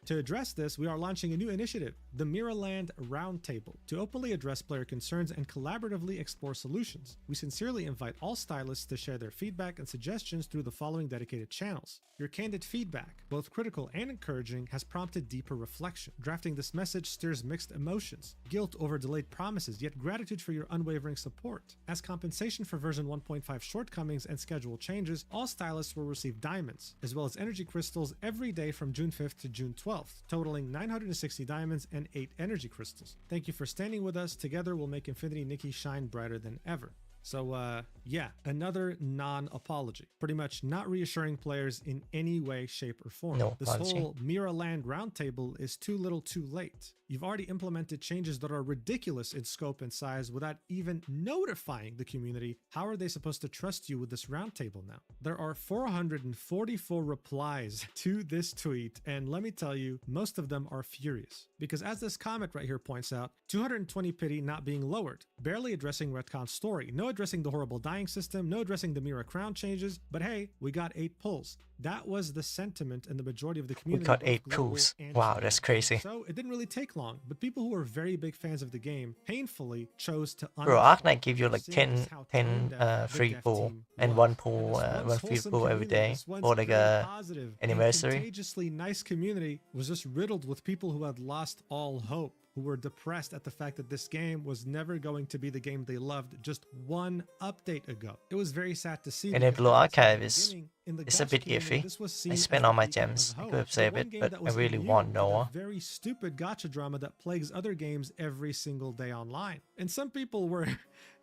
To address this, we are launching a new initiative, the Miraland Roundtable, to openly address player concerns and collaboratively explore solutions. We sincerely invite all stylists to share their feedback and suggestions through the following dedicated channels. Your candid feedback, both critical and encouraging, has prompted deeper reflection. Drafting this message stirs mixed emotions, guilt over delayed promises, yet gratitude for your unwavering support. As compensation for version 1.5 shortcomings and schedule changes, all stylists will receive diamonds, as well as energy crystals every day from June 5th to June 12th, totaling 960 diamonds and 8 energy crystals. Thank you for standing with us. Together we'll make Infinity Nikki shine brighter than ever. So, yeah, another non-apology. Pretty much not reassuring players in any way, shape, or form. No This apology. whole Miraland Roundtable is too little too late. You've already implemented changes that are ridiculous in scope and size without even notifying the community. How are they supposed to trust you with this roundtable now? There are 444 replies to this tweet, and let me tell you, most of them are furious. Because as this comment right here points out, 220 pity not being lowered, barely addressing Retcon's story, no addressing the horrible dying system, no addressing the Mira crown changes, but hey, we got 8 pulls. That was the sentiment in the majority of the We community. got both 8 global pulls. and Wow, China. that's crazy. So it didn't really take long, but people who were very big fans of the game painfully chose to Bro, uninstall. Arknight give you like Seeing 10, just how 10 tone deaf the free dev pull team and was. one And pull, this one once free wholesome pull every community, day this once for like very a positive anniversary. and contagiously nice community was just riddled with people who had lost all hope, who were depressed at the fact that this game was never going to be the game they loved just one update ago. It was very sad to see. And then because Blue as I said at Archive the is beginning, in the it's a gacha bit community, iffy. this was I seen as spent the all my beacon of gems. I hope, could have the saved one it, game but that I was really immune want to the Noah. very stupid gacha drama that plagues other games every single day online. And some people were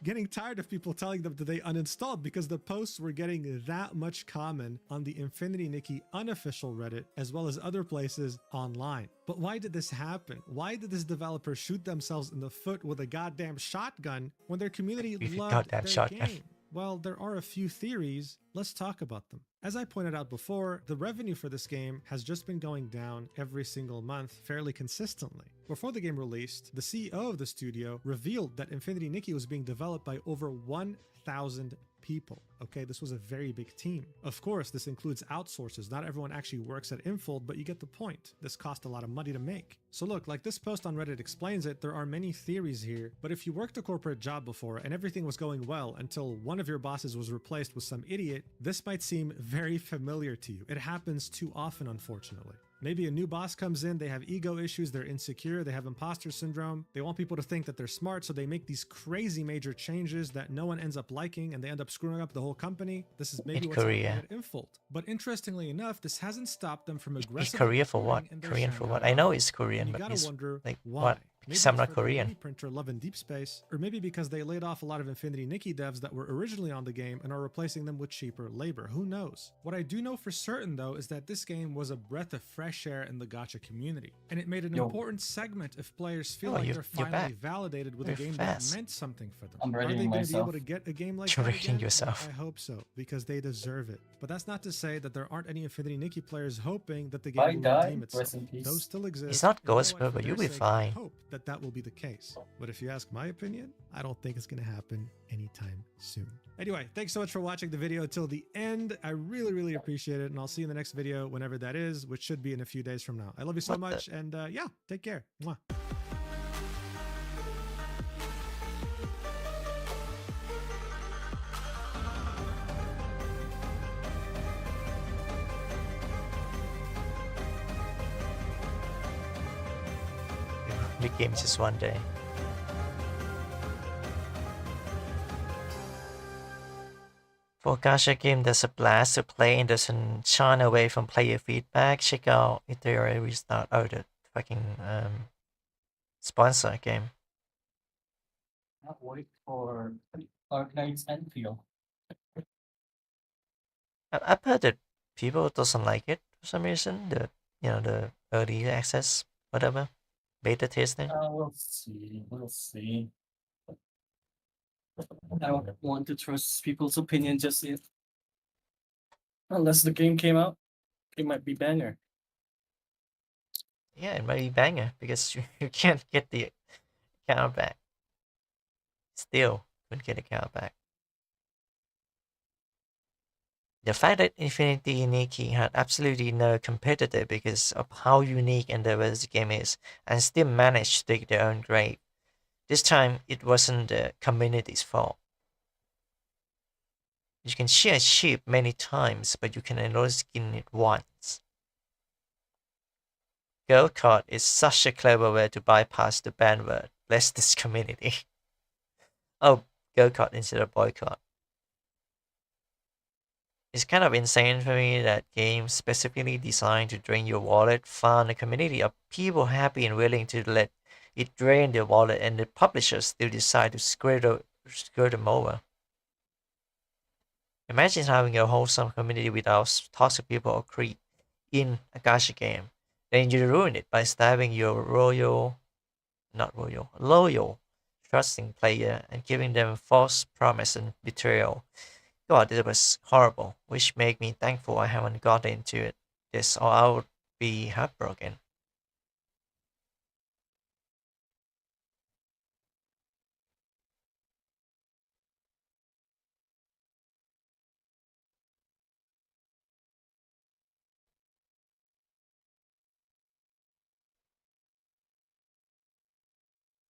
getting tired of people telling them that they uninstalled because the posts were getting that much common on the Infinity Nikki unofficial Reddit as well as other places online. But why did this happen? Why did this developer shoot themselves in the foot with a goddamn shotgun when their community With a loved goddamn their shotgun. game? Well, there are a few theories. Let's talk about them. As I pointed out before, the revenue for this game has just been going down every single month fairly consistently. Before the game released, the CEO of the studio revealed that Infinity Nikki was being developed by over 1,000 people. Okay, this was a very big team. Of course, this includes outsourcers. Not everyone actually works at Infold, but you get the point. This cost a lot of money to make. So look, like this post on Reddit explains it, there are many theories here, but if you worked a corporate job before and everything was going well until one of your bosses was replaced with some idiot, this might seem very familiar to you. It happens too often, unfortunately. Maybe a new boss comes in, they have ego issues, they're insecure, they have imposter syndrome, they want people to think that they're smart, so they make these crazy major changes that no one ends up liking and they end up screwing up the whole company. This is maybe In what's happening Korea. at Infold. But interestingly enough, this hasn't stopped them from Is aggressively Korea for what? reporting in their Korean for Shanghai what? I know office. it's Korean, And you but gotta it's wonder like why. what? Maybe Because I'm it's not for the Korean. 3D printer Love in Deep Space, or maybe because they laid off a lot of Infinity Nikki devs that were originally on the game and are replacing them with cheaper labor. Who knows? What I do know for certain though is that this game was a breath of fresh air in the gacha community, and it made an important segment if players feel Oh, like you're they're finally back. validated with Very a game fast. that meant something for them. I'm Are they readying going to be able myself. to get a game like You're that rating again? yourself. I hope so, because they deserve it. But that's not to say that there aren't any Infinity Nikki players hoping that the If I game will die, redeem itself. rest in peace. Those still exist. It's not and you know Ghost, what? bro, For but their you'll be sake, I fine. hope that that will be the case. But if you ask my opinion, I don't think it's going to happen anytime soon. Anyway, thanks so much for watching the video till the end. I really appreciate it, and I'll see you in the next video whenever that is, which should be in a few days from now. I love you so What the- much, and yeah, take care. Mwah. Big game just one day. For a gacha game that's a blast to play and doesn't shine away from player feedback, check out Ethereum Restart. Oh, the fucking sponsor game. Not wait for Arknight's Enfield. I've heard that people doesn't like it for some reason. The early access, whatever, beta testing. We'll see. We'll see. I don't want to trust people's opinion just yet. Unless the game came out, it might be banger. Yeah, it might be banger because you can't get the account back. Still couldn't get the account back. The fact that Infinity Nikki had absolutely no competitor because of how unique and diverse the game is, and still managed to dig their own grave. This time, it wasn't the community's fault. You can share a ship many times, but you can only skin it once. Gold card is such a clever way to bypass the ban word. Bless this community. Oh, gold card instead of boycott. It's kind of insane for me that games specifically designed to drain your wallet found a community of people happy and willing to let it drain their wallet, and the publishers still decide to screw them over. Imagine having a wholesome community without toxic people or creep in a gacha game. Then you ruin it by stabbing your loyal, trusting player and giving them false promise and betrayal. God, this was horrible, which made me thankful I haven't got into this, or I would be heartbroken.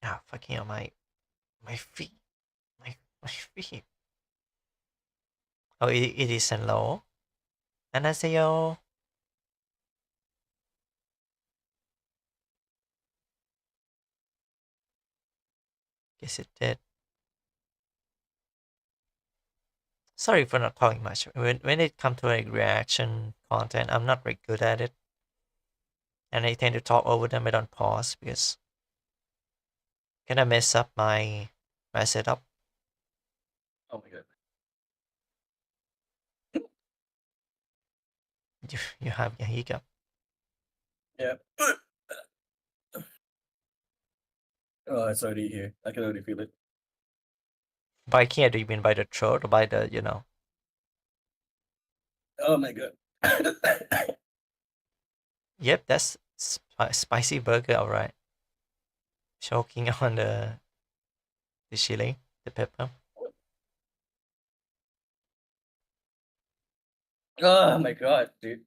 Ah, fucking hell, my feet. My feet. Oh, it is in low. 안녕하세요. Guess it did. Sorry for not talking much. When it comes to like reaction content, I'm not very good at it. And I tend to talk over them. I don't pause because gonna mess up my setup. Oh my god. You have a hiccup. Yeah. Oh, it's already here. I can already feel it. By here, do you mean by the throat or by the, Oh my god. Yep, that's spicy burger, alright. Choking on the chili, the pepper. Oh my god, dude.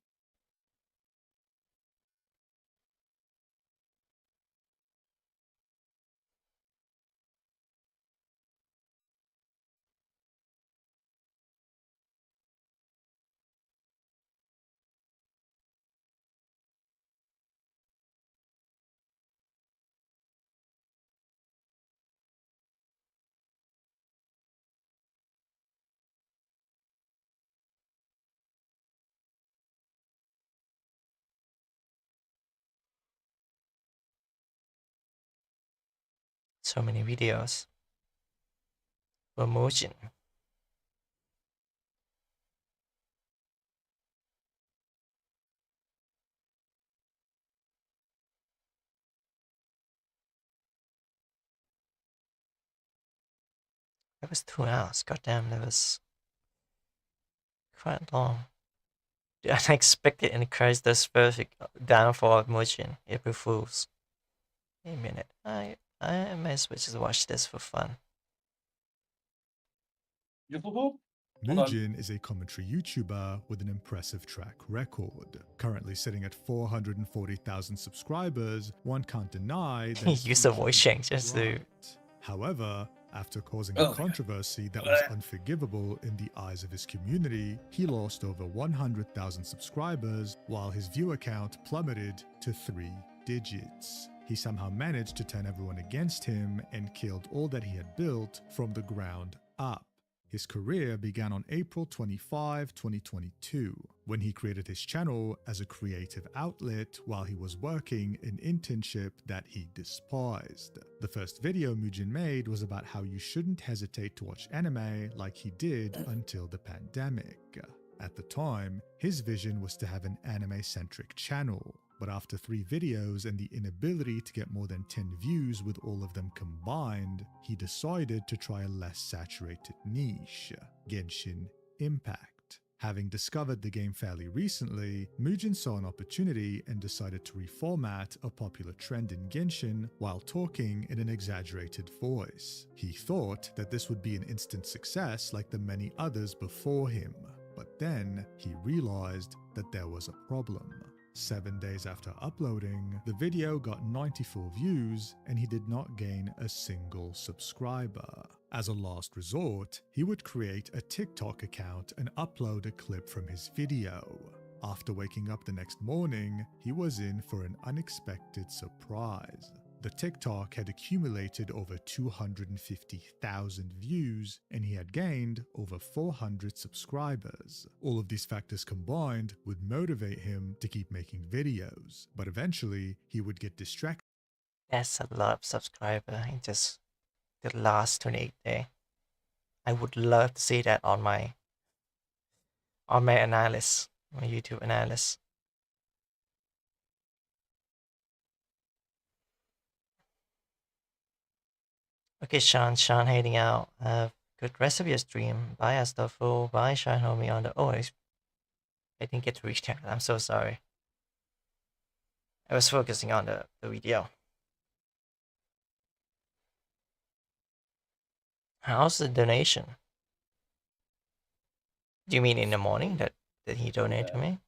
So many videos. Promotion. That was 2 hours. Goddamn, that was quite long. The unexpected and Christ's perfect downfall of Mujin. April Fools. Wait a minute. I might as well just watch this for fun. Mujin is a commentary YouTuber with an impressive track record. Currently sitting at 440,000 subscribers, one can't deny that his Use the future voice is change just to. bright. However, after causing Oh a my God. controversy that was unforgivable in the eyes of his community, he lost over 100,000 subscribers while his viewer count plummeted to 3 digits. He somehow managed to turn everyone against him and killed all that he had built from the ground up. His career began on April 25, 2022, when he created his channel as a creative outlet while he was working an internship that he despised. The first video Mujin made was about how you shouldn't hesitate to watch anime like he did until the pandemic. At the time, his vision was to have an anime-centric channel, but after 3 videos and the inability to get more than 10 views with all of them combined, he decided to try a less saturated niche, Genshin Impact. Having discovered the game fairly recently, Mujin saw an opportunity and decided to reformat a popular trend in Genshin while talking in an exaggerated voice. He thought that this would be an instant success like the many others before him, but then he realized that there was a problem. 7 days after uploading, the video got 94 views and he did not gain a single subscriber. As a last resort, he would create a TikTok account and upload a clip from his video. After waking up the next morning, he was in for an unexpected surprise. The TikTok had accumulated over 250,000 views and he had gained over 400 subscribers. All of these factors combined would motivate him to keep making videos, but eventually he would get distracted. That's a lot of subscriber in just the last 28 days. I would love to see that on my analysis, my YouTube analysis. Okay, Sean heading out. Good rest of your stream. Bye, Astaful. Bye, Sean Homie on the. Oh, I didn't get to reach that. I'm so sorry. I was focusing on the video. How's the donation? Do you mean in the morning that he donated to me?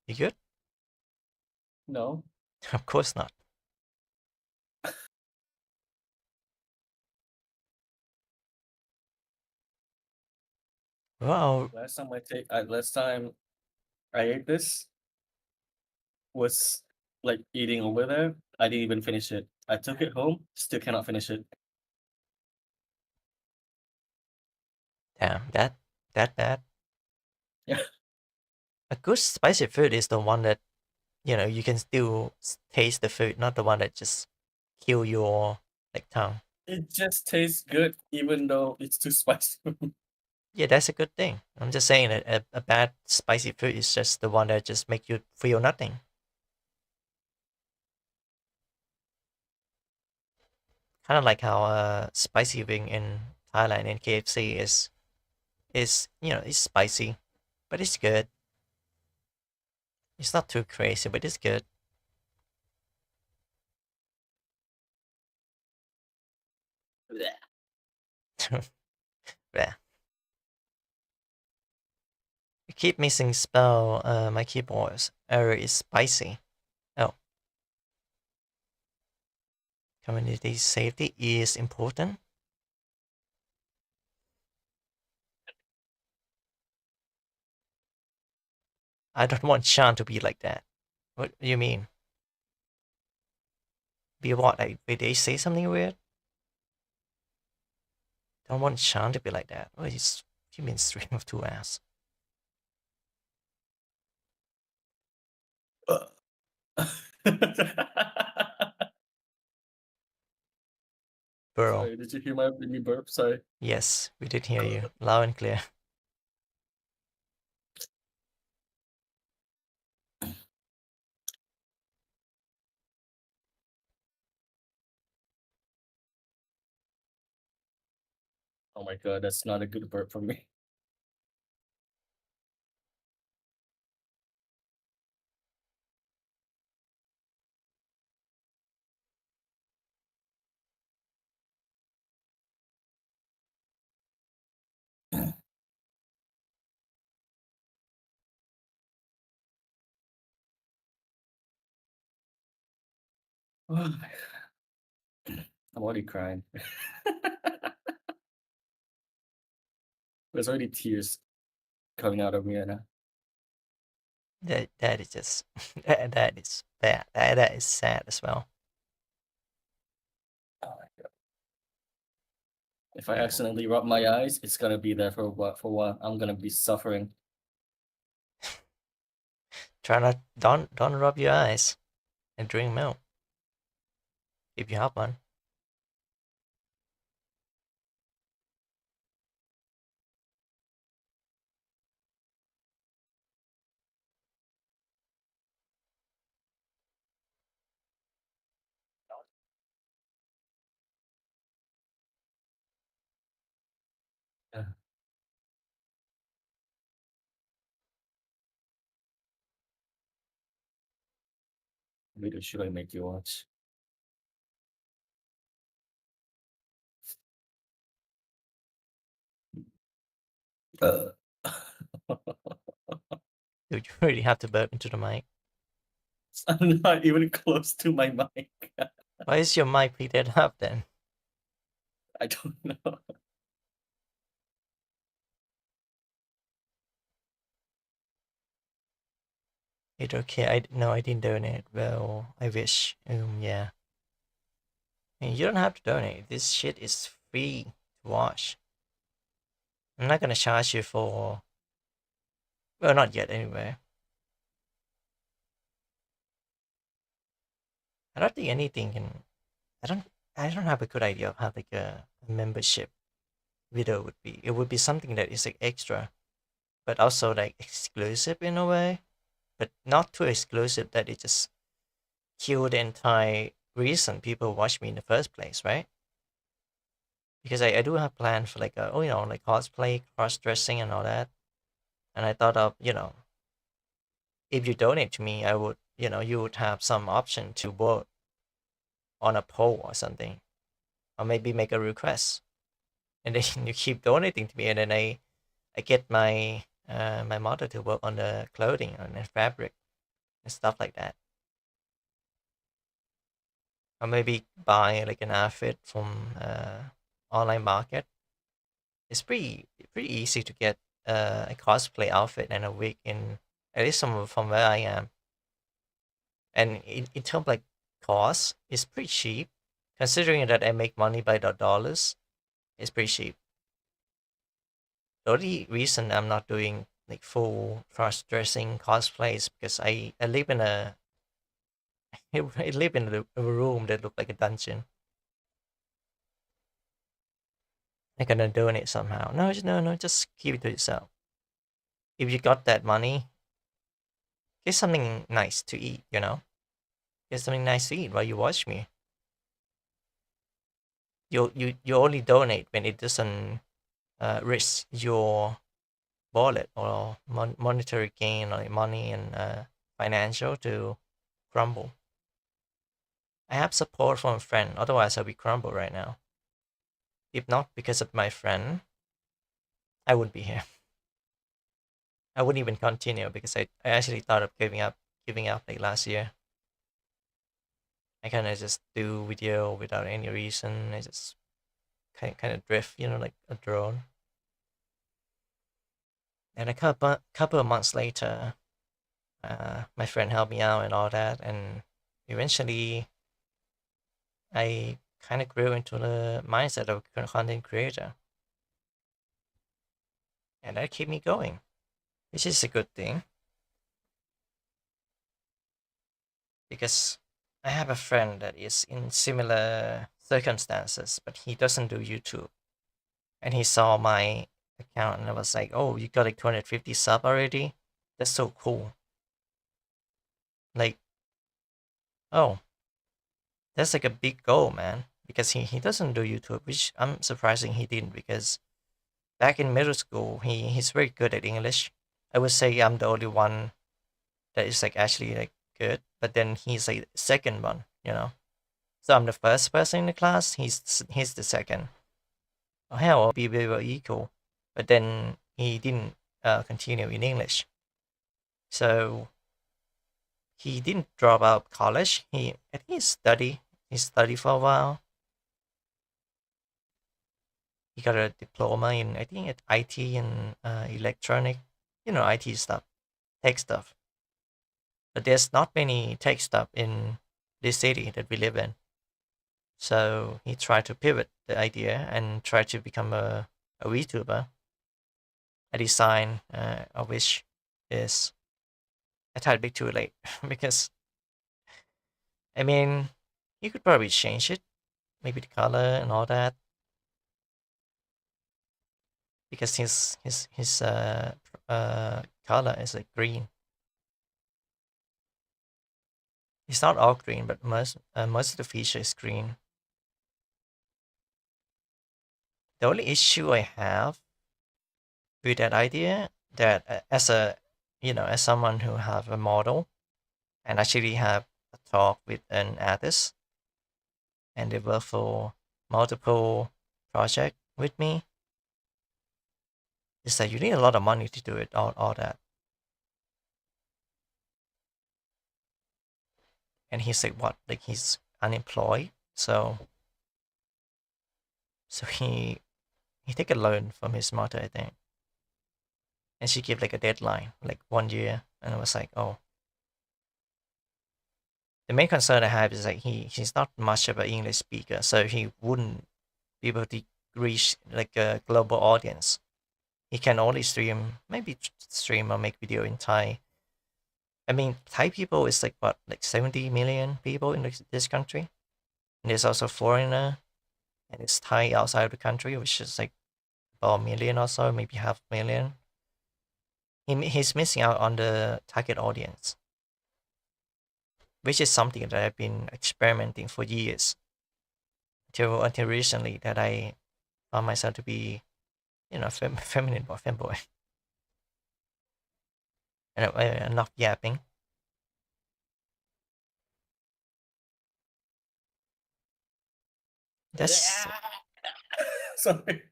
You good? No. Of course not. Well, Last time I ate this was like eating over there. I didn't even finish it. I took it home, still cannot finish it. damn, that bad. Yeah. A good spicy food is the one that, you can still taste the food, not the one that just kill your like tongue. It just tastes good even though it's too spicy. Yeah, that's a good thing. I'm just saying that a bad spicy food is just the one that just make you feel nothing. Kind of like how spicy wing in Thailand in KFC is it's spicy, but it's good. It's not too crazy, but it's good. Yeah. You keep missing spell. My keyboard's error is spicy. Oh. Community safety is important. I don't want Sean to be like that. What do you mean? Be what? Did they say something weird? Don't want Sean to be like that. What is you mean string of two ass? Bro. Sorry, did you hear my mini burp? Sorry. Yes, we did hear you loud and clear. Oh my god, that's not a good burp for me. I'm already crying. There's already tears coming out of me right now. That is just that is bad. That is sad as well. Oh my god. If I accidentally rub my eyes, it's gonna be there for a while. I'm gonna be suffering. Try not don't rub your eyes and drink milk. If you have one. Yeah. Maybe should I make you watch? Dude, you really have to burp into the mic. I'm not even close to my mic. Why is your mic heated up then? I don't know. It's okay. I didn't donate. Well, I wish. Yeah. And you don't have to donate. This shit is free to watch. I'm not gonna charge you for. Well, not yet, anyway. I don't think anything can. I don't. I don't have a good idea of how like a membership video would be. It would be something that is like extra, but also like exclusive in a way, but not too exclusive that it just kill the entire reason people watch me in the first place, right? Because I do have plans for like like cosplay, cross dressing, and all that. And I thought of if you donate to me, I would you would have some option to vote on a poll or something, or maybe make a request, and then you keep donating to me, and then I get my mother to work on the clothing and the fabric and stuff like that. or maybe buy like an outfit from online market. It's pretty easy to get a cosplay outfit and a wig in, at least from where I am. And in terms like cost, it's pretty cheap. Considering that I make money by the dollars, it's pretty cheap. The only reason I'm not doing like full cross-dressing cosplays because I live in a I live in a room that look like a dungeon. I gonna donate somehow. No, just keep it to yourself. If you got that money, get something nice to eat, you know? Get something nice to eat while you watch me. You only donate when it doesn't risk your wallet or monetary gain, like money and financial to crumble. I have support from a friend, otherwise I'll be crumbled right now. If not because of my friend, I wouldn't be here. I wouldn't even continue because I actually thought of giving up like last year. I kind of just do video without any reason. I just kind of drift, you know, like a drone. And a couple of months later, my friend helped me out and all that, and eventually, I kind of grew into the mindset of a content creator, and that kept me going, which is a good thing. Because I have a friend that is in similar circumstances, but he doesn't do YouTube. And he saw my account and I was like, oh, you got like 250 sub already? That's so cool. Like, oh, that's like a big goal, man. Because he doesn't do YouTube, which I'm surprising he didn't, because back in middle school, he's very good at English. I would say I'm the only one that is like actually like good, but then he's like the second one, you know. So I'm the first person in the class. He's the second. Oh hell, we were equal, but then he didn't continue in English. So he didn't drop out college. I think he studied for a while. He got a diploma in, I think, at IT and electronic, you know, IT stuff, tech stuff. But there's not many tech stuff in this city that we live in. So he tried to pivot the idea and try to become a VTuber. A design of which is a tad bit too late because, I mean, you could probably change it, maybe the color and all that, because his color is like green. It's not all green, but most of the feature is green. The only issue I have with that idea, that as a, you know, as someone who have a model and actually have a talk with an artist and they work for multiple projects with me, is that you need a lot of money to do it, all that. And he's like, what? Like he's unemployed, so he take a loan from his mother, I think. And she gave like a deadline, like 1 year, and I was like, oh. The main concern I have is like he's not much of an English speaker, so he wouldn't be able to reach like a global audience. He can only maybe stream or make video in Thai. I mean, Thai people is like what, like 70 million people in this country, and there's also foreigner, and it's Thai outside of the country, which is like about 1 million or so, maybe 500,000. He's missing out on the target audience, which is something that I've been experimenting for years, until recently that I found myself to be, you know, feminine or femboy. And enough yapping. That's Sorry.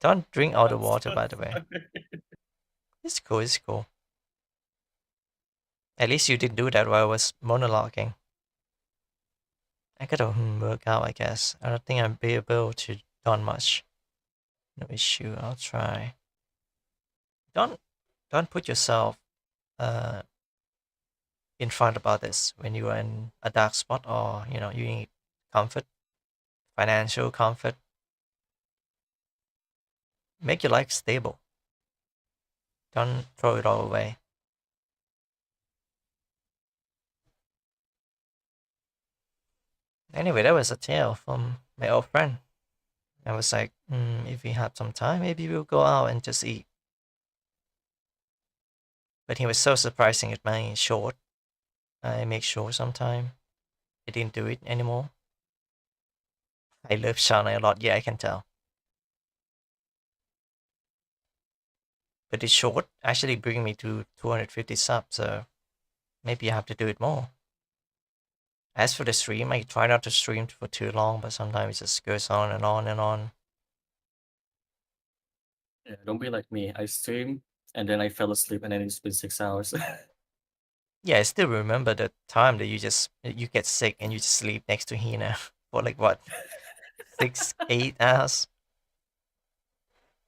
Don't drink all the I'm water, so by the way. sorry. It's cool, it's cool. At least you didn't do that while I was monologuing. I gotta work out, I guess. I don't think I'll be able to done much. No issue. I'll try. Don't put yourself uh in front about this when you are in a dark spot, or you need comfort, financial comfort. Make your life stable. Don't throw it all away. Anyway, that was a tale from my old friend. I was like, if we have some time, maybe we'll go out and just eat. But he was so surprising at my short. I make sure sometime. I didn't do it anymore. I love Charnyte a lot, yeah, I can tell. But it's short, actually bring me to 250 subs, so maybe I have to do it more. As for the stream, I try not to stream for too long, but sometimes it just goes on and on and on. Yeah, don't be like me. I stream and then I fell asleep and then it's been 6 hours. Yeah, I still remember the time that you get sick and you just sleep next to Hina for like what, 6, 8 hours.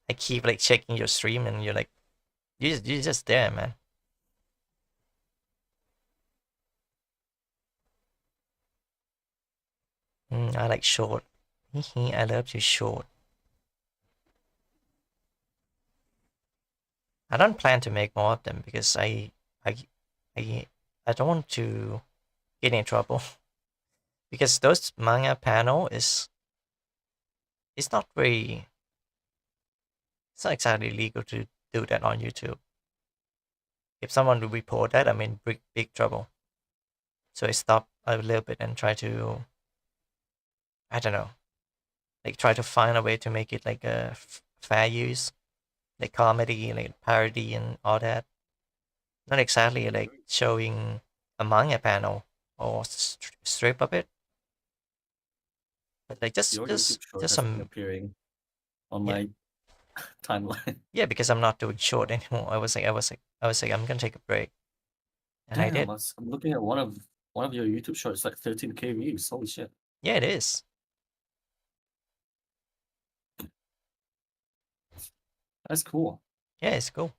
I keep like checking your stream and you're like, you're just there, man. I like short. I love you short. I don't plan to make more of them because I don't want to get in trouble. Because those manga panel is it's not very it's not exactly legal to do that on YouTube. If someone will report that, I'm in big trouble. So I stop a little bit and try to, I don't know, like try to find a way to make it like a fair use, like comedy, like parody and all that. Not exactly like showing a manga panel or strip of it, but like Your YouTube short just has been some, appearing on yeah. my timeline. Yeah, because I'm not doing short anymore. I was like, I'm gonna take a break, and I Damn, did. I'm looking at one of your YouTube shorts, like 13K views. Holy shit. Yeah, it is. That's cool. Yeah, it's cool.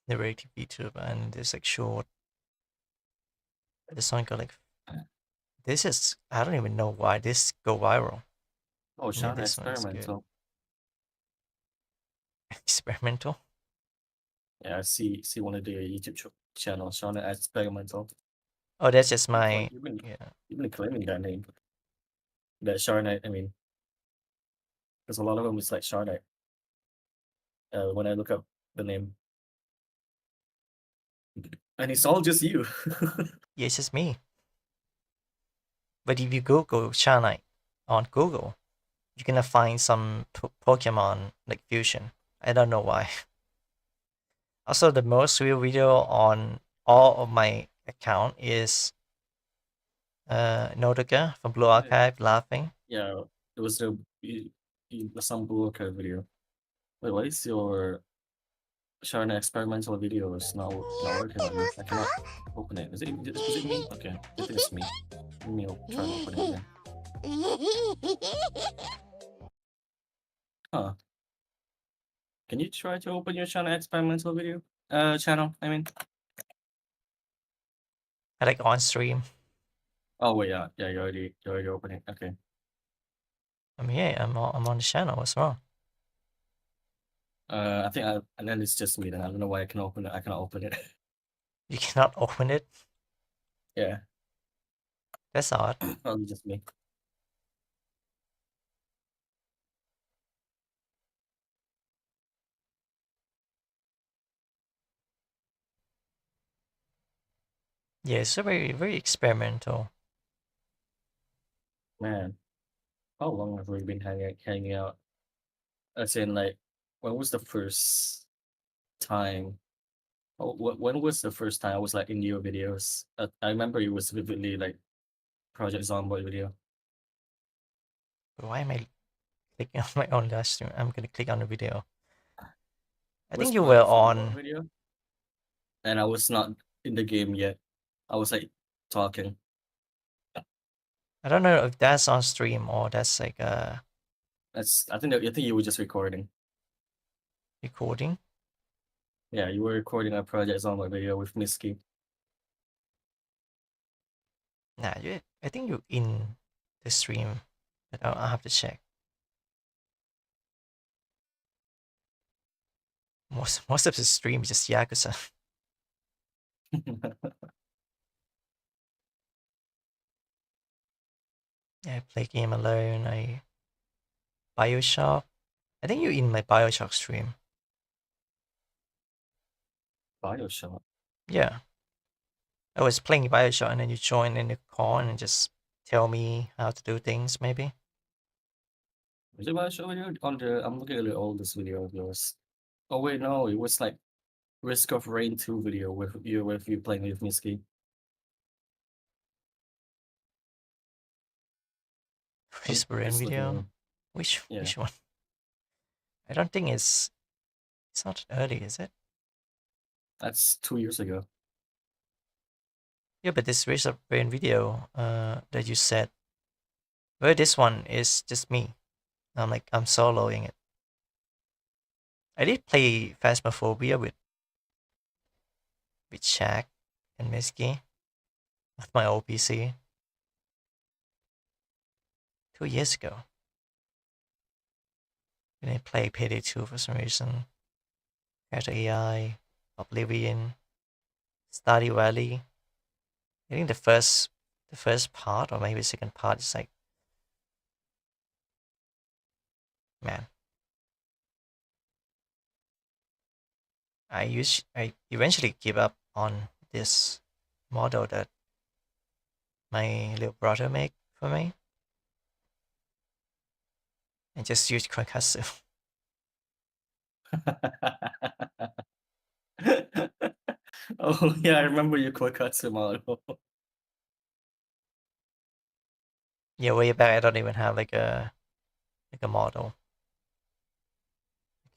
Narrative VTuber, and there's like short. This one got like, this is, I don't even know why this go viral. Oh, Yeah, Charnyte this one is good. experimental. Experimental. Yeah, I see one of the YouTube channel, Charnyte experimental. Oh, that's just my, You've been, yeah. you've been claiming that name. That Charnyte, I mean, there's a lot of them. It's like Charnyte. When I look up the name, and it's all just you. Yeah, it's just me. But if you Google Charnyte on Google, you're gonna find some Pokemon like fusion. I don't know why. Also, the most real video on all of my account is Nodoka from Blue Archive laughing. Yeah, it was some Buoka video. Wait, why is your Charnyte experimental video is not working on me? I cannot open it. Is it me? Okay, I think it's me. Let me try and open it again. Huh. Can you try to open your Charnyte experimental video? Channel, I mean. I like on stream. Oh wait, yeah, you already opened it. Okay. I mean, yeah, I'm on the channel. What's wrong? I think and then it's just me. Then I don't know why I can open it. I cannot open it. You cannot open it. Yeah. That's odd. Probably just me. Yeah, it's a very experimental. Man, how long have we been hanging out? As in, like, when was the first time? Oh, when was the first time I was like in your videos? I remember it was vividly like Project Zomboid video. Why am I clicking on my own live stream? I'm gonna click on the video. I Was think you were Project Zomboid on. video, and I was not in the game yet. I was like talking. I don't know if that's on stream or that's like a I think you were just recording. recording. Yeah, you were recording a Project Zomboid video with Misky. Nah, I think you're in the stream, but I'll have to check. Most of the stream is just Yakuza. I play game alone. I Bioshock. I think you're in my Bioshock stream. Bioshock. Yeah. I was playing Bioshock and then you join in the call and just tell me how to do things, maybe. Was it Bioshock video? I'm looking at the oldest video of yours. Oh wait, no, it was like Risk of Rain 2 video with you playing with Misky. Whispering Just looking video. at Which Yeah. one? I don't think it's not early, is it? That's 2 years ago. Yeah, but this Whispering video that you said, well, this one is just me. I'm soloing it. I did play Phasmophobia with Shaq and Misky with my old PC 2 years ago. When I play Payday 2 for some reason. Character AI, Oblivion, Stardew Valley. I think the first part or maybe the second part is like, man. I eventually give up on this model that my little brother made for me and just use Koikatsu. Oh yeah, I remember your Koikatsu model. Yeah, way back I don't even have like a model.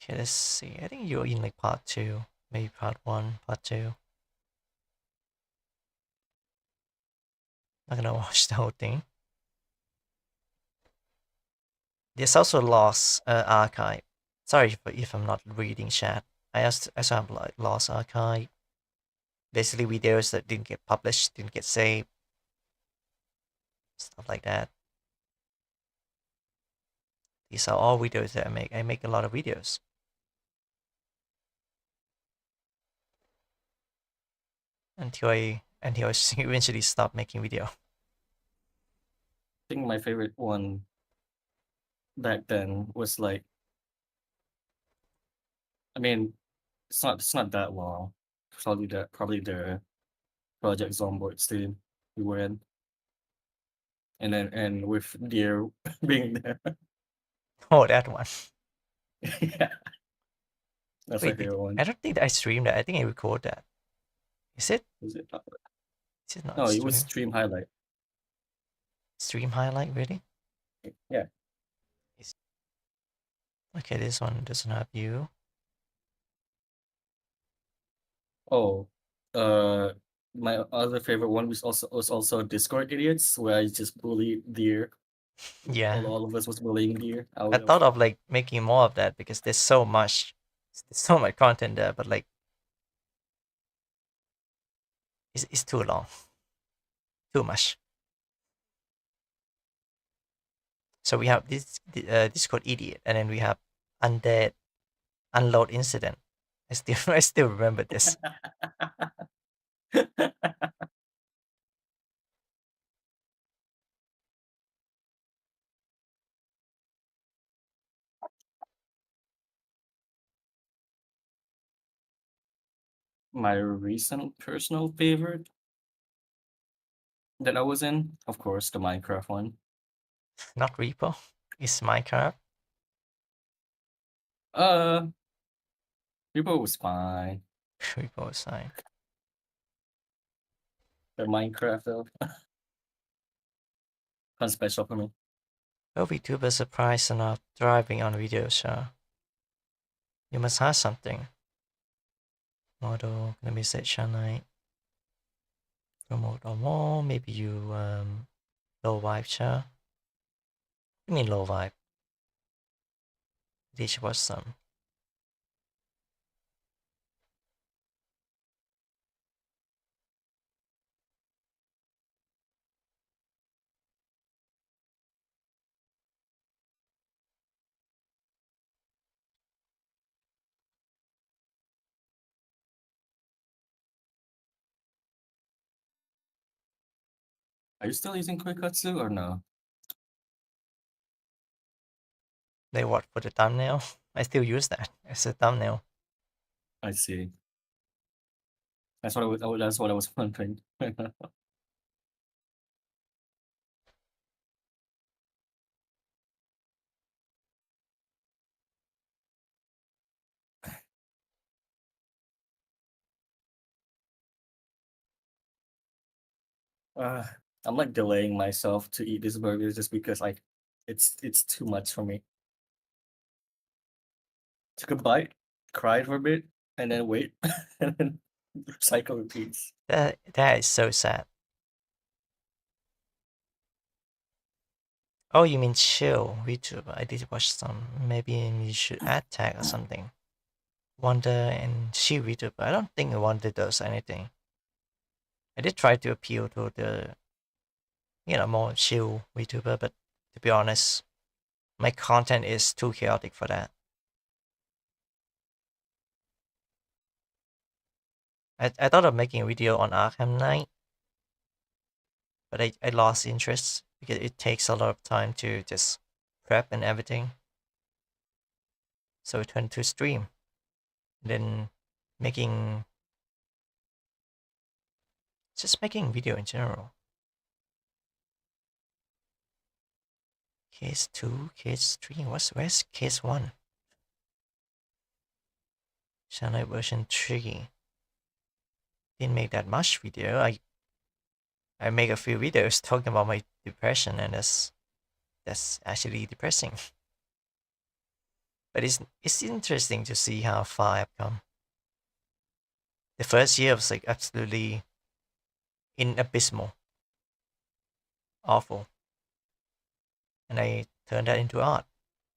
Okay, let's see. I think you're in like part 2, maybe part 1, part 2. Not gonna watch the whole thing. There's also Lost Archive. Sorry if I'm not reading chat. I also have like Lost Archive. Basically videos that didn't get published, didn't get saved. Stuff like that. These are all videos that I make. I make a lot of videos. Until I eventually stop making video. I think my favorite one back then was like, I mean, it's not that long. Probably the Project Zomboid stream we were in. And with Deer being there. Oh, that one. Yeah. That's my Wait, favorite one. I don't think that I streamed that. I think I record that. Is it? Is it not? Is it not No, it stream? was stream highlight. Stream highlight, really? Yeah. Okay, this one doesn't have you. Oh, my other favorite one was also Discord idiots, where I just bully Deer. Yeah. All of us was bullying Deer. I thought of like making more of that because there's so much content there, but like it's too long. Too much. So we have this Discord idiot, and then we have undead unload incident. I still remember this. My recent personal favorite. that I was in, of course, the Minecraft one. Not Repo. It's Minecraft. Uh, Repo was fine. Repo is fine. The Minecraft though, kind of special for me. Oh, VTuber surprised enough driving on video show. You must have something. Model, let me say Charnyte. Promote or more, maybe you low vibe show. You mean low vibe? This was some. Are you still using Quickatsu or no? They what for the thumbnail? I still use that as a thumbnail. I see. That's what that's what I was wondering. uh, I'm like delaying myself to eat this burger just because like it's too much for me. Took a bite, cried for a bit, and then wait, and then cycle repeats. That is so sad. Oh, you mean chill VTuber? I did watch some. Maybe you should add tag or something. Wonder and chill VTuber. I don't think Wonder does anything. I did try to appeal to the, more chill VTuber, but to be honest, my content is too chaotic for that. I thought of making a video on Arkham Knight, but I lost interest because it takes a lot of time to just prep and everything. So I turned to stream. Then making video in general. Case 2, case 3, where's case 1? Charnyte version 3. Didn't make that much video. I make a few videos talking about my depression, and that's actually depressing. But it's interesting to see how far I've come. The first year was like absolutely abysmal, awful, and I turned that into art.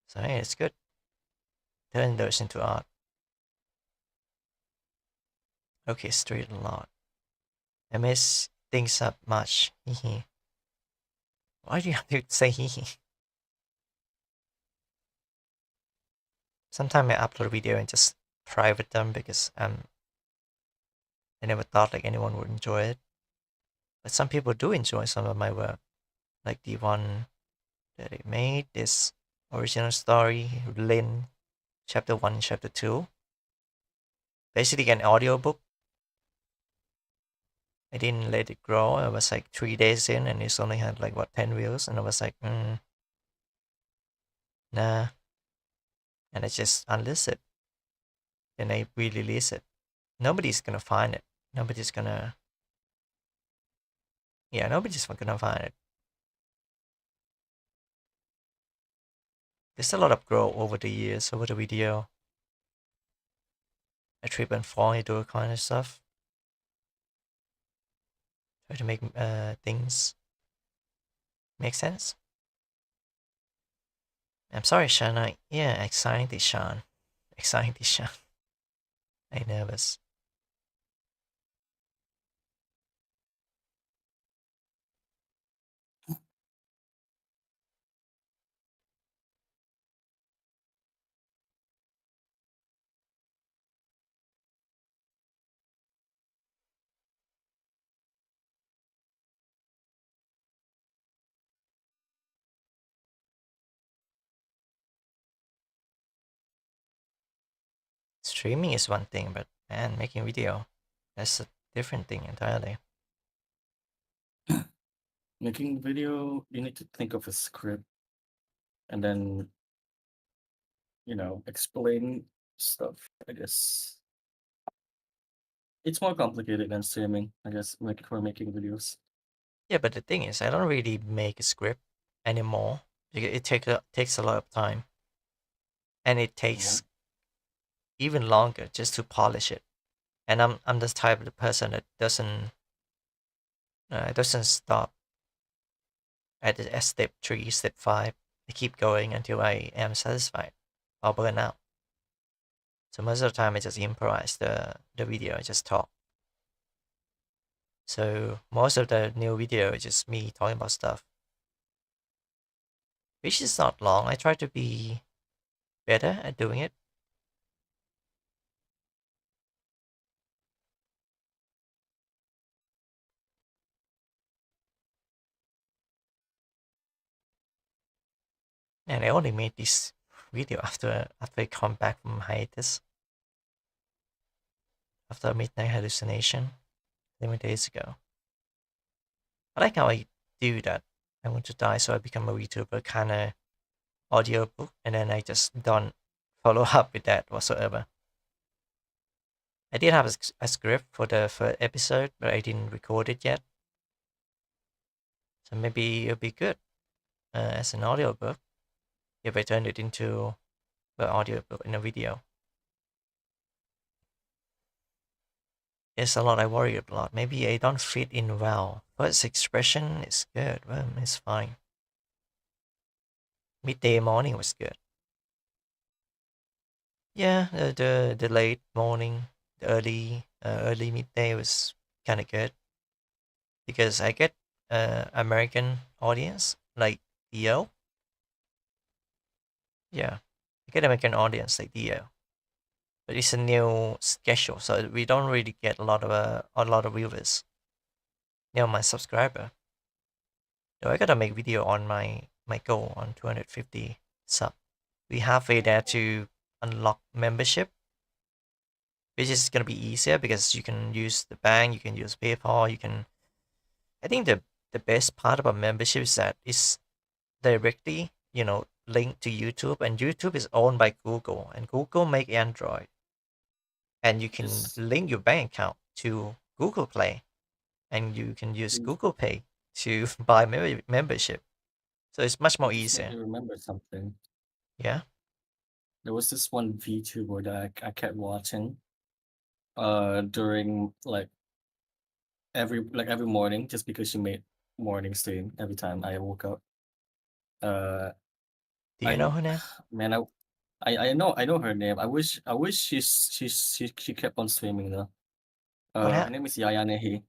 So hey, it's good. Turn those into art. Okay, straight a lot. I mess things up much. Hehe. Why do you have to say hehe? Sometimes I upload a video and just private them because I never thought like anyone would enjoy it. But some people do enjoy some of my work, like the one that I made, this original story, Lin, chapter 1, chapter 2. Basically an audiobook. I didn't let it grow. I was like 3 days in and it's only had like 10 views, and I was like, nah. And I just unlist it. Then I re-release it. Nobody's gonna find it. Nobody's gonna find it. There's a lot of growth over the years, over the video. I trip and fall, I do kind of stuff. Try to make things make sense. I'm sorry, Sean. Yeah, anxiety, Sean. Anxiety, Sean. I'm nervous. Streaming is one thing, but man, making video, that's a different thing entirely. Making video, you need to think of a script and then, explain stuff. I guess it's more complicated than streaming. I guess for making videos. Yeah, but the thing is, I don't really make a script anymore because it takes a lot of time, and it Yeah. takes even longer just to polish it. And I'm the type of the person that doesn't stop at step 3, step 5. I keep going until I am satisfied or burn out. So most of the time, I just improvise the video. I just talk. So most of the new video is just me talking about stuff, which is not long. I try to be better at doing it. And I only made this video after I come back from hiatus, after a midnight hallucination 11 days ago. I like how I do that. I want to die, so I become a VTuber kind of audiobook, and then I just don't follow up with that whatsoever. I did have a script for the first episode, but I didn't record it yet. So maybe it'll be good as an audiobook if I turn it into an audiobook in a video. There's a lot I worry a lot. Maybe I don't fit in well. First expression is good. Well, it's fine. Midday morning was good. Yeah, the late morning, the early midday was kind of good because I get American audience like Dio. Yeah, I get American audience like Dio, but it's a new schedule, so we don't really get a lot of viewers. My subscriber. Though I gotta make video on my goal on 250 sub. We halfway there to unlock membership, which is gonna be easier because you can use the bank, you can use PayPal, you can. I think the best part about membership is that it's directly linked to YouTube, and YouTube is owned by Google, and Google make Android, and you can Just link your bank account to Google Play, and you can use Google Pay to buy membership. So it's much more just made me easier. remember something. Yeah. There was this one VTuber that I kept watching during every morning just because she made morning stream every time I woke up. Do you know her name? Man, I know her name. I wish she kept on streaming though. What Her name is Yaya Nehi.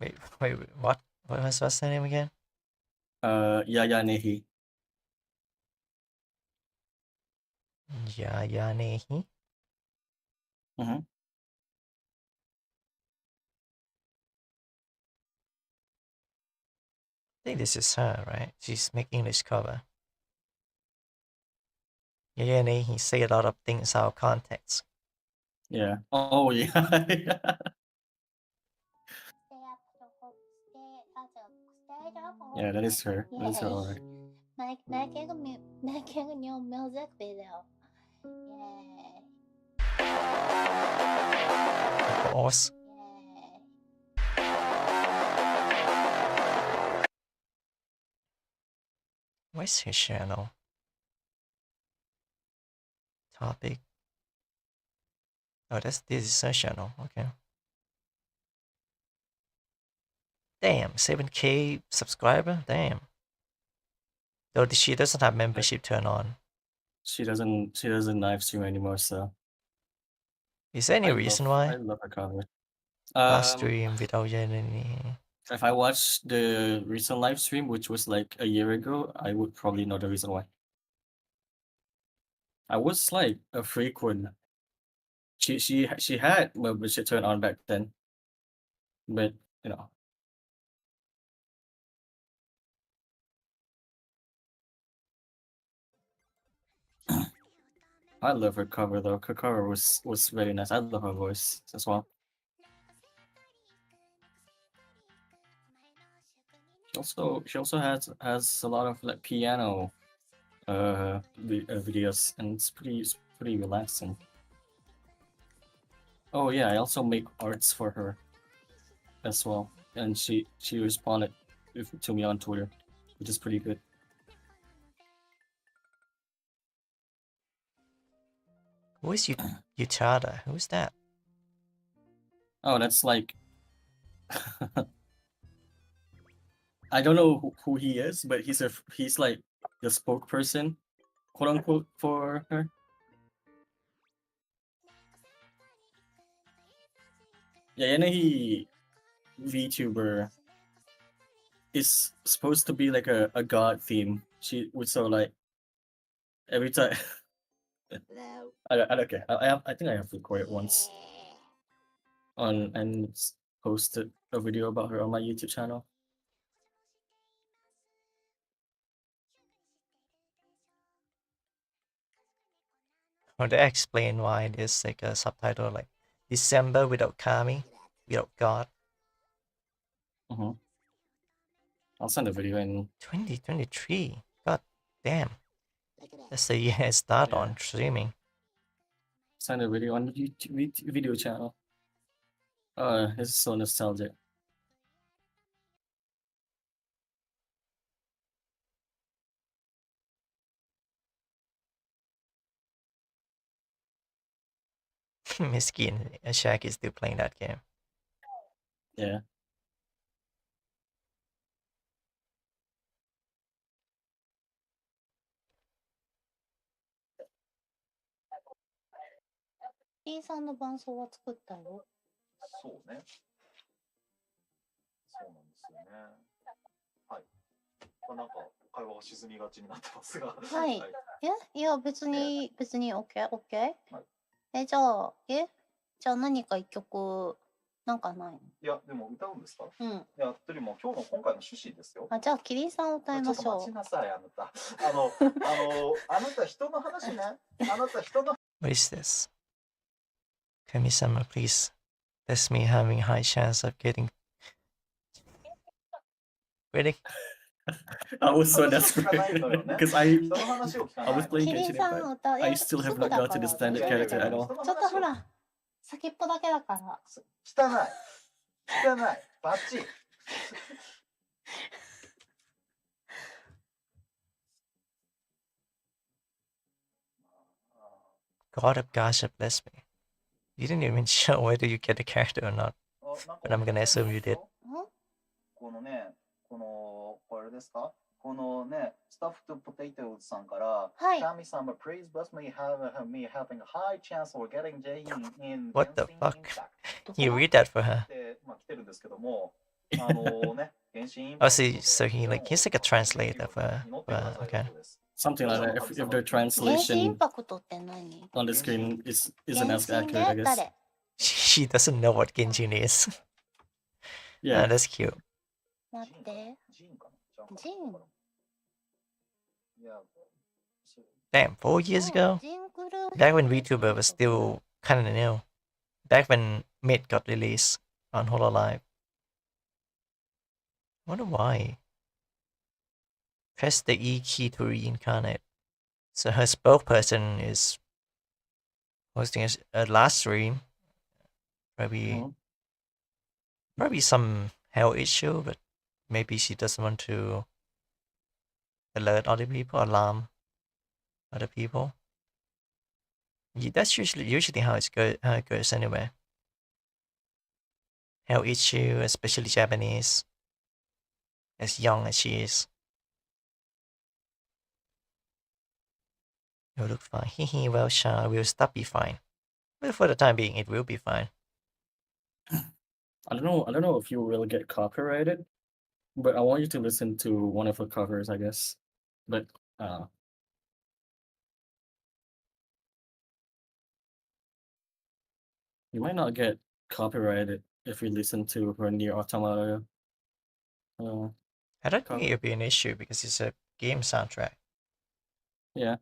Wait, what? What was her name again? Yaya Nehi. Yaya Nehi? Mm-hmm. I think this is her, right? She's making English cover. Yaya Nehi say a lot of things out of context. Yeah. Oh yeah. Yeah, that is her. That is her alright. Boss. Where's his channel? Topic. Oh, this is her channel. Okay. Damn, 7K subscriber. Damn. Though she doesn't have membership turned on. She doesn't live stream anymore, so Is there any reason why? I love her cover. Last stream without any. If I watched the recent live stream, which was like a year ago, I would probably know the reason why. I was like a frequent. She had membership turned on back then, but you know. I love her cover though. Her cover was very nice. I love her voice as well. She also has a lot of like piano videos, and it's pretty relaxing. Oh yeah, I also make arts for her as well, and she responded to me on Twitter, which is pretty good. Who is Utada? Who's that? Oh, that's like I don't know who he is, but he's like the spokesperson, quote unquote, for her. Yeah, and he VTuber is supposed to be like a god theme. She would so like every time. I don't care. I think I have recorded once on and posted a video about her on my YouTube channel. Or they explain why there's like a subtitle like December without Kami, without God. I'll send a video in 2023. God damn. That's the year I start on streaming. Send a video on the YouTube video channel. This is so nostalgic. Miskin, Shaq is still playing that game. Yeah. T さんの伴奏は作ったよ。そうね。そうなんですよね。はい。まあ、なんか会話が沈みがちになってますが。はい。いや別にOK。はい。じゃあ何か一曲なんかない？いやでも歌うんですか？うん。いやというよりも今日の今回の趣旨ですよ。じゃあキリンさん歌いましょう。ちょっと待ちなさいあなた。あなた人の話ね。あなた人の。What is this? Kami-sama, please. That's me having high chance of getting. Really? I was so desperate because I was playing Genshin Impact. I still have not got to the standard character at all. ちょっとほら先っぽだけだから。汚いバッチリ。God of gossip, bless me. You didn't even show whether you get the character or not. But I'm gonna assume you did. このね、これですか？このね、スタッフとポテトさんから、Kami sama please bless me having a high chance for getting J in. What the fuck? You read that for her? で、まあ来てるんですけども、ね、Oh, so he's like a translator for okay. Something like that. If the translation on the screen isn't as accurate, I guess. She doesn't know what Genshin is. Yeah, that's cute. 待って。ジン。Damn, 4 years ago? Back when VTuber was still kinda new. Back when Mid got released on Hololive. Wonder why. Press the E key to reincarnate. So her spokesperson is hosting a last stream. Probably some health issue, but maybe she doesn't want to alert other people, alarm other people. Yeah, that's usually how it goes anyway. Health issue, especially Japanese. As young as she is. You'll look fine. Hehe, well, Shah, will stop be fine. But for the time being, it will be fine. I don't know if you will get copyrighted, but I want you to listen to one of her covers, I guess. But you might not get copyrighted if you listen to her Near Automata. I don't think it would be an issue because it's a game soundtrack. Yeah.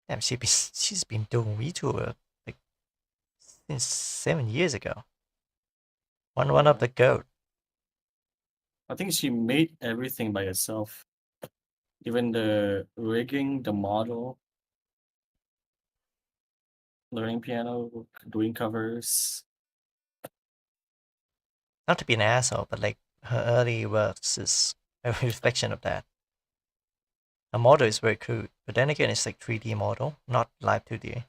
Damn, she's been doing VTuber like Since 7 years ago. One of the GOAT. I think she made everything by herself. Even the rigging, the model, learning piano, doing covers. Not to be an asshole, but like her early works is a reflection of that. Her model is very crude, but then again, it's like 3D model, not live 2D.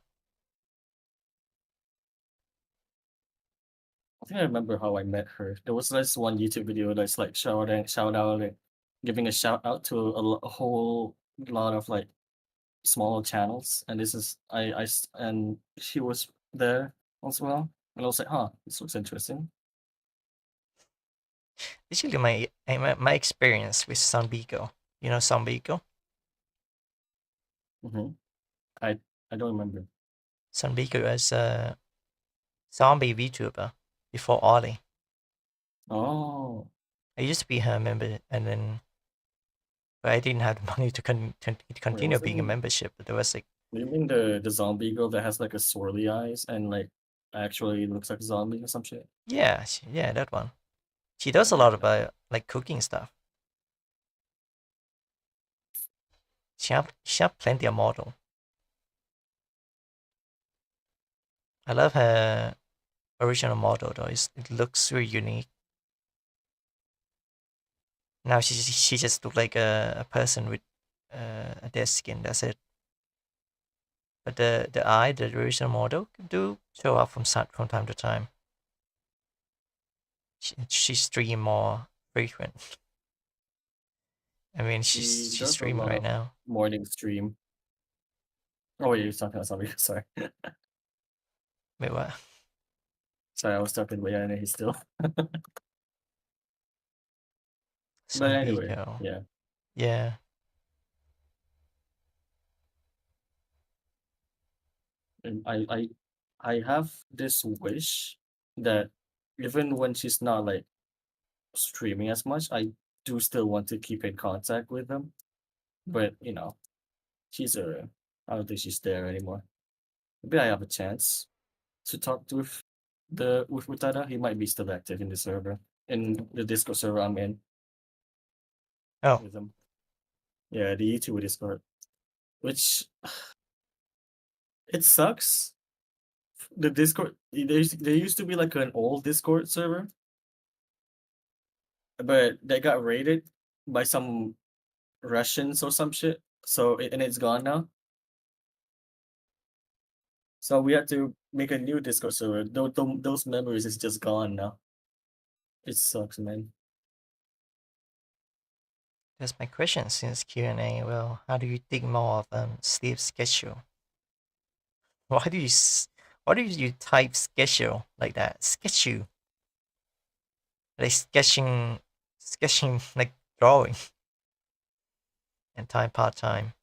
I think I remember how I met her. There was this one YouTube video that's like shout out, like, giving a shout out to a whole lot of like small channels, and this is and she was there as well, and I was like, huh, this looks interesting. Basically, my experience with Sanbigo. You know Sanbigo? I don't remember. Sanbigo is a zombie VTuber before Ollie. Oh. I used to be her member, and then, but I didn't have the money to continue being a membership. But there was like. You mean the zombie girl that has like a swirly eyes and like actually looks like a zombie or some shit? Yeah, yeah, that one. She does a lot about like cooking stuff. She have plenty of model. I love her original model though. It looks really unique. Now she just looks like a person with a dead skin. That's it. But the original model do show up from time to time. She stream more frequent. I mean, she's streaming right now. Morning stream. Oh wait, you're talking about something. Sorry. Wait, what? Sorry, I was talking about yeah, he's still. But anyway, yeah. Yeah. And I have this wish that even when she's not like streaming as much, I do still want to keep in contact with them. But you know, I don't think she's there anymore. Maybe I have a chance to talk to with Utada. He might be still active in the server, in the Discord server I'm in. Oh. With him. Yeah, the YouTube Discord. Which it sucks. The Discord there used to be like an old Discord server. But they got raided by some Russians or some shit. So and it's gone now. So we had to make a new Discord server. Those memories is just gone now. It sucks, man. That's my question since Q&A. Well, how do you think more of Steve's schedule? Why do you type schedule like that? Schedule. Like sketching like drawing. And time part-time.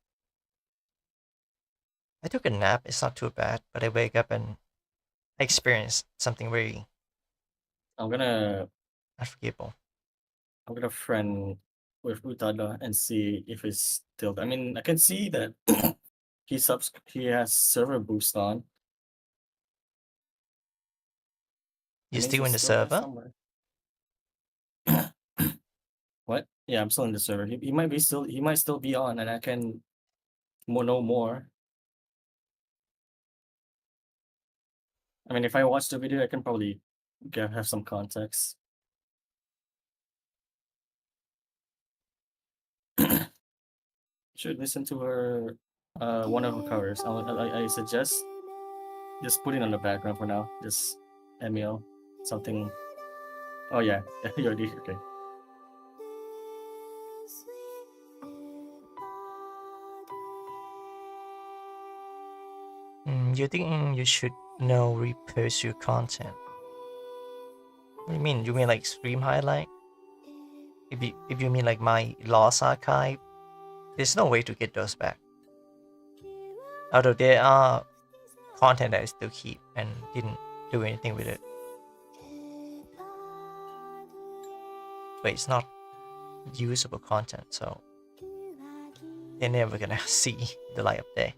I took a nap. It's not too bad, but I wake up and I experience something very unforgivable. I'm gonna friend with Utada and see if it's still. I mean, I can see that he has server boost on. You still in the server? What? Yeah, I'm still in the server. He might still be on, and I can know more. I mean, if I watch the video, I can probably have some context. Should listen to her one of her covers. I suggest just put it on the background for now. Just Emil something. Oh yeah, you already okay. You think you should repost your content? What do you mean? You mean like stream highlight? If you mean like my lost archive, there's no way to get those back. Although there are content that I still keep and didn't do anything with it. But it's not usable content, so they're never gonna see the light of day.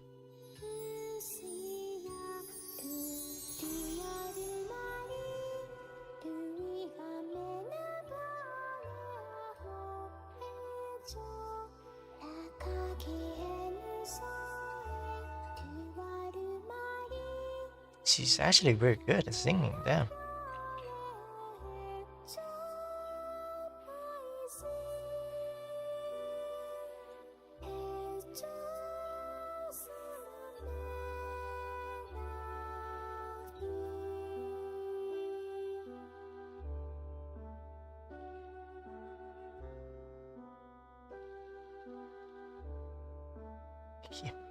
She's actually very good at singing, damn.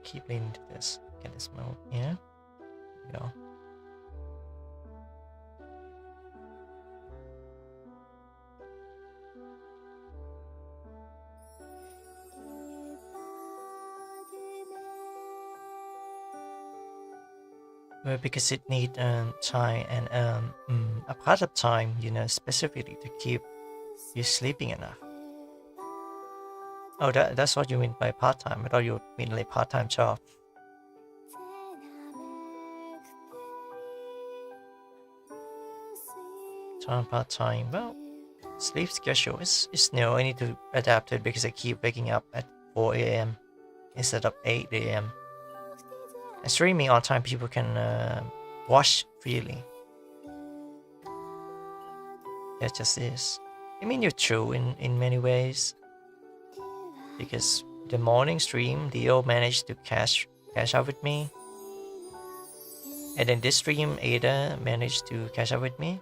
Keep leaning to this. Get this mode. Yeah. There we go. Well, because it need time and a part of time, you know, specifically to keep you sleeping enough. Oh, that's what you mean by part-time. I thought you mean like part-time job. Part-time. Well, sleep schedule is new. I need to adapt it because I keep waking up at 4 a.m. instead of 8 a.m. And streaming on time, people can watch freely. It just is. I mean, you're true in many ways. Because the morning stream, Dio managed to cash out with me. And then this stream, Ada managed to cash out with me.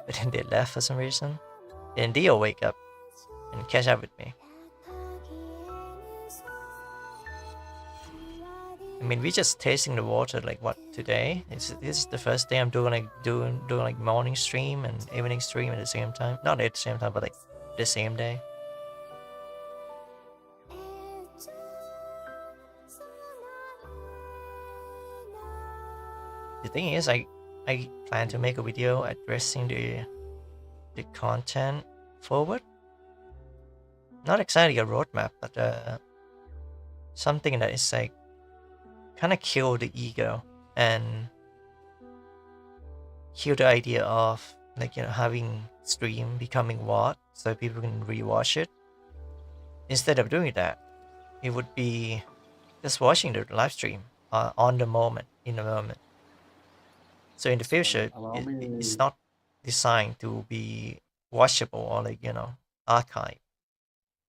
But then they left for some reason. Then Dio wake up and cash out with me. I mean, we just tasting the water like what today? This is the first day I'm doing like morning stream and evening stream at the same time. Not at the same time, but like the same day. The thing is, I plan to make a video addressing the content forward. Not exactly a roadmap, but something that is like kind of kill the ego and kill the idea of like, you know, having stream becoming what, so people can rewatch it. Instead of doing that, it would be just watching the live stream on the moment, in the moment. So in the future, it's not designed to be watchable or like, you know, archive.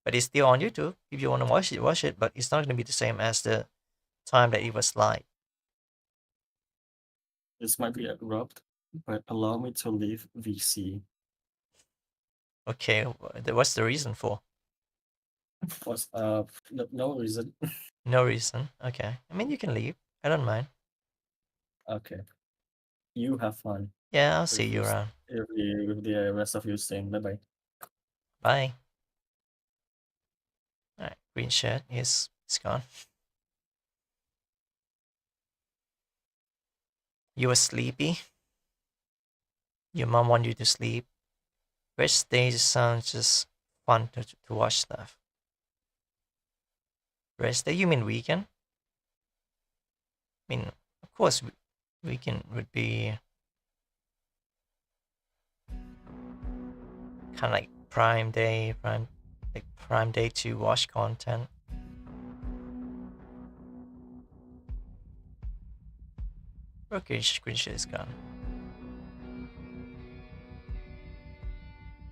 But it's still on YouTube. If you want to watch it, but it's not going to be the same as the time that it was live. This might be abrupt, but allow me to leave VC. Okay, what's the reason for? No reason. No reason. Okay. I mean, you can leave. I don't mind. Okay. You have fun. Yeah, I'll see you around. With the rest of your stream. Bye bye. Bye. Alright, green shirt is gone. You were sleepy? Your mom want you to sleep? Rest days sounds just fun to watch stuff. Rest day? You mean weekend? I mean, of course, weekend would be kind of like prime day to watch content. Okay, screen share is gone.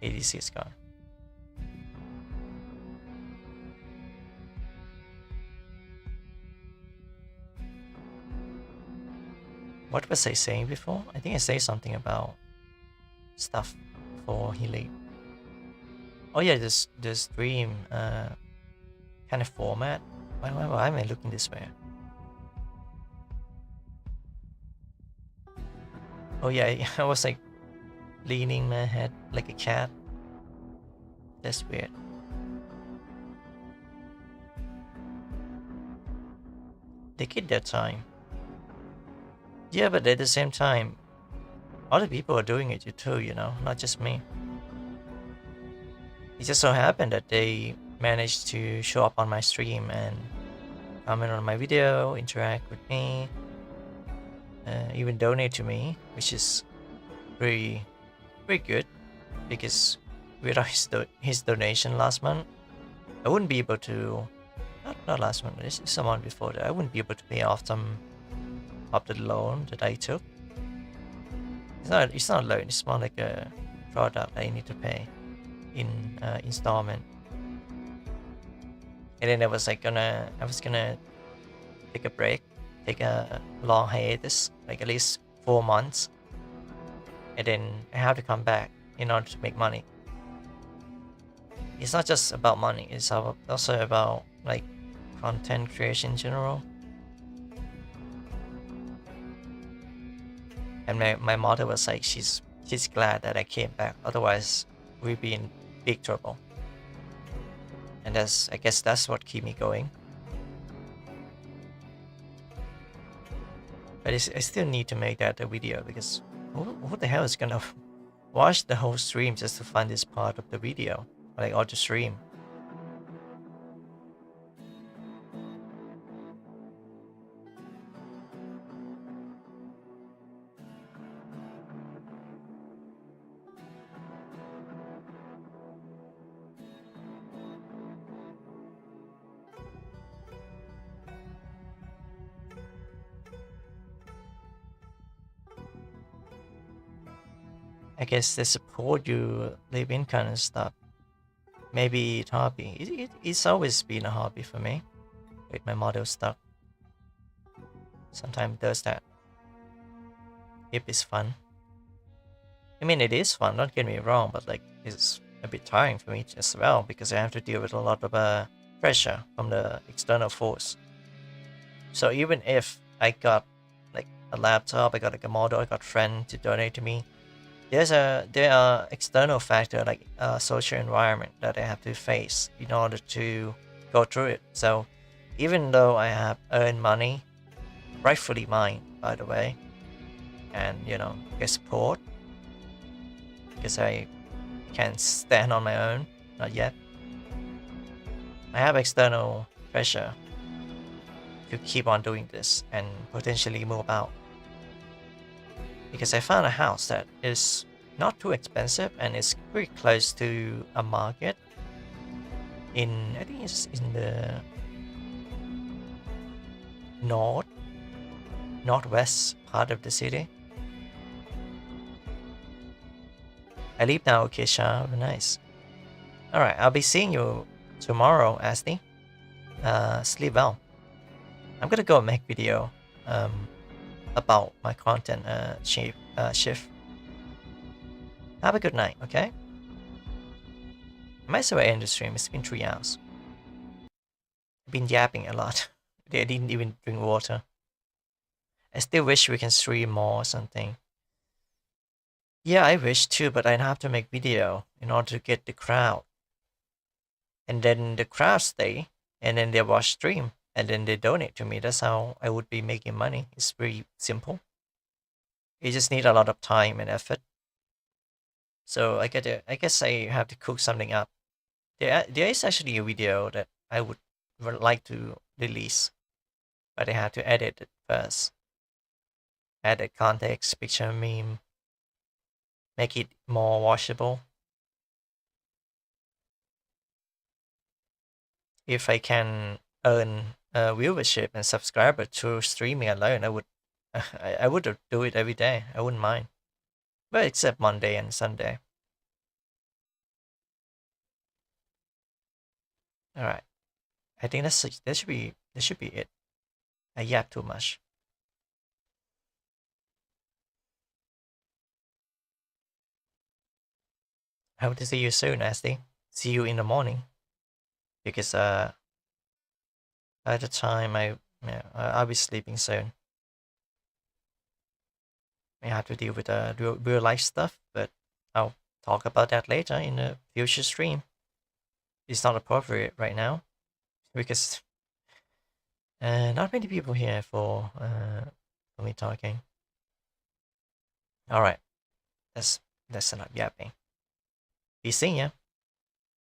ADC is gone. What was I saying before? I think I said something about stuff for healing. Oh yeah, this stream kind of format. Why am I looking this way? Oh yeah, I was like leaning my head like a cat. That's weird. They get their time. Yeah, but at the same time, other people are doing it too, you know, not just me. It just so happened that they managed to show up on my stream and comment on my video, interact with me, even donate to me, which is very good, because without his donation last month, I wouldn't be able to, not last month, but this is a month before that, I wouldn't be able to pay off some of the loan that I took. It's not a loan. It's more like a product I need to pay in installment. And then I was gonna take a break, take a long hiatus, like at least 4 months, and then I have to come back in order to make money. It's not just about money. It's also about like content creation in general. And my mother was like, she's glad that I came back. Otherwise, we'd be in big trouble. And I guess that's what keep me going. But I still need to make that a video, because who the hell is gonna watch the whole stream just to find this part of the video, like or the stream? I guess they support you live in kind of stuff. Maybe it's hobby. It's always been a hobby for me with my model stuff. Sometimes does that if it's fun. I mean, it is fun, don't get me wrong, but like it's a bit tiring for me as well, because I have to deal with a lot of pressure from the external force. So even if I got like a laptop, I got like a model, I got friend to donate to me, there are external factor like social environment that I have to face in order to go through it. So even though I have earned money, rightfully mine, by the way, and get support, because I can't stand on my own, not yet. I have external pressure to keep on doing this and potentially move out. Because I found a house that is not too expensive and is pretty close to a market I think it's in the northwest part of the city. I leave now, okay, Sha, nice. Alright, I'll be seeing you tomorrow, Asti. Sleep well. I'm gonna go make video about my content shift. Have a good night, okay? I might as well end the stream. It's been 3 hours. I've been yapping a lot. I didn't even drink water. I still wish we can stream more or something. Yeah, I wish too, but I'd have to make video in order to get the crowd. And then the crowd stay, and then they watch stream, and then they donate to me. That's how I would be making money. It's pretty simple. You just need a lot of time and effort. So I guess I have to cook something up. There is actually a video that I would like to release, but I have to edit it first. Add a context, picture, meme, make it more watchable. If I can earn viewership and subscriber through streaming alone, I would do it every day. I wouldn't mind. But except Monday and Sunday. Alright. I think that should be it. I yap too much. I hope to see you soon, Asti. See you in the morning. Because by the time I'll be sleeping soon. I have to deal with real life stuff, but I'll talk about that later in a future stream. It's not appropriate right now because not many people here for me talking. All right, that's enough yapping. Be seeing ya.